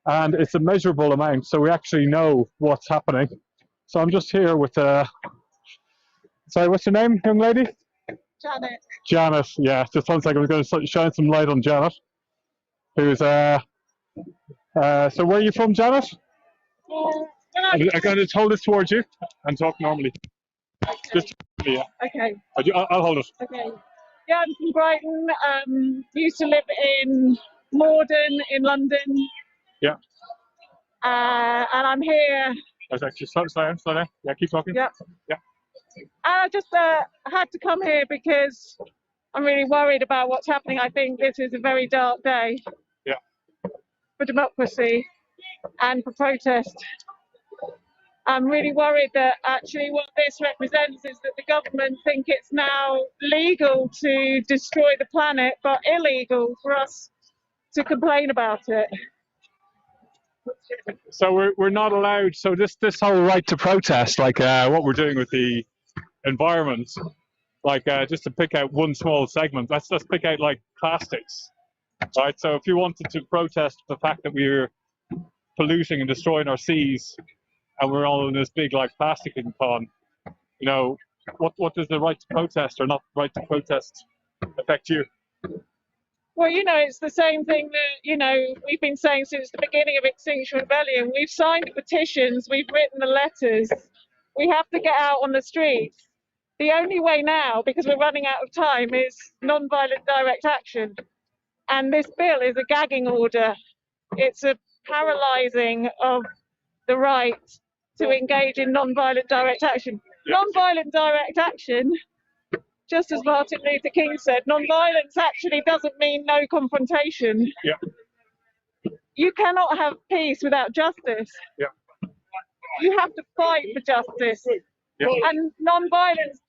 and it's a measurable amount, so we actually know what's happening. So I'm just here with sorry, what's your name, young lady? Janet. Janet, yeah, just 1 second, we're going to shine some light on Janet, who's so where are you from, Janet? I'm going to hold this towards you and talk normally. Just yeah. Okay. I'll hold it. Okay. Yeah, I'm from Brighton. Used to live in Morden in London. Yeah. And I'm here. Just slow down. Yeah, keep talking. Yeah. Yeah. I just had to come here because I'm really worried about what's happening. I think this is a very dark day. Yeah. For democracy and for protest. I'm really worried that actually what this represents is that the government think it's now legal to destroy the planet, but illegal for us to complain about it. So we're not allowed. So this whole right to protest, like what we're doing with the environment, like just to pick out one small segment. Let's pick out like plastics, right? So if you wanted to protest the fact that we're polluting and destroying our seas, and we're all in this big like plasticking pond, you know, what does the right to protest or not right to protest affect you? Well, you know, it's the same thing that, you know, we've been saying since the beginning of Extinction Rebellion. We've signed the petitions, we've written the letters. We have to get out on the streets. The only way now, because we're running out of time, is non-violent direct action. And this bill is a gagging order. It's a paralysing of the right to engage in non-violent direct action. Non-violent direct action, just as Martin Luther King said, non-violence actually doesn't mean no confrontation. Yeah. You cannot have peace without justice. Yeah. You have to fight for justice. Yeah. And non-violence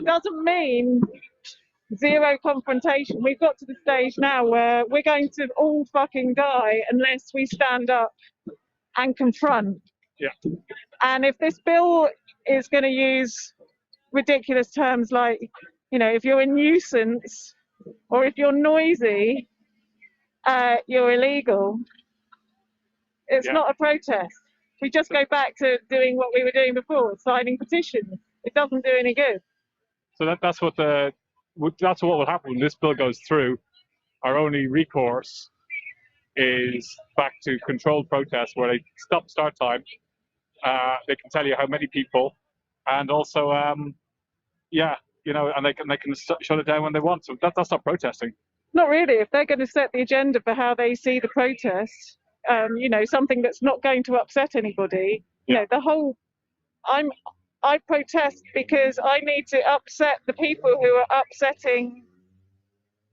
doesn't mean zero confrontation. We've got to the stage now where we're going to all fucking die unless we stand up and confront. Yeah. And if this bill is going to use ridiculous terms like, you know, if you're a nuisance or if you're noisy, you're illegal, it's not a protest. We just go back to doing what we were doing before, signing petitions. It doesn't do any good. So that's what will happen when this bill goes through. Our only recourse is back to controlled protests where they start time. They can tell you how many people, and also, yeah, you know, and they can shut it down when they want. So that's not protesting. Not really. If they're going to set the agenda for how they see the protest, you know, something that's not going to upset anybody. You know, the whole. I protest because I need to upset the people who are upsetting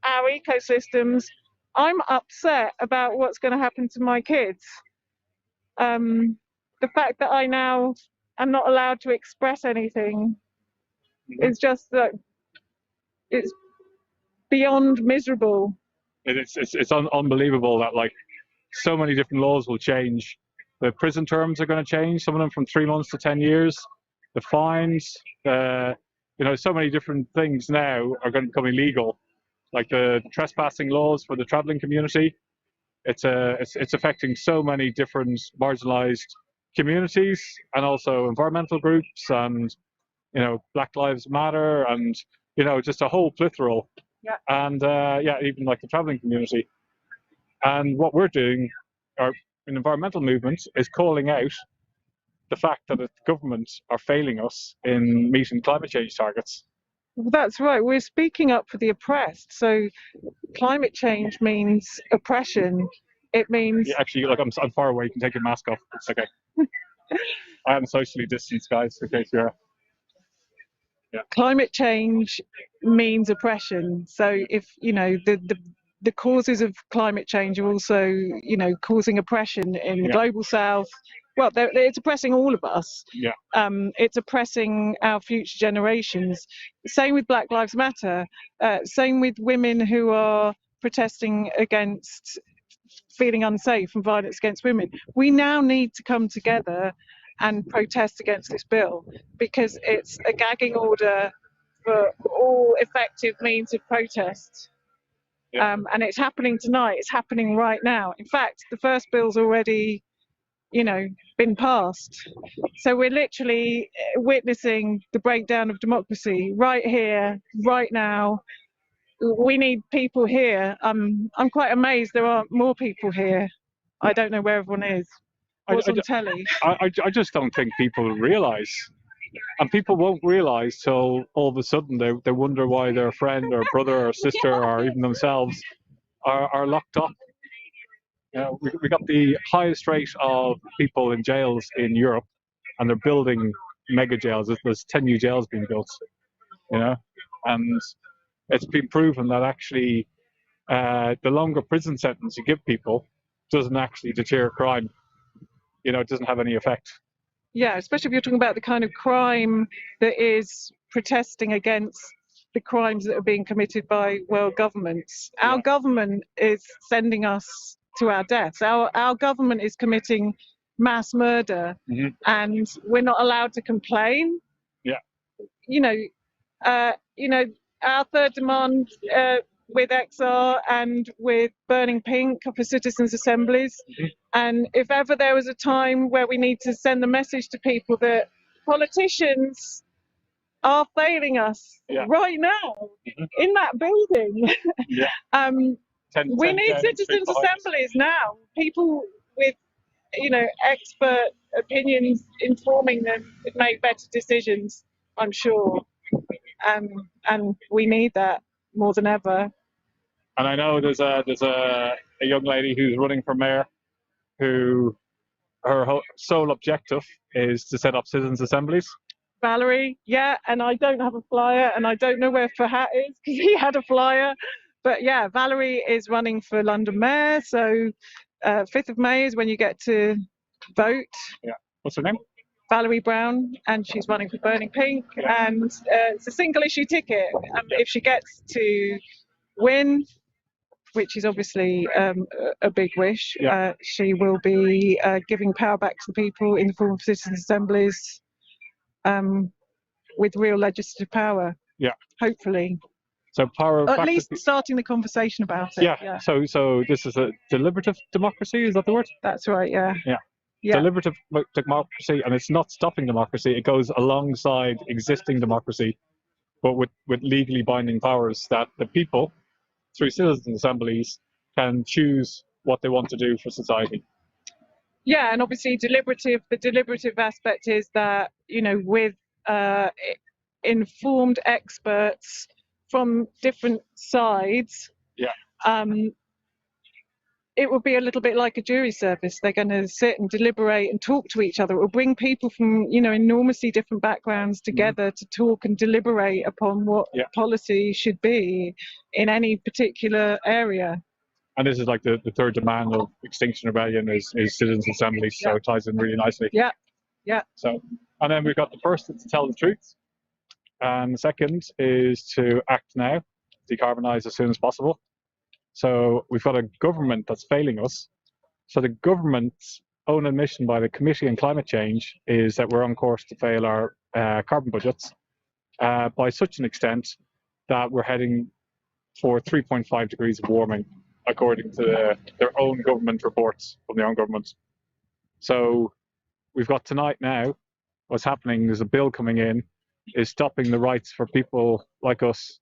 our ecosystems. I'm upset about what's going to happen to my kids. The fact that I now am not allowed to express anything is just that it's beyond miserable. It's unbelievable that like so many different laws will change. The prison terms are going to change, some of them from 3 months to 10 years. The fines, you know, so many different things now are going to become illegal. Like the trespassing laws for the traveling community. It's affecting so many different marginalized communities and also environmental groups and, you know, Black Lives Matter and, you know, just a whole plethora. Yeah. And yeah, even like the traveling community. And what we're doing, our environmental movement, is calling out the fact that the government are failing us in meeting climate change targets. Well, that's right. We're speaking up for the oppressed. So climate change means oppression. It means... Yeah, actually, like I'm far away. You can take your mask off. It's okay. I am socially distanced, guys, in case you're... Yeah. Climate change means oppression. So if, you know, the causes of climate change are also, you know, causing oppression in the global south. Well, it's oppressing all of us. Yeah. It's oppressing our future generations. Same with Black Lives Matter. Same with women who are protesting against feeling unsafe and violence against women. We now need to come together and protest against this bill, because it's a gagging order for all effective means of protest. And it's happening tonight, it's happening right now. In fact, the first bill's already, you know, been passed. So we're literally witnessing the breakdown of democracy right here, right now. We need people here. I'm quite amazed there aren't more people here. I don't know where everyone is. What's on telly? I just don't think people realise. And people won't realise till all of a sudden they wonder why their friend or brother or sister or even themselves are locked up. You know, we got the highest rate of people in jails in Europe, and they're building mega jails. There's 10 new jails being built, you know, and it's been proven that actually the longer prison sentence you give people doesn't actually deter crime. You know, it doesn't have any effect. Yeah, especially if you're talking about the kind of crime that is protesting against the crimes that are being committed by world governments. Our government is sending us to our deaths. Our government is committing mass murder, and we're not allowed to complain. Yeah. You know, our third demand with XR and with Burning Pink for citizens' assemblies. And if ever there was a time where we need to send the message to people that politicians are failing us right now in that building, we need citizens' assemblies now. People with, you know, expert opinions informing them to make better decisions, I'm sure. And we need that more than ever. And I know there's a young lady who's running for mayor, who her sole objective is to set up citizens' assemblies. Valerie, yeah, and I don't have a flyer, and I don't know where Fahad is because he had a flyer. But yeah, Valerie is running for London Mayor, so 5th of May is when you get to vote. Yeah, what's her name? Valerie Brown, and she's running for Burning Pink, and it's a single issue ticket. If she gets to win, which is obviously a big wish, she will be giving power back to the people in the form of citizens' assemblies with real legislative power. Yeah. Hopefully. So power at back least starting the conversation about it. Yeah. So this is a deliberative democracy, is that the word? That's right, yeah. Yeah. Deliberative democracy, and it's not stopping democracy, it goes alongside existing democracy, but with legally binding powers that the people, through citizens' assemblies, can choose what they want to do for society. Yeah, and obviously the deliberative aspect is that, you know, with informed experts from different sides, it will be a little bit like a jury service. They're going to sit and deliberate and talk to each other. It will bring people from, you know, enormously different backgrounds together to talk and deliberate upon what policy should be in any particular area. And this is like the third demand of Extinction Rebellion is citizens' assemblies, so it ties in really nicely. Yeah. So, and then we've got the first is to tell the truth, and the second is to act now, decarbonise as soon as possible. So we've got a government that's failing us. So the government's own admission by the Committee on Climate Change is that we're on course to fail our carbon budgets by such an extent that we're heading for 3.5 degrees of warming, according to their own government reports from their own government. So we've got tonight now, what's happening, there's a bill coming in, is stopping the rights for people like us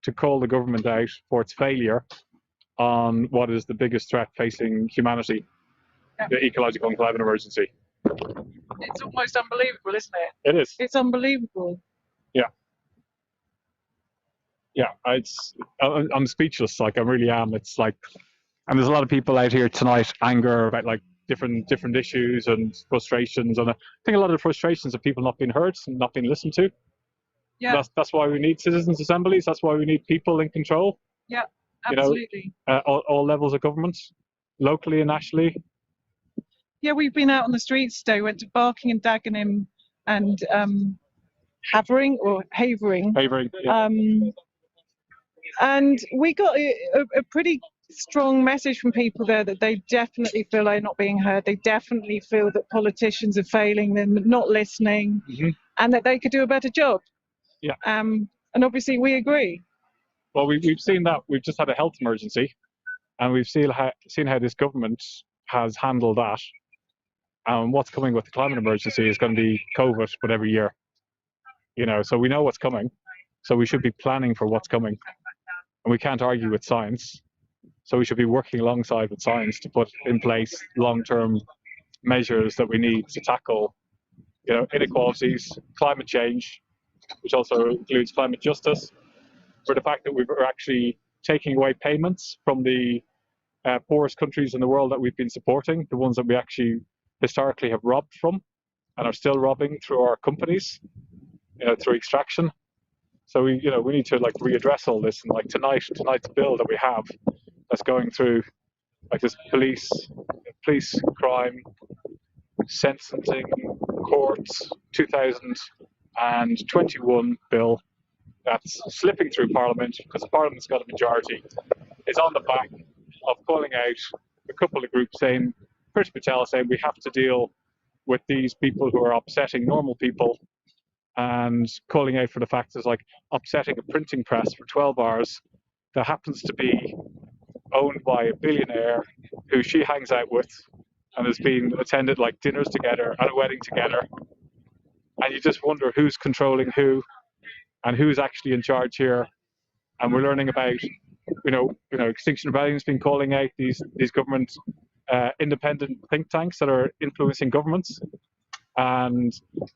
to call the government out for its failure on what is the biggest threat facing humanity, the ecological and climate emergency. It's almost unbelievable, isn't it? It is. It's unbelievable. Yeah, I'm speechless, like I really am. It's like, and there's a lot of people out here tonight, anger about like different issues and frustrations, and I think a lot of the frustrations of people not being heard and not being listened to. Yeah. That's why we need citizens' assemblies, that's why we need people in control. Yeah, absolutely. You know, all levels of government, locally and nationally. Yeah, we've been out on the streets today, went to Barking and Dagenham and Havering. Havering, yeah. And we got a pretty strong message from people there that they definitely feel they're not being heard. They definitely feel that politicians are failing them, not listening, and that they could do a better job. Yeah. And obviously we agree. Well, we've seen that. We've just had a health emergency, and we've seen how this government has handled that. And what's coming with the climate emergency is going to be COVID, but every year. You know, so we know what's coming. So we should be planning for what's coming. And we can't argue with science. So we should be working alongside with science to put in place long-term measures that we need to tackle, you know, inequalities, climate change, which also includes climate justice, for the fact that we're actually taking away payments from the poorest countries in the world that we've been supporting, the ones that we actually historically have robbed from and are still robbing through our companies, you know, through extraction. So we need to like readdress all this, and like tonight's bill that we have that's going through, like this police crime sentencing courts 2021 bill that's slipping through Parliament because the Parliament's got a majority, is on the back of calling out a couple of groups saying, Priti Patel saying we have to deal with these people who are upsetting normal people, and calling out for the fact is like upsetting a printing press for 12 hours that happens to be owned by a billionaire who she hangs out with and has been attended like dinners together and a wedding together. And you just wonder who's controlling who and who's actually in charge here. And we're learning about, Extinction Rebellion's been calling out these government independent think tanks that are influencing governments, and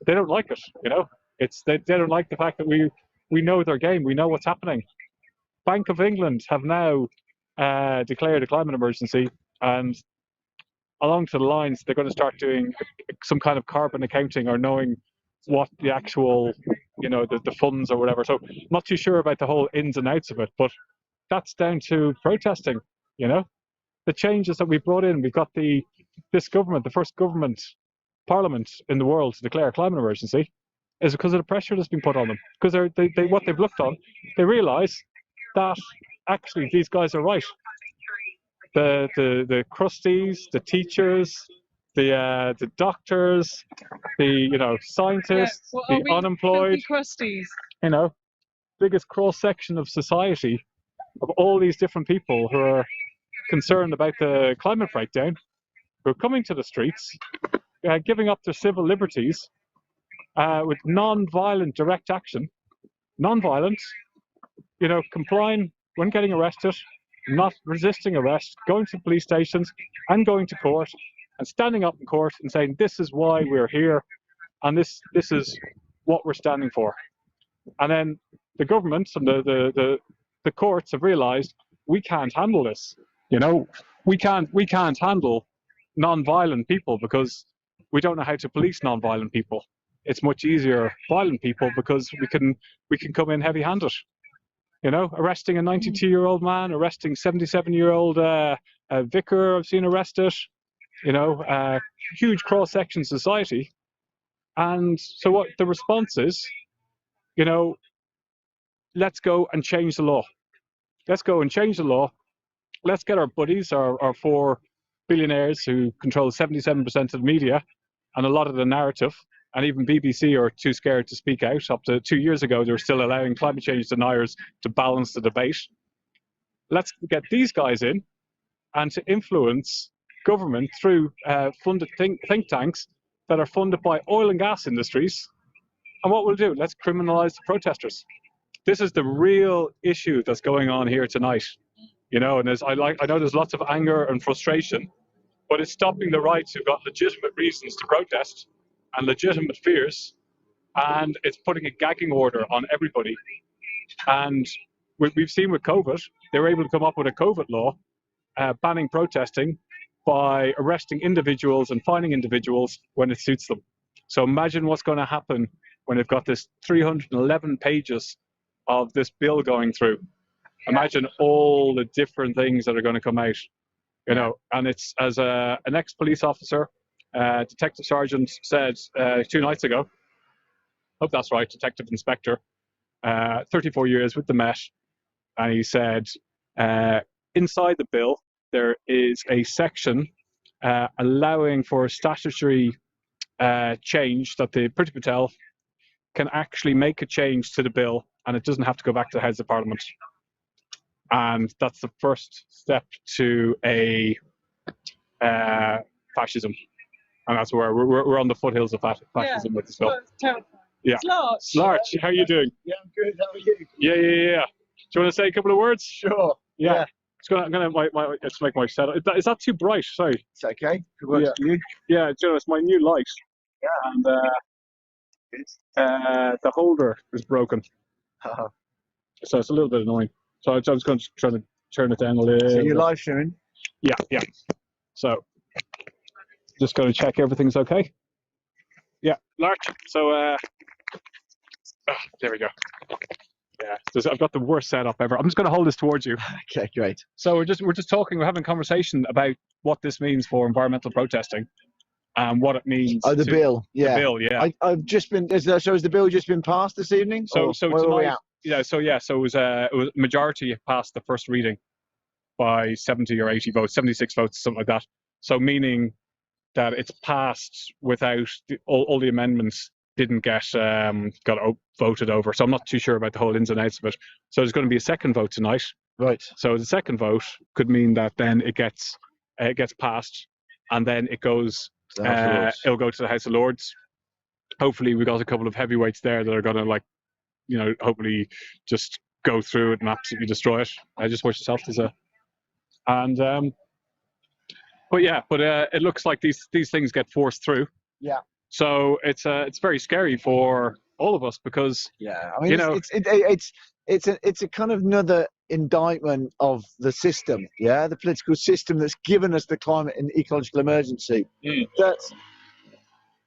they don't like it. They don't like the fact that we know their game, we know what's happening. Bank of England have now declared a climate emergency, and along to the lines they're going to start doing some kind of carbon accounting or knowing what the actual, the funds or whatever. So I'm not too sure about the whole ins and outs of it, but that's down to protesting. The changes that we brought in, we've got this government, the first parliament in the world to declare a climate emergency, is because of the pressure that's been put on them. Because what they've looked on, they realise that actually these guys are right. The crusties, the teachers, the doctors, the scientists, the unemployed, crusties. Biggest cross section of society of all these different people who are concerned about the climate breakdown, who are coming to the streets, giving up their civil liberties with non-violent direct action, non-violent, complying when getting arrested, not resisting arrest, going to police stations and going to court and standing up in court and saying this is why we're here and this is what we're standing for. And then the government and the courts have realized we can't handle this. We can't handle non-violent people because we don't know how to police non-violent people. It's much easier violent people because we can come in heavy-handed. Arresting a 92-year-old man, arresting 77-year-old vicar I've seen arrested. Huge cross-section society. And so what the response is, let's go and change the law. Let's go and change the law. Let's get our buddies, our 4 billionaires who control 77% of the media and a lot of the narrative, and even BBC are too scared to speak out. Up to 2 years ago, they were still allowing climate change deniers to balance the debate. Let's get these guys in and to influence government through funded think tanks that are funded by oil and gas industries. And what we'll do, let's criminalize the protesters. This is the real issue that's going on here tonight. And I know there's lots of anger and frustration, but it's stopping the rights who've got legitimate reasons to protest and legitimate fears, and it's putting a gagging order on everybody. And we've seen with COVID, they were able to come up with a COVID law banning protesting by arresting individuals and fining individuals when it suits them. So imagine what's going to happen when they've got this 311 pages of this bill going through. Imagine all the different things that are going to come out, and it's as an ex-police officer, Detective Sergeant said 2 nights ago, hope that's right, Detective Inspector, 34 years with the Met, and he said, inside the bill, there is a section allowing for statutory change that the Priti Patel can actually make a change to the bill, and it doesn't have to go back to the House of Parliament. And that's the first step to a fascism, and that's where we're on the foothills of fascism with this bill. Yeah. Larch, how are you doing? Yeah, I'm good. How are you? Yeah. Do you want to say a couple of words? Sure. Yeah. I'm gonna let's make my setup. Is that too bright? Sorry. It's okay. It works for you. Yeah, Joe, it's my new light. Yeah. And the holder is broken. So it's a little bit annoying. So I'm just going to try to turn it down a little. So you're live streaming? Yeah. So just going to check everything's okay. Yeah, Larch. So there we go. Yeah, I've got the worst setup ever. I'm just going to hold this towards you. Okay, great. So we're just talking. We're having a conversation about what this means for environmental protesting and what it means. Oh, the bill. Yeah. The bill. Yeah. I've just been. So has the bill just been passed this evening? So where are we tonight. at? So it was majority passed the first reading by 70 or 80 votes, 76 votes, something like that. So meaning that it's passed without all the amendments didn't get voted over. So I'm not too sure about the whole ins and outs of it. So there's going to be a second vote tonight. Right. So the second vote could mean that then it gets passed, and then it goes. It'll go to the House of Lords. Hopefully, we got a couple of heavyweights there that are going to hopefully just go through it and absolutely destroy it. Just watch yourself. But it looks like these things get forced through. Yeah. So it's very scary for all of us because I mean it's a kind of another indictment of the system, the political system that's given us the climate and ecological emergency. That's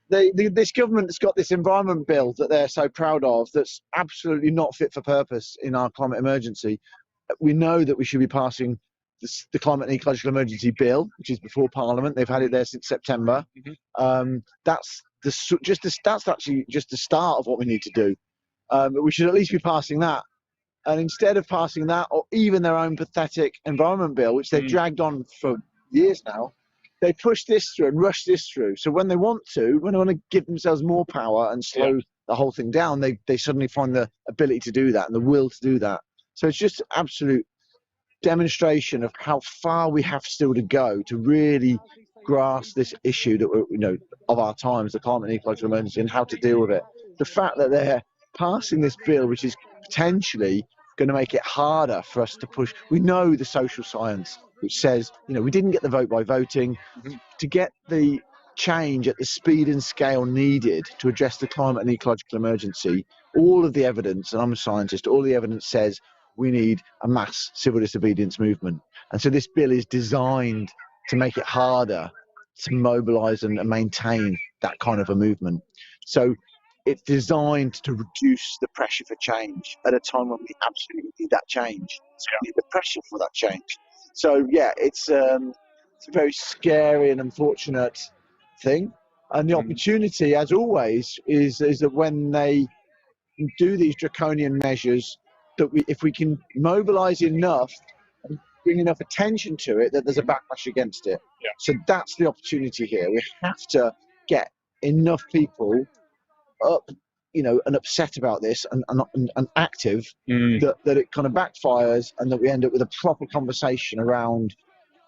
this government has got this environment bill that they're so proud of that's absolutely not fit for purpose in our climate emergency. We know that we should be passing the climate and ecological emergency bill, which is before Parliament. They've had it there since September. That's actually just the start of what we need to do. But we should at least be passing that. And instead of passing that, or even their own pathetic environment bill, which they've dragged on for years now, they push this through and rush this through. So when they want to give themselves more power and slow the whole thing down, they suddenly find the ability to do that and the will to do that. So it's just absolute demonstration of how far we have still to go to really grasp this issue that of our times, the climate and ecological emergency, and how to deal with it. The fact that they're passing this bill, which is potentially going to make it harder for us to push. We know the social science, which says, we didn't get the vote by voting. To get the change at the speed and scale needed to address the climate and ecological emergency, all of the evidence, and I'm a scientist, all the evidence says we need a mass civil disobedience movement. And so this bill is designed to make it harder to mobilise and maintain that kind of a movement. So it's designed to reduce the pressure for change at a time when we absolutely need that change. So we need the pressure for that change. So it's a very scary and unfortunate thing. And the opportunity, as always, is that when they do these draconian measures, that if we can mobilise enough and bring enough attention to it, that there's a backlash against it. So that's the opportunity here. We have to get enough people up, and upset about this and active, that it kind of backfires, and that we end up with a proper conversation around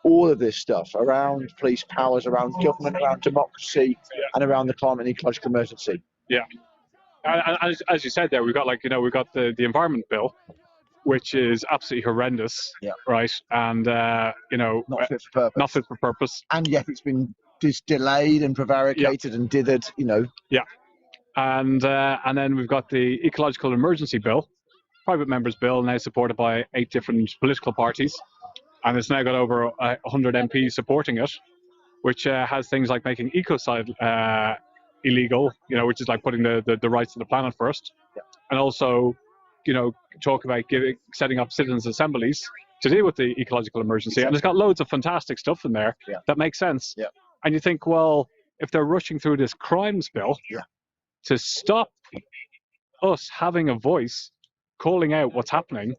all of this stuff, around police powers, around government, around democracy, and around the climate and ecological emergency. And as you said there, we've got we've got the environment bill, which is absolutely horrendous, right? And not fit for purpose. Not fit for purpose. And yet it's been delayed and prevaricated and dithered, And then we've got the ecological emergency bill, private members bill, now supported by 8 different political parties, and it's now got over 100 MPs supporting it, which has things like making ecocide illegal, which is like putting the rights of the planet first, and also, talk about setting up citizens' assemblies to deal with the ecological emergency. And it's got loads of fantastic stuff in there that makes sense. And you think, well, if they're rushing through this crimes bill to stop us having a voice calling out what's happening,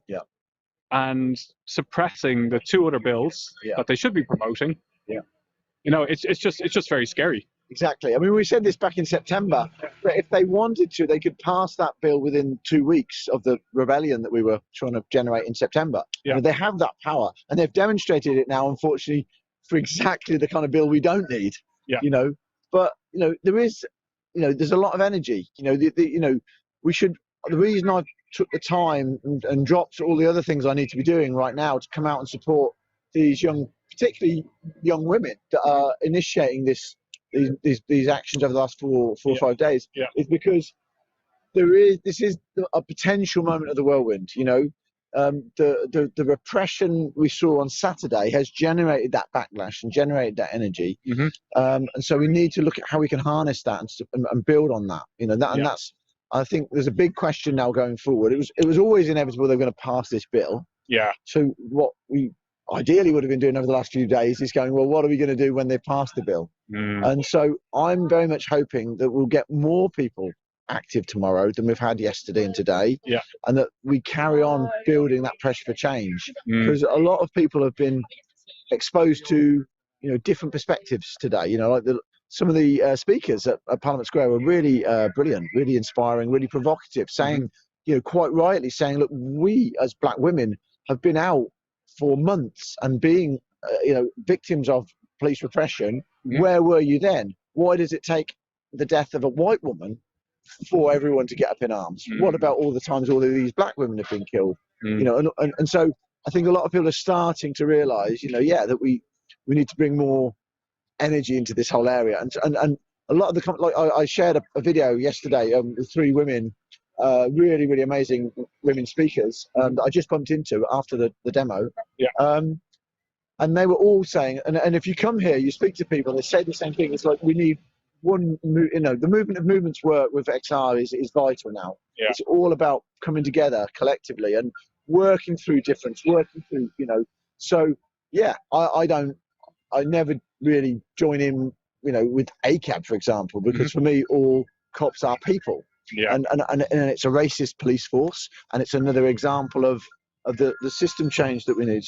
and suppressing the two other bills that they should be promoting. Yeah. You know, it's just very scary. Exactly. I mean, we said this back in September, that if they wanted to, they could pass that bill within 2 weeks of the rebellion that we were trying to generate in September. Yeah. I mean, they have that power, and they've demonstrated it now, unfortunately, for exactly the kind of bill we don't need. Yeah. You know, but you know, there is, you know, there's a lot of energy. You know, you know, we should. The reason I took the time and dropped all the other things I need to be doing right now to come out and support these young, particularly young women that are initiating these actions over the last four or 5 days, is because this is a potential moment of the whirlwind. You know, the repression we saw on Saturday has generated that backlash and generated that energy, and so we need to look at how we can harness that and build on that. You know, and that's, I think there's a big question now going forward. It was always inevitable they're going to pass this bill. Yeah. So what we ideally would have been doing over the last few days is going, well, what are we going to do when they pass the bill? And so I'm very much hoping that we'll get more people active tomorrow than we've had yesterday and today, and that we carry on building that pressure for change, because a lot of people have been exposed to, you know, different perspectives today. You know, like some of the speakers at Parliament Square were really brilliant, really inspiring, really provocative, saying, you know, quite rightly saying, look, we as black women have been out for months and being, you know, victims of police repression. Where were you then? Why does it take the death of a white woman for everyone to get up in arms? What about all the times all of these black women have been killed? You know, and so I think a lot of people are starting to realise, you know, that we need to bring more energy into this whole area, and a lot of the like I shared a video yesterday with 3 women, really amazing women speakers that I just bumped into after the demo. And they were all saying, and if you come here, you speak to people, they say the same thing. It's like, we need one, you know, the movement of movements work with XR is vital now. It's all about coming together collectively and working through difference, working through, you know. So I never really join in, you know, with ACAB, for example, because for me, all cops are people. And it's a racist police force, and it's another example of the system change that we need.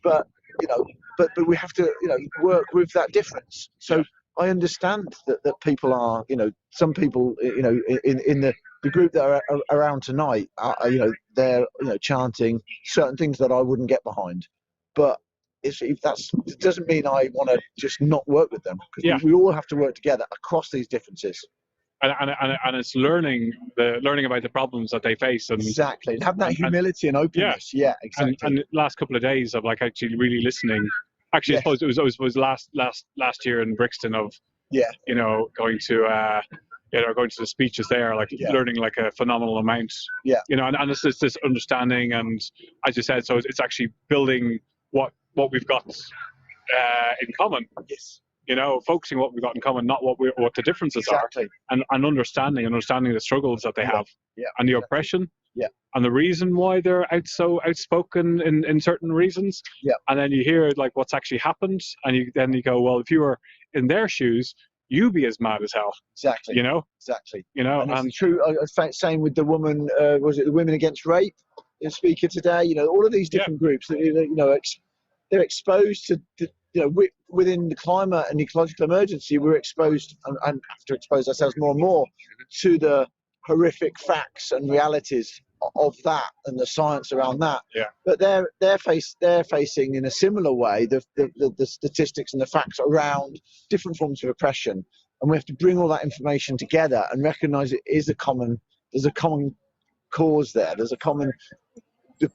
But you know, but we have to, you know, work with that difference. So I understand that people are, you know, some people, you know, in the group that are around tonight, you know, they're, you know, chanting certain things that I wouldn't get behind. But if it doesn't mean I want to just not work with them, because we all have to work together across these differences. And it's learning about the problems that they face, and exactly, and have that humility and openness. Exactly. And the last couple of days of like actually really listening. Actually, I suppose it was last year in Brixton of you know, going to the speeches there, like learning like a phenomenal amount. You know, and it's this understanding, and as you said, so it's actually building what we've got in common. You know, focusing what we've got in common, not what the differences are, and understanding the struggles that they have, and the oppression, and the reason why they're so outspoken in certain reasons. And then you hear like what's actually happened, and then you go, well, if you were in their shoes, you'd be as mad as hell. You know. You know, and it's true. Same with the woman. Was it the Women Against Rape? The speaker today. You know, all of these different groups that, you know, they're exposed to. You know, within the climate and ecological emergency, we're exposed and have to expose ourselves more and more to the horrific facts and realities of that and the science around that. But they're facing in a similar way the statistics and the facts around different forms of oppression, and we have to bring all that information together and recognise there's a common cause there. There's a common.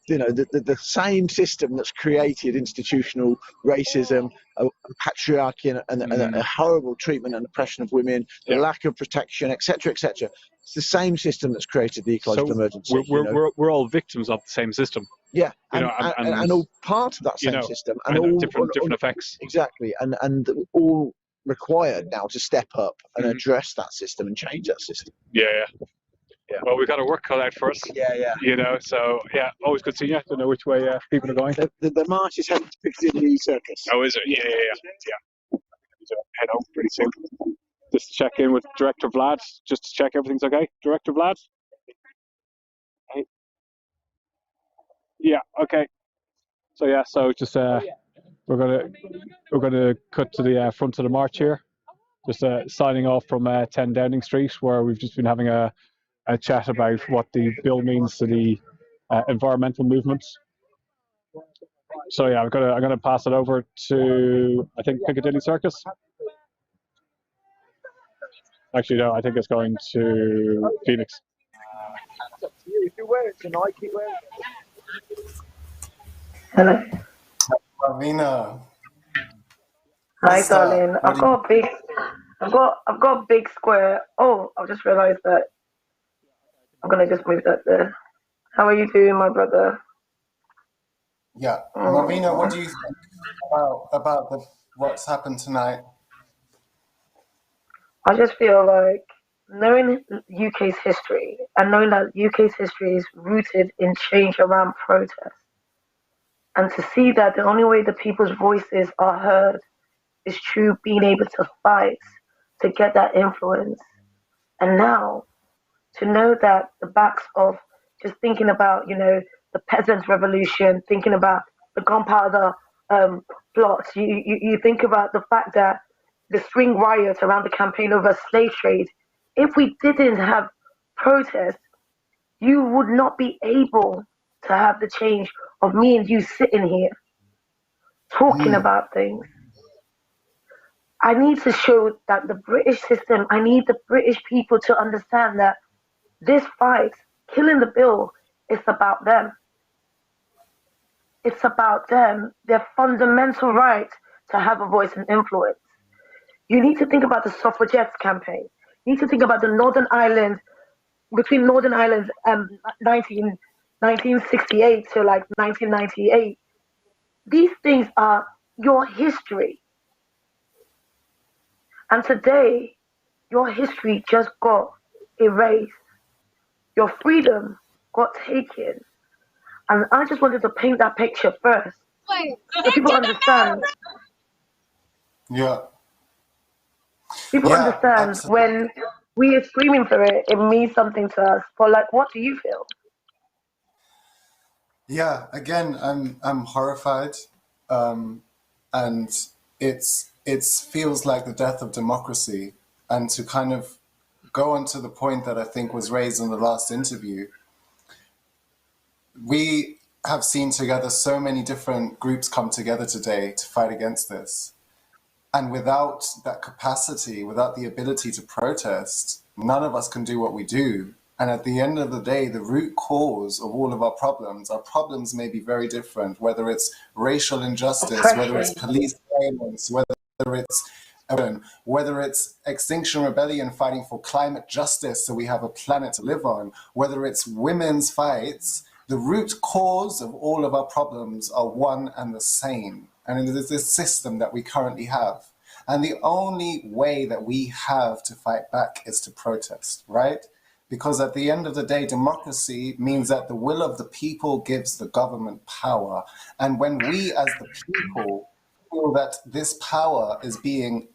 You know, the same system that's created institutional racism, patriarchy, and a horrible treatment and oppression of women, the lack of protection, etc., etc. It's the same system that's created the ecological emergency. We're all victims of the same system. You know, know, and all part of that same system, and all different effects. Exactly, and all required now to step up and address that system and change that system. Well, we've got our work cut out for us. You know, so always good seeing you. Don't know which way people are going. The march is heading to Piccadilly Circus. Oh, is it? Yeah. Head out pretty soon. Just to check in with Director Vlad, just to check everything's okay. Director Vlad? Hey. Yeah. Okay. So yeah. So just we're gonna cut to the front of the march here. Just signing off from 10 Downing Street, where we've just been having a chat about what the bill means to the environmental movements. So yeah, I'm gonna pass it over to, I think, Piccadilly Circus. Actually, no, I think it's going to Phoenix. If you wear it tonight, keep wearing it. Hello. Marvina. Hi, What's up? darling. I've got a big square. Oh, I've just realised that. I'm gonna just move that there. How are you doing, my brother? Yeah, Marvina, what do you think about what's happened tonight? I just feel like knowing UK's history and knowing that UK's history is rooted in change around protest, and to see that the only way the people's voices are heard is through being able to fight to get that influence. And now to know that the backs of just thinking about, the peasants' revolution, thinking about the gunpowder plots, you think about the fact that the spring riots around the campaign over slave trade, if we didn't have protests, you would not be able to have the change of me and you sitting here talking about things. I need to show that the British system, I need the British people to understand that this fight, killing the bill, is about them. It's about them, their fundamental right to have a voice and influence. You need to think about the suffragettes campaign. You need to think about the Northern Ireland, between Northern Ireland and 1968 to like 1998. These things are your history. And today, your history just got erased. Your freedom got taken. And I just wanted to paint that picture first, so people understand. Yeah. People understand absolutely. when we are screaming for it, it means something to us. But like, what do you feel? Yeah, again, I'm horrified, and it feels like the death of democracy. And to kind of go on to the point that I think was raised in the last interview, we have seen together so many different groups come together today to fight against this. And without that capacity, without the ability to protest, none of us can do what we do. And at the end of the day, the root cause of all of our problems may be very different, whether it's racial injustice, whether it's police violence, whether it's Extinction Rebellion fighting for climate justice so we have a planet to live on, whether it's women's fights, the root cause of all of our problems are one and the same. And it is this system that we currently have. And the only way that we have to fight back is to protest, right? Because at the end of the day, democracy means that the will of the people gives the government power. And when we as the people feel that this power is being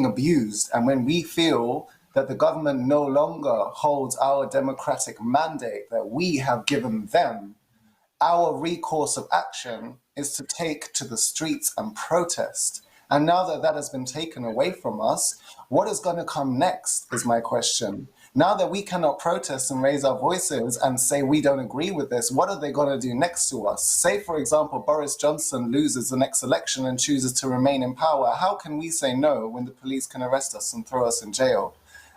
abused, and when we feel that the government no longer holds our democratic mandate that we have given them, our recourse of action is to take to the streets and protest. And now that that has been taken away from us, what is going to come next is my question. Now that we cannot protest and raise our voices and say we don't agree with this, what are they going to do next to us? Say, for example, Boris Johnson loses the next election and chooses to remain in power. How can we say no when the police can arrest us and throw us in jail?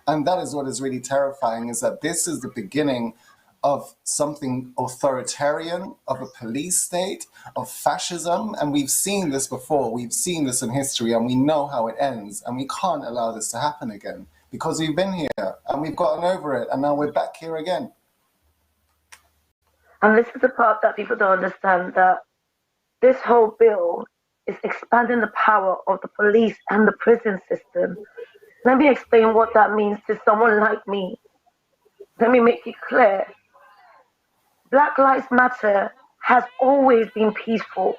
And that is what is really terrifying, is that this is the beginning of something authoritarian, of a police state, of fascism. And we've seen this before, we've seen this in history, and we know how it ends. And we can't allow this to happen again, because we've been here and we've gotten over it, and now we're back here again. And this is the part that people don't understand, that this whole bill is expanding the power of the police and the prison system. Let me explain what that means to someone like me. Let me make it clear. Black Lives Matter has always been peaceful,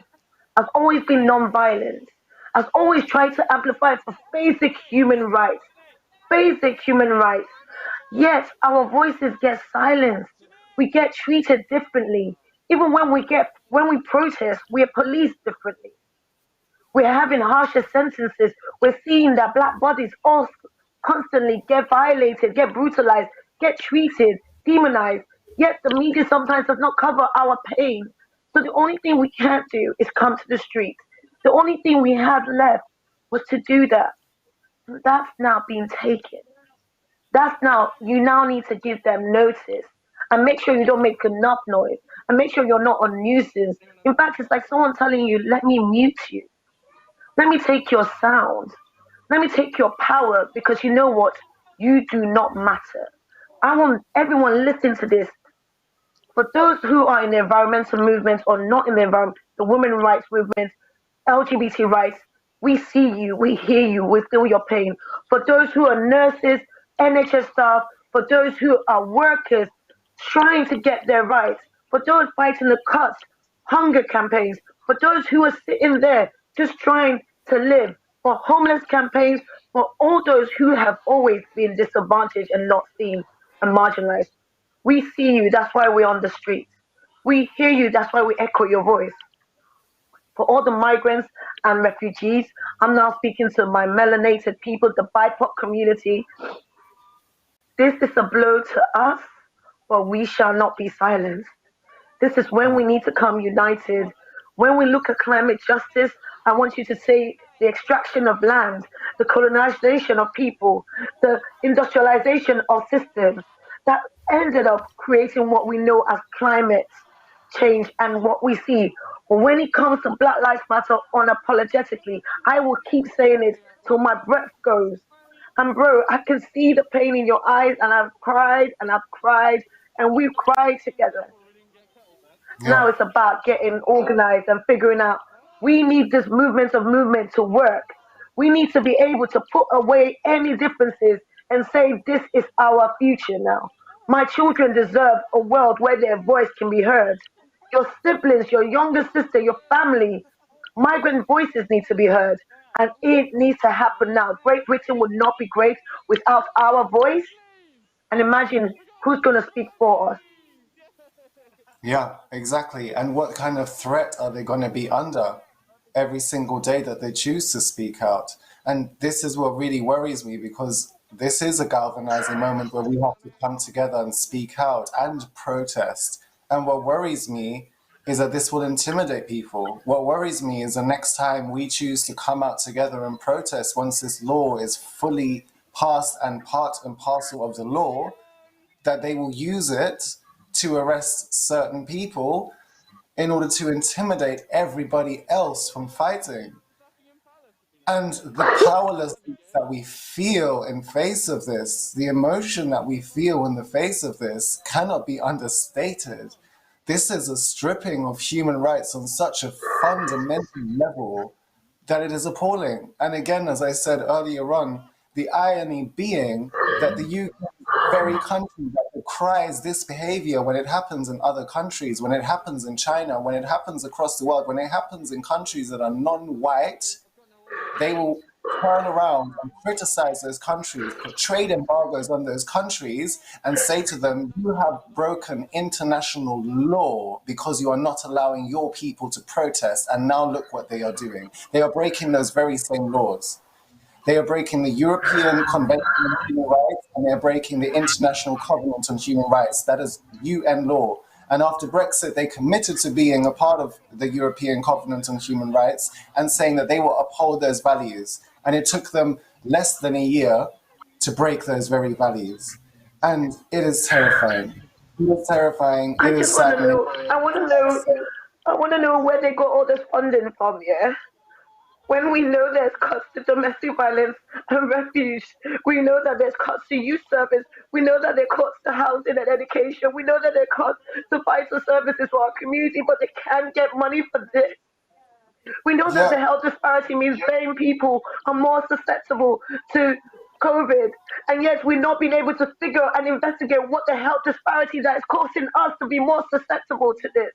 has always been non-violent, has always tried to amplify for basic human rights. Basic human rights. Yet our voices get silenced. We get treated differently. Even when we protest, we are policed differently. We're having harsher sentences. We're seeing that black bodies all constantly get violated, get brutalized, get treated, demonized. Yet the media sometimes does not cover our pain. So the only thing we can't do is come to the streets. The only thing we had left was to do that. That's now being taken. You now need to give them notice and make sure you don't make enough noise and make sure you're not a nuisance. In fact, it's like someone telling you, let me mute you. Let me take your sound. Let me take your power because you know what? You do not matter. I want everyone listening to this. For those who are in the environmental movement or not in the environment, the women rights movement, LGBT rights, we see you, we hear you, we feel your pain. For those who are nurses, NHS staff, for those who are workers trying to get their rights, for those fighting the cuts, hunger campaigns, for those who are sitting there just trying to live, for homeless campaigns, for all those who have always been disadvantaged and not seen and marginalized. We see you, that's why we're on the streets. We hear you, that's why we echo your voice. For all the migrants and refugees, I'm now speaking to my melanated people, the BIPOC community. This is a blow to us, but we shall not be silenced. This is when we need to come united. When we look at climate justice, I want you to say the extraction of land, the colonization of people, the industrialization of systems that ended up creating what we know as climate change and what we see. But when it comes to Black Lives Matter unapologetically, I will keep saying it till my breath goes. And bro, I can see the pain in your eyes, and I've cried, and we've cried together. Now it's about getting organized and figuring out we need this movement to work. We need to be able to put away any differences and say this is our future now. My children deserve a world where their voice can be heard. Your siblings, your younger sister, your family, migrant voices need to be heard. And it needs to happen now. Great Britain would not be great without our voice. And imagine who's going to speak for us. Yeah, exactly. And what kind of threat are they going to be under every single day that they choose to speak out? And this is what really worries me, because this is a galvanizing moment where we have to come together and speak out and protest. And what worries me is that this will intimidate people. What worries me is the next time we choose to come out together and protest, once this law is fully passed and part and parcel of the law, that they will use it to arrest certain people in order to intimidate everybody else from fighting. And the powerlessness that we feel in face of this, the emotion that we feel in the face of this, cannot be understated. This is a stripping of human rights on such a fundamental level that it is appalling. And again, as I said earlier on, the irony being that the UK very country that decries this behavior when it happens in other countries, when it happens in China, when it happens across the world, when it happens in countries that are non-white, they will turn around and criticize those countries, put trade embargoes on those countries, and say to them, you have broken international law because you are not allowing your people to protest, and now look what they are doing. They are breaking those very same laws. They are breaking the European Convention on Human Rights, and they are breaking the International Covenant on Human Rights. That is UN law. And after Brexit, they committed to being a part of the European Covenant on Human Rights and saying that they will uphold those values. And it took them less than a year to break those very values. And it is terrifying. It is terrifying. It is saddening. I want to know where they got all this funding from, yeah? When we know there's cuts to domestic violence and refuge, we know that there's cuts to youth service, we know that there are cuts to housing and education, we know that there are cuts to vital services for our community, but they can't get money for this. We know that the health disparity means BAME people are more susceptible to COVID, and yet we've not been able to figure and investigate what the health disparity that is causing us to be more susceptible to this.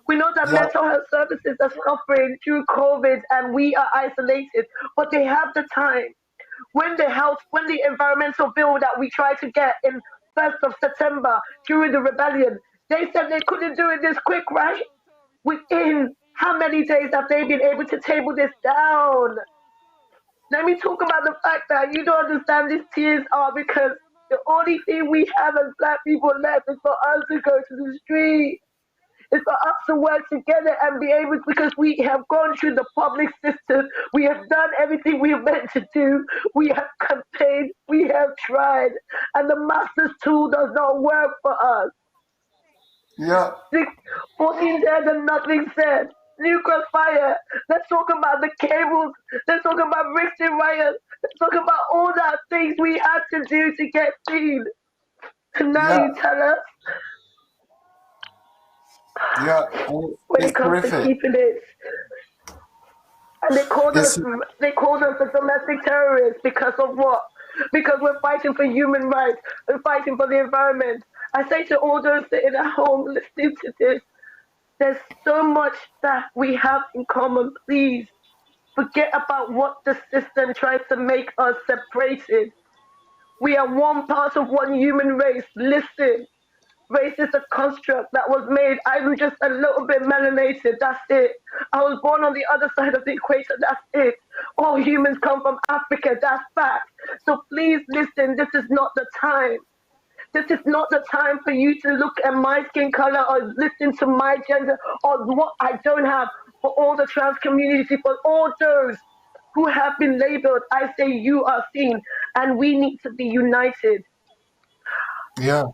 We know that mental health services are suffering through COVID and we are isolated, but they have the time. When the environmental bill that we tried to get in 1st of September during the rebellion, They said they couldn't do it this quick, right? Within how many days have they been able to table this down? Let me talk about the fact that you don't understand these tears are because the only thing we have as black people left is for us to go to the street. It's for us to work together and be able, because we have gone through the public system. We have done everything we are meant to do. We have campaigned. We have tried. And the master's tool does not work for us. Yeah. 14 dead and nothing said. Nuclear fire. Let's talk about the cables. Let's talk about Brixton riots. Let's talk about all that things we had to do to get seen. And now Yeah. you tell us. Yeah. When It's it comes to horrific. keeping it. And they called us the domestic terrorists because of what? Because we're fighting for human rights. We're fighting for the environment. I say to all those sitting at home listening to this, there's so much that we have in common. Please forget about what the system tries to make us separated. We are one part of one human race. Listen, race is a construct that was made. I'm just a little bit melanated. That's it. I was born on the other side of the equator. That's it. All humans come from Africa. That's fact. So please listen. This is not the time. This is not the time for you to look at my skin color or listen to my gender or what I don't have. For all the trans community, for all those who have been labeled, I say you are seen, and we need to be united. Yeah.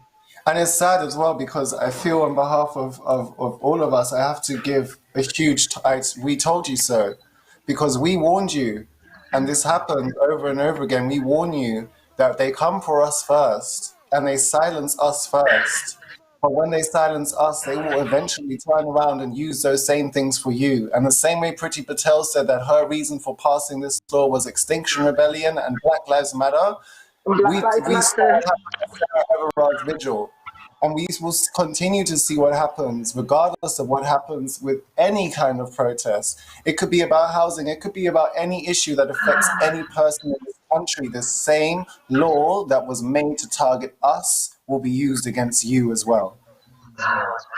And it's sad as well because I feel on behalf of all of us, I have to give a huge, we told you so, because we warned you, and this happened over and over again. We warn you that they come for us first and they silence us first. But when they silence us, they will eventually turn around and use those same things for you. And the same way Priti Patel said that her reason for passing this law was Extinction Rebellion and Black Lives Matter, we still have a Everard's vigil, and we will continue to see what happens, regardless of what happens with any kind of protest. It could be about housing, it could be about any issue that affects any person in this country. The same law that was made to target us will be used against you as well.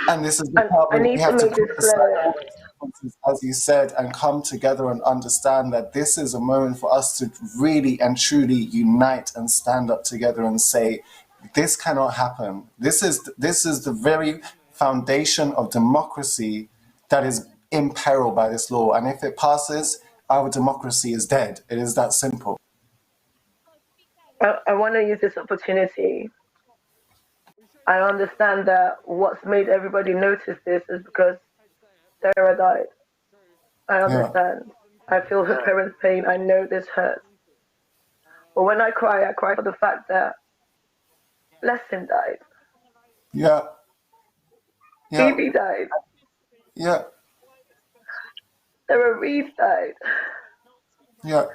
And this is the part where we have to put aside all those differences, as you said, and come together and understand that this is a moment for us to really and truly unite and stand up together and say, this cannot happen. This is the very foundation of democracy that is imperiled by this law. And if it passes, our democracy is dead. It is that simple. I want to use this opportunity. I understand that what's made everybody notice this is because Sarah died. I understand. Yeah. I feel her parents' pain. I know this hurts. But when I cry for the fact that Blessing died. Yeah. Yeah. Phoebe died. Yeah. Sarah Reed died. Yeah.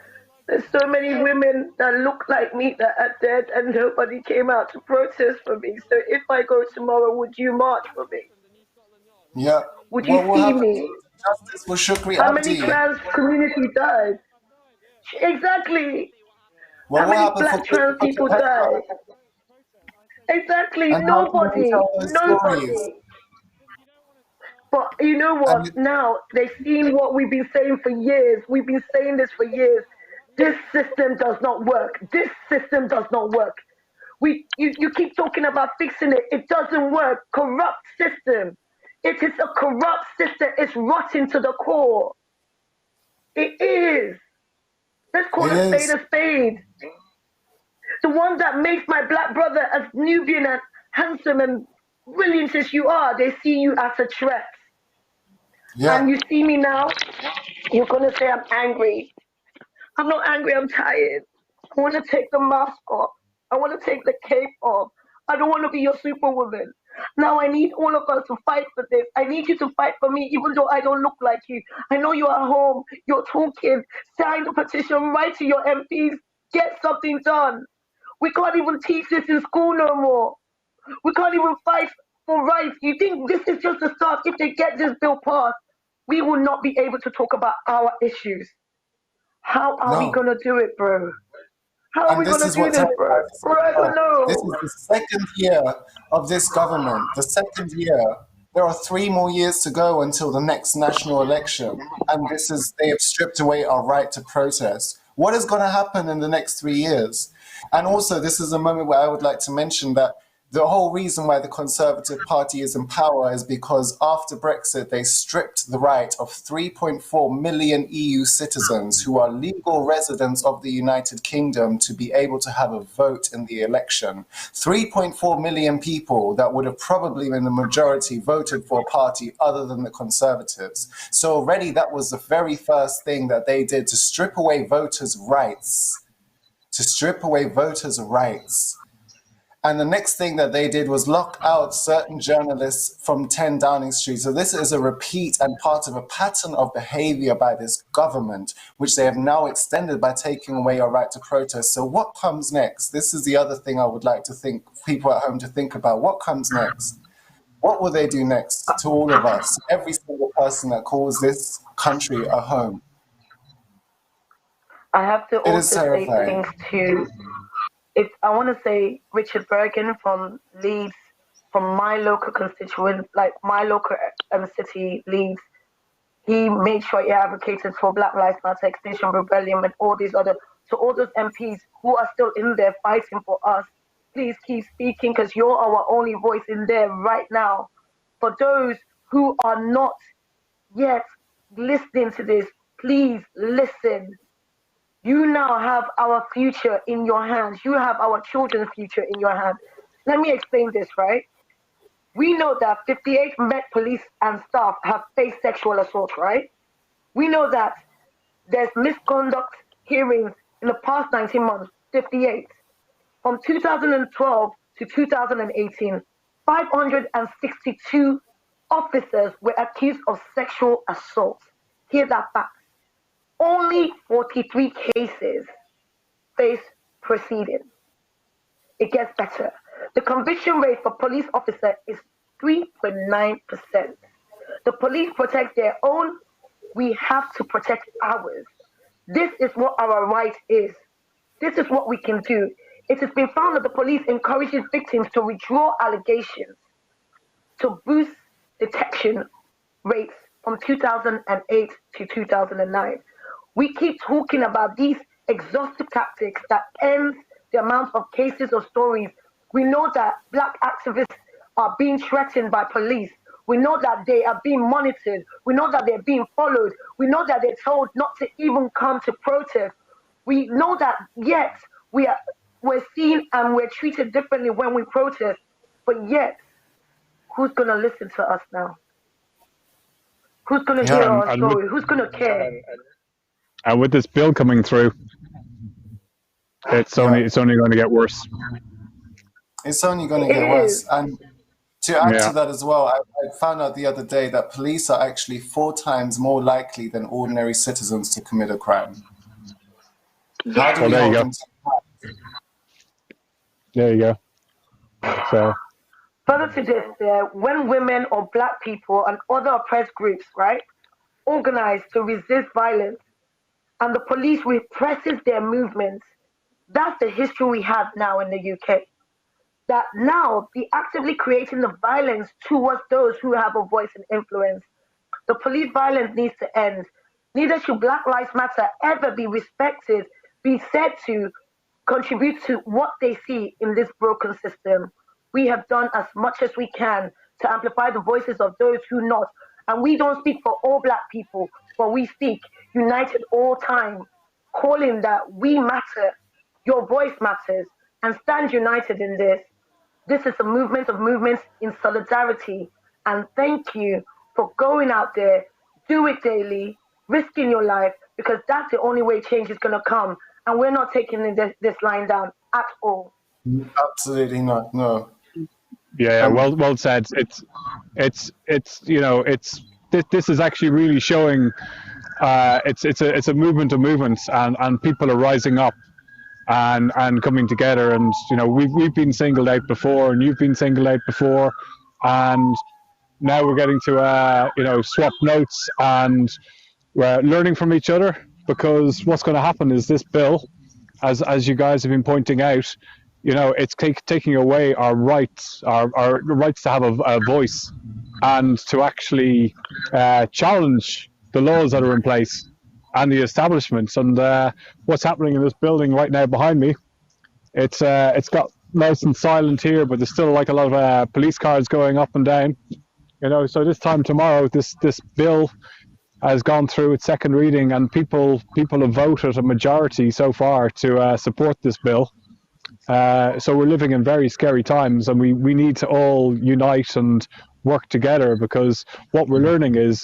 There's so many women that look like me that are dead and nobody came out to protest for me. So if I go tomorrow, would you march for me? Yeah. Would you see me? Justice for Shukri How Abdi. many trans community died? Exactly. How many black trans people died? Exactly. And nobody. But you know what? Now they've seen what we've been saying for years. We've been saying this for years. This system does not work. This system does not work. You keep talking about fixing it. It doesn't work. Corrupt system. It is a corrupt system. It's rotten to the core. It is. Let's call a spade a spade. The one that makes my black brother as Nubian and handsome and brilliant as you are, they see you as a threat. Yeah. And you see me now, you're going to say I'm angry. I'm not angry, I'm tired. I want to take the mask off. I want to take the cape off. I don't want to be your superwoman. Now I need all of us to fight for this. I need you to fight for me, even though I don't look like you. I know you're at home, you're talking, sign the petition, write to your MPs, get something done. We can't even teach this in school no more. We can't even fight for rights. You think this is just the start? If they get this bill passed, we will not be able to talk about our issues. How are we going to do it, bro? How are we this gonna is do what this, terrifies bro? us Bro, I as don't well. This know. is the second year of this government, the second year. There are 3 more years to go until the next national election. And they have stripped away our right to protest. What is going to happen in the next 3 years? And also, this is a moment where I would like to mention that the whole reason why the Conservative Party is in power is because after Brexit, they stripped the right of 3.4 million EU citizens who are legal residents of the United Kingdom to be able to have a vote in the election. 3.4 million people that would have probably been the majority voted for a party other than the Conservatives. So already that was the very first thing that they did to strip away voters' rights. To strip away voters' rights. And the next thing that they did was lock out certain journalists from 10 Downing Street. So this is a repeat and part of a pattern of behavior by this government, which they have now extended by taking away our right to protest. So what comes next? This is the other thing I would like to think people at home to think about. What comes next? What will they do next to all of us? Every single person that calls this country a home. I have to It is also say terrifying. things to. I want to say Richard Bergen from Leeds, from my local constituent, like my local city, Leeds. He made sure he advocated for Black Lives Matter, Extinction Rebellion, and all these other. So all those MPs who are still in there fighting for us, please keep speaking because you're our only voice in there right now. For those who are not yet listening to this, please listen. You now have our future in your hands. You have our children's future in your hands. Let me explain this, right? We know that 58 Met police and staff have faced sexual assault, right? We know that there's misconduct hearings in the past 19 months, 58. From 2012 to 2018, 562 officers were accused of sexual assault. Hear that fact. Only 43 cases face proceedings. It gets better. The conviction rate for police officer is 3.9%. The police protect their own. We have to protect ours. This is what our right is. This is what we can do. It has been found that the police encourages victims to withdraw allegations to boost detection rates from 2008 to 2009. We keep talking about these exhaustive tactics that ends the amount of cases or stories. We know that Black activists are being threatened by police. We know that they are being monitored. We know that they're being followed. We know that they're told not to even come to protest. We know that yet we're seen and we're treated differently when we protest. But yet, who's going to listen to us now? Who's going to hear our story? Who's going to care? And with this bill coming through, it's only going to get worse. It's only going to get worse. And to add to that as well, I found out the other day that police are actually 4 times more likely than ordinary citizens to commit a crime. How do we hold them to that? There you go. So. Further to this, when women or Black people and other oppressed groups, right, organize to resist violence, and the police represses their movements, that's the history we have now in the UK. That now be actively creating the violence towards those who have a voice and influence. The police violence needs to end. Neither should Black Lives Matter ever be respected, be said to contribute to what they see in this broken system. We have done as much as we can to amplify the voices of those who not. And we don't speak for all Black people, but we speak united all time, calling that we matter, your voice matters, and stand united in this. This is a movement of movements in solidarity. And thank you for going out there, do it daily, risking your life, because that's the only way change is going to come. And we're not taking this line down at all. Absolutely not, no. Yeah, well said. It's this is actually really showing it's a movement of movements, and people are rising up and coming together. And we've been singled out before, and you've been singled out before, and now we're getting to swap notes, and we're learning from each other, because what's going to happen is this bill as you guys have been pointing out, you know, it's taking away our rights, our rights to have a voice and to actually challenge the laws that are in place and the establishments. And what's happening in this building right now behind me, it's got nice and silent here, but there's still like a lot of police cars going up and down. You know, so this time tomorrow, this bill has gone through its second reading, and people have voted a majority so far to support this bill. So we're living in very scary times, and we need to all unite and work together, because what we're learning is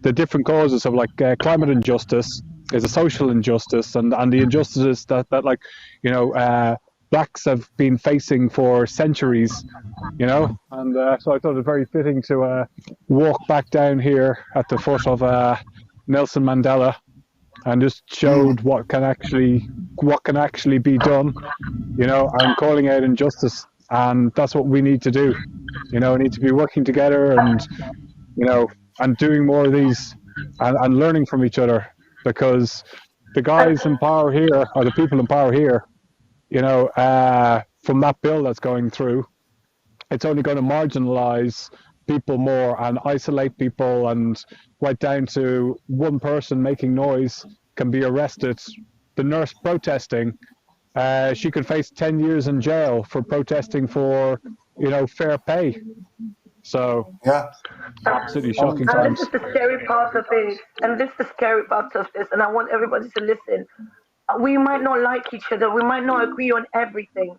the different causes of like climate injustice is a social injustice, and the injustices that like, you know, blacks have been facing for centuries, you know. And so I thought it very fitting to walk back down here at the foot of Nelson Mandela, and just showed what can actually be done, you know, and calling out injustice. And that's what we need to do, you know. We need to be working together, and you know, and doing more of these, and learning from each other, because the guys in power here, or the people in power here, you know, from that bill that's going through, it's only going to marginalize people more and isolate people, and right down to one person making noise can be arrested. The nurse protesting, she could face 10 years in jail for protesting for, you know, fair pay. So yeah, absolutely shocking And times. this is the scary part of it. And this is the scary part of this. And I want everybody to listen. We might not like each other. We might not agree on everything.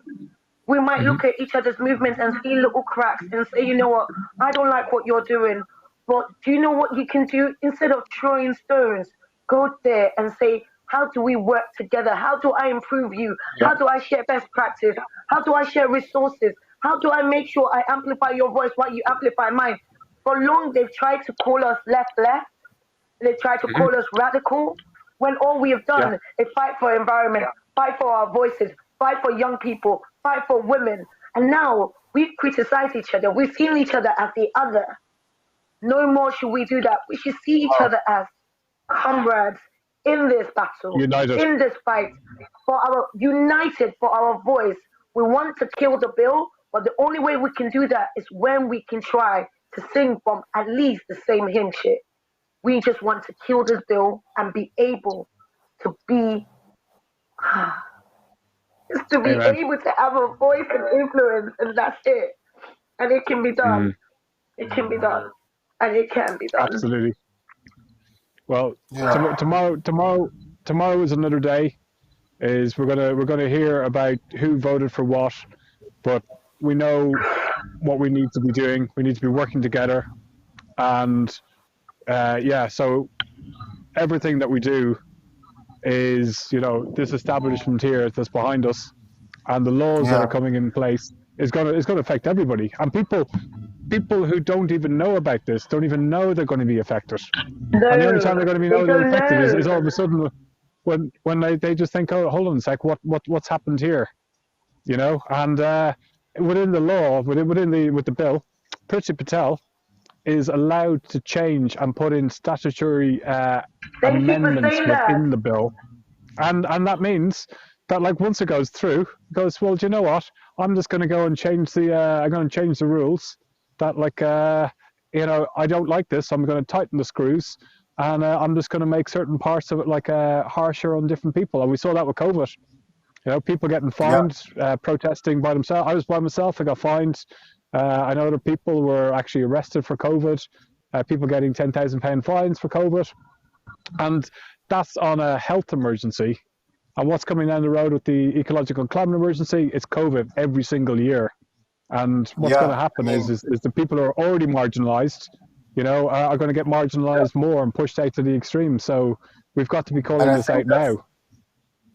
We might look at each other's movements and see little cracks and say, you know what, I don't like what you're doing. But do you know what you can do? Instead of throwing stones, go there and say, how do we work together? How do I improve you? How do I share best practice? How do I share resources? How do I make sure I amplify your voice while you amplify mine? For long, they've tried to call us left. They tried to call us radical, when all we have done is fight for environment, fight for our voices, fight for young people, fight for women. And now we've criticized each other. We've seen each other as the other. No more should we do that. We should see each other as comrades in this battle, United. in this fight, united for our voice. We want to kill the bill, but the only way we can do that is when we can try to sing from at least the same hymn shit. We just want to kill this bill and be able to be, just to be able to have a voice and influence, and that's it. And it can be done. It can be done, and it can be done. Absolutely. Well, tomorrow is another day. Is we're gonna hear about who voted for what, but we know what we need to be doing. We need to be working together, and so everything that we do is, you know, this establishment here that's behind us, and the laws that are coming in place is gonna affect everybody. And people who don't even know about this don't even know they're going to be affected. No, and the only time they're going to know they're affected is all of a sudden when they just think, oh, hold on a sec, what's happened here, you know? And within the law, with the bill, Priti Patel is allowed to change and put in statutory amendments within the bill, and that means that, like, once it goes through, it goes, well, do you know what? I'm just going to go and change the rules. That, like, you know, I don't like this. I'm going to tighten the screws, and I'm just going to make certain parts of it like harsher on different people. And we saw that with COVID. You know, people getting fined, protesting by themselves. I was by myself. I got fined. I know other people were actually arrested for COVID. People getting £10,000 fines for COVID, and that's on a health emergency. And what's coming down the road with the ecological climate emergency? It's COVID every single year. And what's going to happen is the people who are already marginalised, you know, are going to get marginalised more and pushed out to the extreme. So we've got to be calling this out now.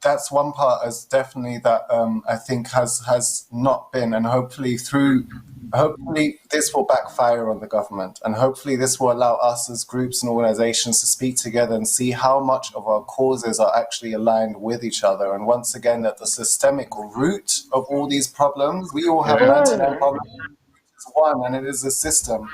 That's one part, is definitely that I think has not been, and hopefully this will backfire on the government, and hopefully this will allow us as groups and organizations to speak together and see how much of our causes are actually aligned with each other. And once again, that the systemic root of all these problems, we all have 99 problems, it's one, and it is a system.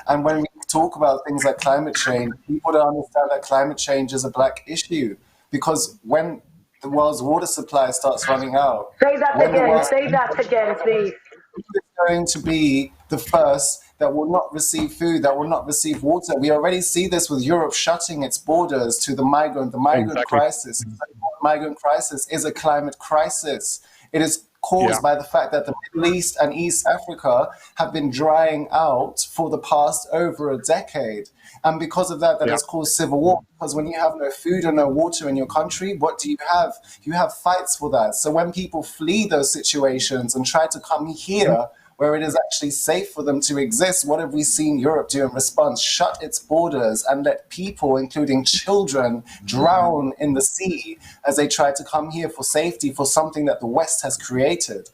And when we talk about things like climate change, people don't understand that climate change is a black issue, because when the world's water supply starts running out, Say that when the again. world's Say that again, please. is going to be the first that will not receive food, that will not receive water. We already see this with Europe shutting its borders to the migrant. The migrant crisis, the migrant crisis is a climate crisis. It is caused by the fact that the Middle East and East Africa have been drying out for the past over a decade. And because of that, that has caused civil war. Because when you have no food or no water in your country, what do you have? You have fights for that. So when people flee those situations and try to come here, where it is actually safe for them to exist, what have we seen Europe do in response? Shut its borders and let people, including children, drown in the sea as they try to come here for safety, for something that the West has created.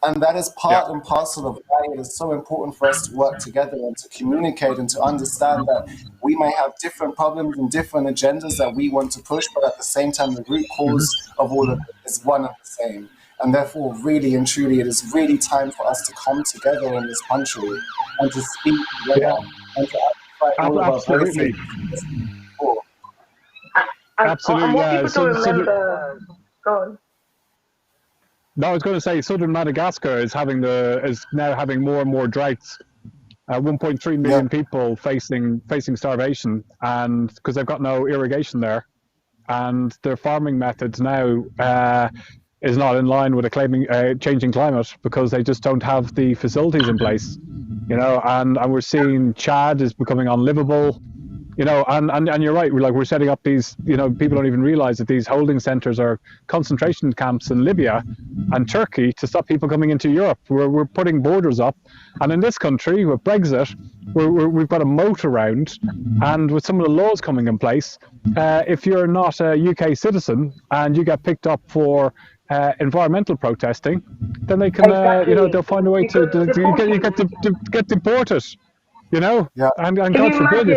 And that is part and parcel of why it is so important for us to work together and to communicate and to understand that we may have different problems and different agendas that we want to push, but at the same time, the root cause of all of it is one and the same. And therefore, really and truly, it is really time for us to come together in this country and to speak together and to fight all of our voices. Absolutely, yeah. People don't remember. Go on. No, I was going to say southern Madagascar is now having more and more droughts. 1.3 million people facing starvation, and because they've got no irrigation there, and their farming methods now is not in line with a changing climate because they just don't have the facilities in place, and we're seeing Chad is becoming unlivable, and you're right, we're setting up these, people don't even realize that these holding centers are concentration camps in Libya and Turkey to stop people coming into Europe. We're putting borders up, and in this country with Brexit, we've got a moat around, and with some of the laws coming in place, if you're not a UK citizen and you get picked up for environmental protesting, then they can, they'll find a way to get deported, and God forbid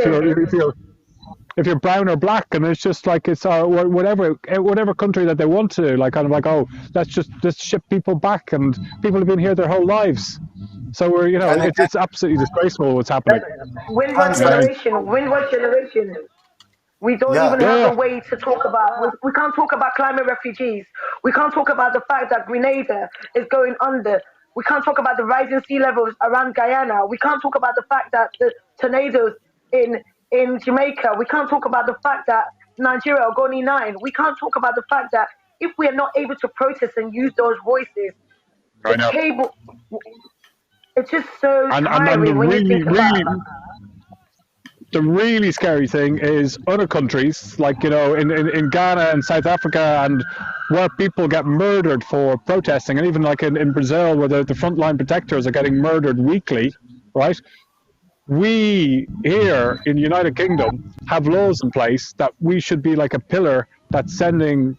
if you're brown or black, and it's just like it's whatever country that they want to, let's ship people back, and people have been here their whole lives. So we're, it's absolutely disgraceful what's happening. Windward generation. We don't even have a way to talk about. We can't talk about climate refugees. We can't talk about the fact that Grenada is going under. We can't talk about the rising sea levels around Guyana. We can't talk about the fact that the tornadoes in Jamaica. We can't talk about the fact that Nigeria are going 9. We can't talk about the fact that if we are not able to protest and use those voices, the cable. It's just so tiring when you think about it. The really scary thing is other countries, like, in Ghana and South Africa, and where people get murdered for protesting, and even like in Brazil, where the frontline protectors are getting murdered weekly, right? We here in the United Kingdom have laws in place that we should be like a pillar that's sending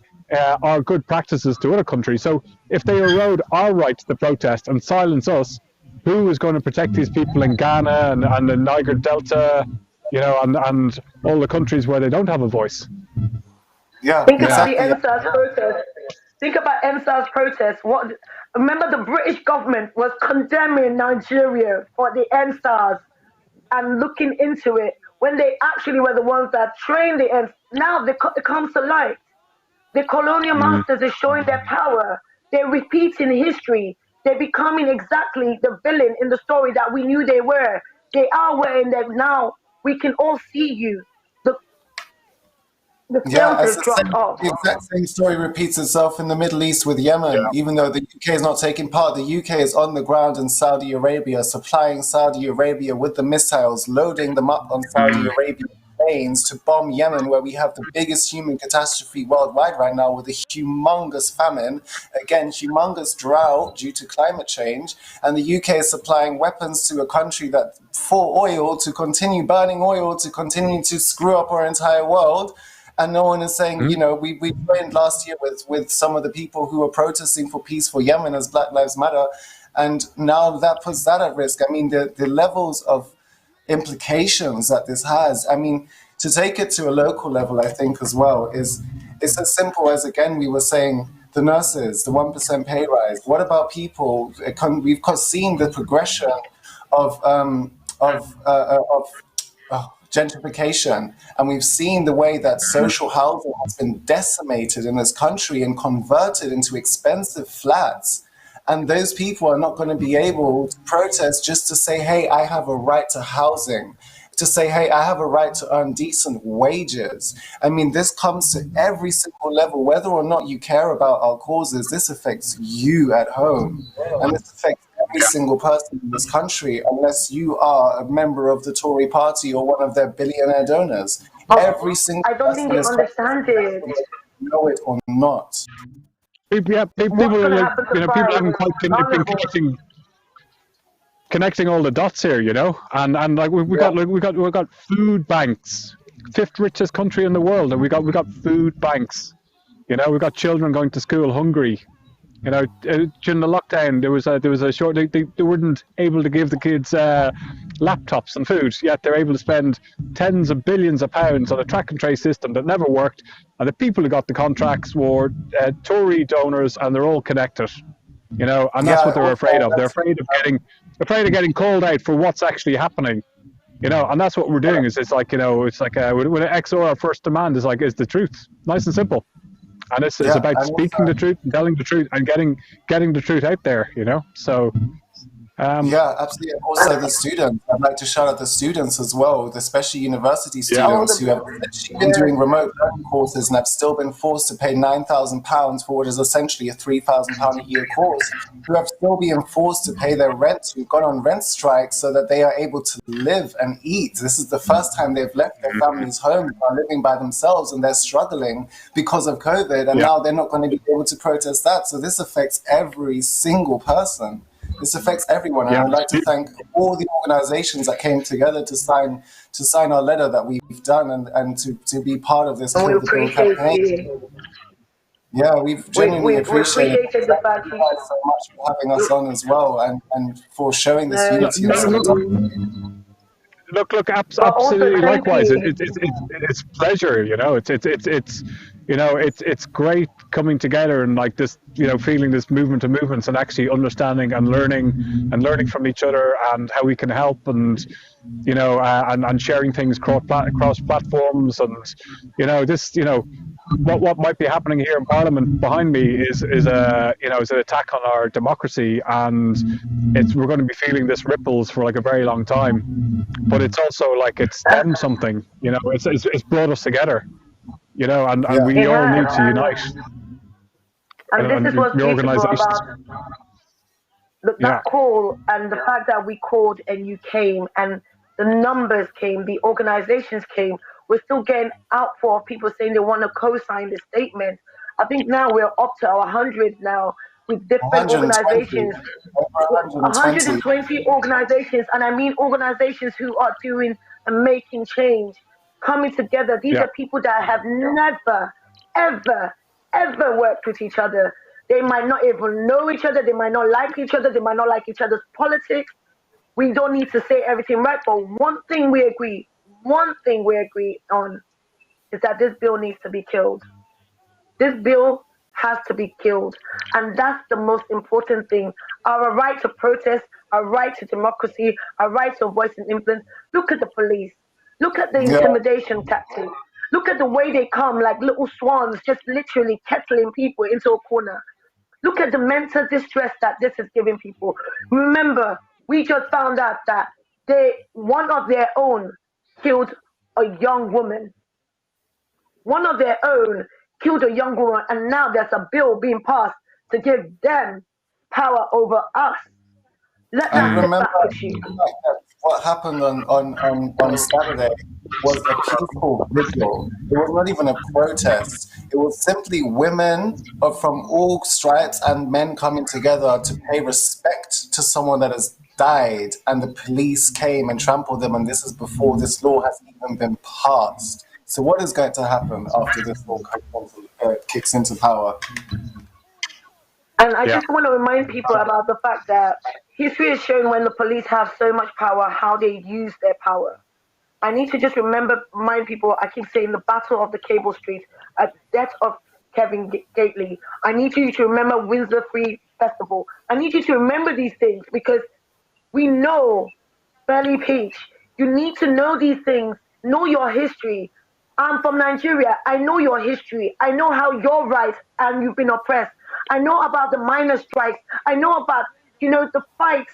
our good practices to other countries. So if they erode our right to protest and silence us, who is going to protect these people in Ghana and the Niger Delta, and all the countries where they don't have a voice? Think about the NSAS protest. Think about NSAS protest. Remember, the British government was condemning Nigeria for the NSAS and looking into it when they actually were the ones that trained the NSAS. Now it comes to light. The colonial masters are showing their power. They're repeating history. They're becoming exactly the villain in the story that we knew they were. They are wearing them now. We can all see you. The the exact same story repeats itself in the Middle East with Yemen. Even though the UK is not taking part, the UK is on the ground in Saudi Arabia, supplying Saudi Arabia with the missiles, loading them up on Saudi Arabian planes to bomb Yemen, where we have the biggest human catastrophe worldwide right now with a humongous famine, again, humongous drought due to climate change. And the UK is supplying weapons to a country that for oil, to continue burning oil, to continue to screw up our entire world. And no one is saying, we joined last year with some of the people who were protesting for peace for Yemen as Black Lives Matter. And now that puts that at risk. I mean, the levels of implications that this has, to take it to a local level, I think as well, it's as simple as, again, we were saying, the nurses, the 1% pay rise. What about people? We've seen the progression of gentrification, and we've seen the way that social housing has been decimated in this country and converted into expensive flats. And those people are not going to be able to protest just to say, hey, I have a right to housing, to say, hey, I have a right to earn decent wages. I mean, this comes to every single level, whether or not you care about our causes. This affects you at home, and this affects every single person in this country, unless you are a member of the Tory party or one of their billionaire donors. Every single I don't person think in they this country, understand it. know it or not. People are like, people haven't quite been connecting all the dots here, and like we got food banks, fifth richest country in the world, and we got food banks. We got children going to school hungry. During the lockdown, there was a short. They weren't able to give the kids laptops and food, yet they're able to spend tens of billions of pounds on a track and trace system that never worked. And the people who got the contracts were Tory donors, and they're all connected. And that's what they're afraid of. They're afraid of getting called out for what's actually happening. And that's what we're doing. It's like with XOR, our first demand is the truth, nice and simple. And it's about speaking the truth and telling the truth and getting the truth out there, So yeah, absolutely. And also the students. I'd like to shout out the students as well, especially university students who have actually been doing remote learning courses and have still been forced to pay £9,000 for what is essentially a £3,000 a year course, who have still been forced to pay their rent, who've gone on rent strikes so that they are able to live and eat. This is the first time they've left their families' home, are living by themselves, and they're struggling because of COVID, and now they're not going to be able to protest that. So this affects every single person. This affects everyone, and I'd like to thank all the organizations that came together to sign our letter that we've done and to be part of this campaign. Yeah, we've genuinely appreciated it. Thank you guys so much for having us on as well, and for showing this unity and solidarity. Look, absolutely. Likewise, it's pleasure. It's great coming together and like this, feeling this movement of movements and actually understanding and learning from each other and how we can help and and sharing things cross platforms and what might be happening here in Parliament behind me is an attack on our democracy, and we're going to be feeling this ripples for like a very long time. But it's also like it's done something, it's brought us together, and we all need to unite. And this is what's beautiful about that call, and the fact that we called and you came and the numbers came, the organizations came. We're still getting outpour of people saying they want to co-sign the statement. I think now we're up to 100 now with different organizations. 120 organizations, and I mean organizations who are doing and making change, coming together. These are people that have never, ever worked with each other. They might not even know each other. They might not like each other. They might not like each other's politics. We don't need to say everything right, but one thing we agree on is that this bill needs to be killed. This bill has to be killed. And that's the most important thing. Our right to protest, our right to democracy, our right to voice and influence. Look at the police. Look at the intimidation tactics. Look at the way they come like little swans, just literally kettling people into a corner. Look at the mental distress that this is giving people. Remember, we just found out that one of their own killed a young woman. One of their own killed a young woman, and now there's a bill being passed to give them power over us. Let that remember, what happened on Saturday was a peaceful vigil. It was not even a protest. It was simply women from all stripes and men coming together to pay respect to someone that has died, and the police came and trampled them, and this is before this law has even been passed. So what is going to happen after this law kicks into power? And I just want to remind people about the fact that history has shown when the police have so much power, how they use their power. I need to just remind people, I keep saying the Battle of the Cable Street, at the death of Kevin Gately. I need you to remember Windsor Free Festival. I need you to remember these things because we know Belly Peach You need to know these things, know your history. I'm from Nigeria. I know your history. I know how you're right and you've been oppressed. I know about the miners' strikes. I know about, the fight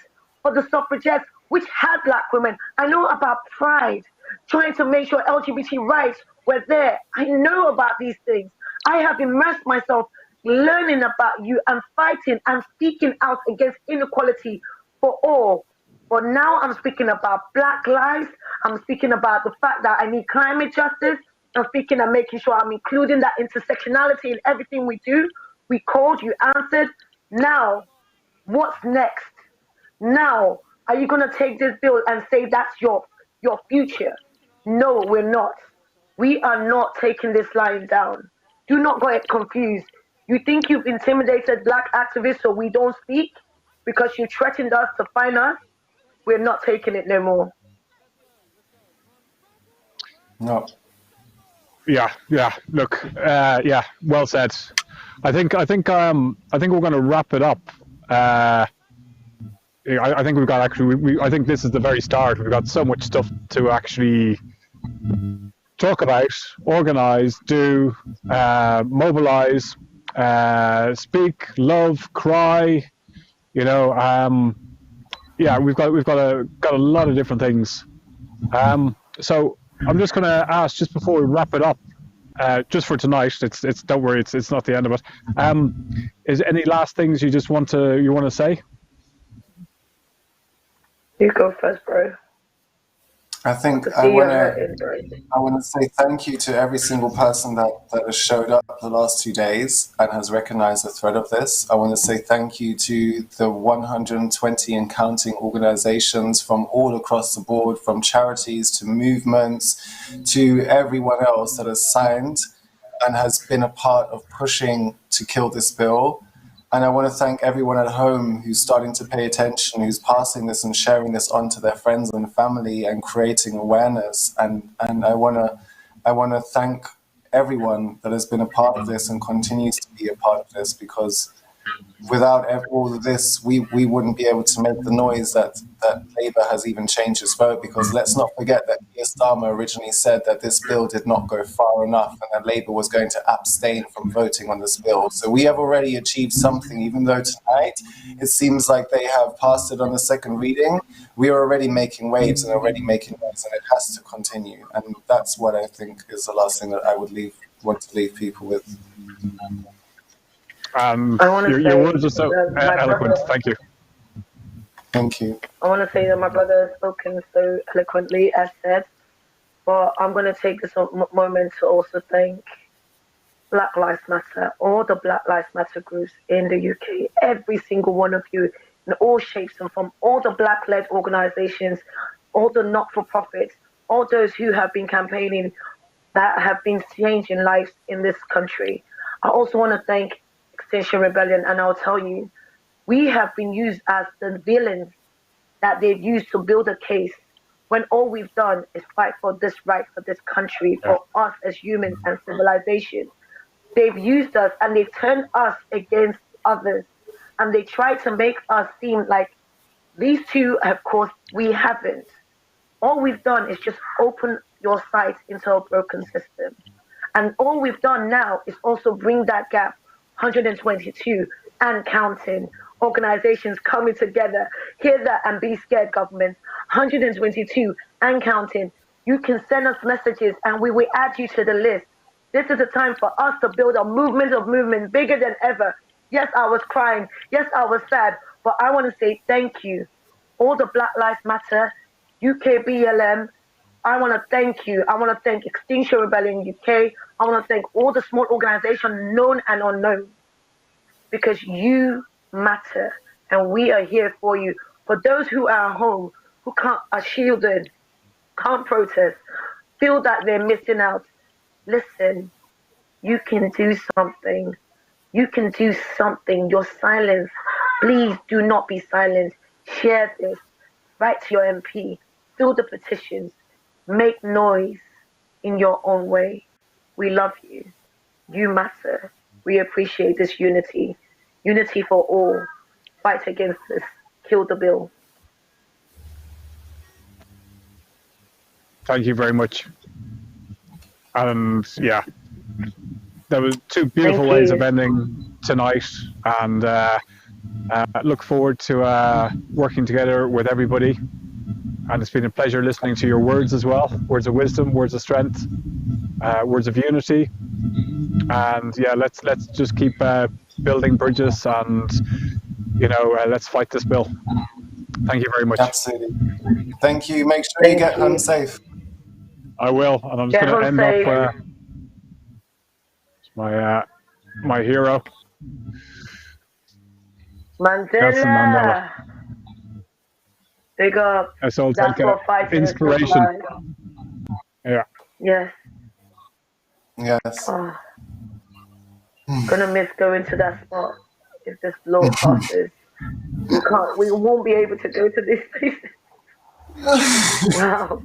for the suffragettes, which had black women. I know about pride, trying to make sure LGBT rights were there. I know about these things. I have immersed myself learning about you and fighting and speaking out against inequality for all. But now I'm speaking about black lives. I'm speaking about the fact that I need climate justice. I'm speaking and making sure I'm including that intersectionality in everything we do. We called, you answered. Now, what's next? Now, are you going to take this bill and say that's your future? No, we're not. We are not taking this line down. Do not get confused. You think you've intimidated black activists so we don't speak because you threatened us to fine us? We're not taking it no more. No. Yeah. Look, yeah. Well said. I think we're going to wrap it up. I think we've got I think this is the very start. We've got so much stuff to actually talk about, organize, do, mobilize, speak, love, cry. Yeah, we've got a lot of different things. So I'm just going to ask, just before we wrap it up, just for tonight. It's don't worry, it's not the end of it. Is any last things you want to say? You go first, bro. I think I want to say thank you to every single person that has showed up the last 2 days and has recognized the threat of this. I want to say thank you to the 120 and counting organizations from all across the board, from charities to movements to everyone else that has signed and has been a part of pushing to kill this bill. And I want to thank everyone at home who's starting to pay attention, who's passing this and sharing this on to their friends and family and creating awareness. And I want to thank everyone that has been a part of this and continues to be a part of this, because without all of this, we wouldn't be able to make the noise that Labour has even changed its vote, because let's not forget that Keir Starmer originally said that this bill did not go far enough and that Labour was going to abstain from voting on this bill. So we have already achieved something, even though tonight it seems like they have passed it on the second reading. We are already making waves and already making noise, and it has to continue. And that's what I think is the last thing that I would want to leave people with. Your words are so eloquent. Thank you. Thank you. I want to say that my brother has spoken so eloquently, as said, but I'm going to take this moment to also thank Black Lives Matter, all the Black Lives Matter groups in the UK, every single one of you, in all shapes and forms, all the Black-led organizations, all the not-for-profits, all those who have been campaigning, that have been changing lives in this country. I also want to thank Extinction Rebellion, and I'll tell you, we have been used as the villains that they've used to build a case, when all we've done is fight for this right for this country, for us as humans and civilization. They've used us and they've turned us against others, and they try to make us seem like these two have caused. We haven't. All we've done is just open your sight into a broken system. And all we've done now is also bring that gap, 122 and counting, organizations coming together. Hear that and be scared, government. 122 and counting. You can send us messages and we will add you to the list. This is a time for us to build a movement of movement bigger than ever. Yes, I was crying. Yes, I was sad. But I want to say thank you. All the Black Lives Matter, UK BLM, I want to thank you. I want to thank Extinction Rebellion UK. I want to thank all the small organizations, known and unknown, because you matter and we are here for you. For those who are at home, who are shielded, can't protest, feel that they're missing out, listen, you can do something. You can do something. Your silence, please do not be silent. Share this. Write to your MP. Fill the petitions. Make noise in your own way. We love you. You matter. We appreciate this unity. Unity for all. Fight against this. Kill the bill. Thank you very much. And yeah, there was two beautiful ways of ending tonight, and look forward to working together with everybody. And it's been a pleasure listening to your words as well, words of wisdom, words of strength, words of unity. And yeah, let's just keep building bridges, and let's fight this bill. Thank you very much. Absolutely. Thank you. Make sure you get home safe. I will, and I'm just going to end up my hero, Mandela. Big up. That's all. That's Take what fighting inspiration. is like. Yeah. Yes. Yes. Oh. Gonna miss going to that spot if this law passes. We won't be able to go to this place. Wow.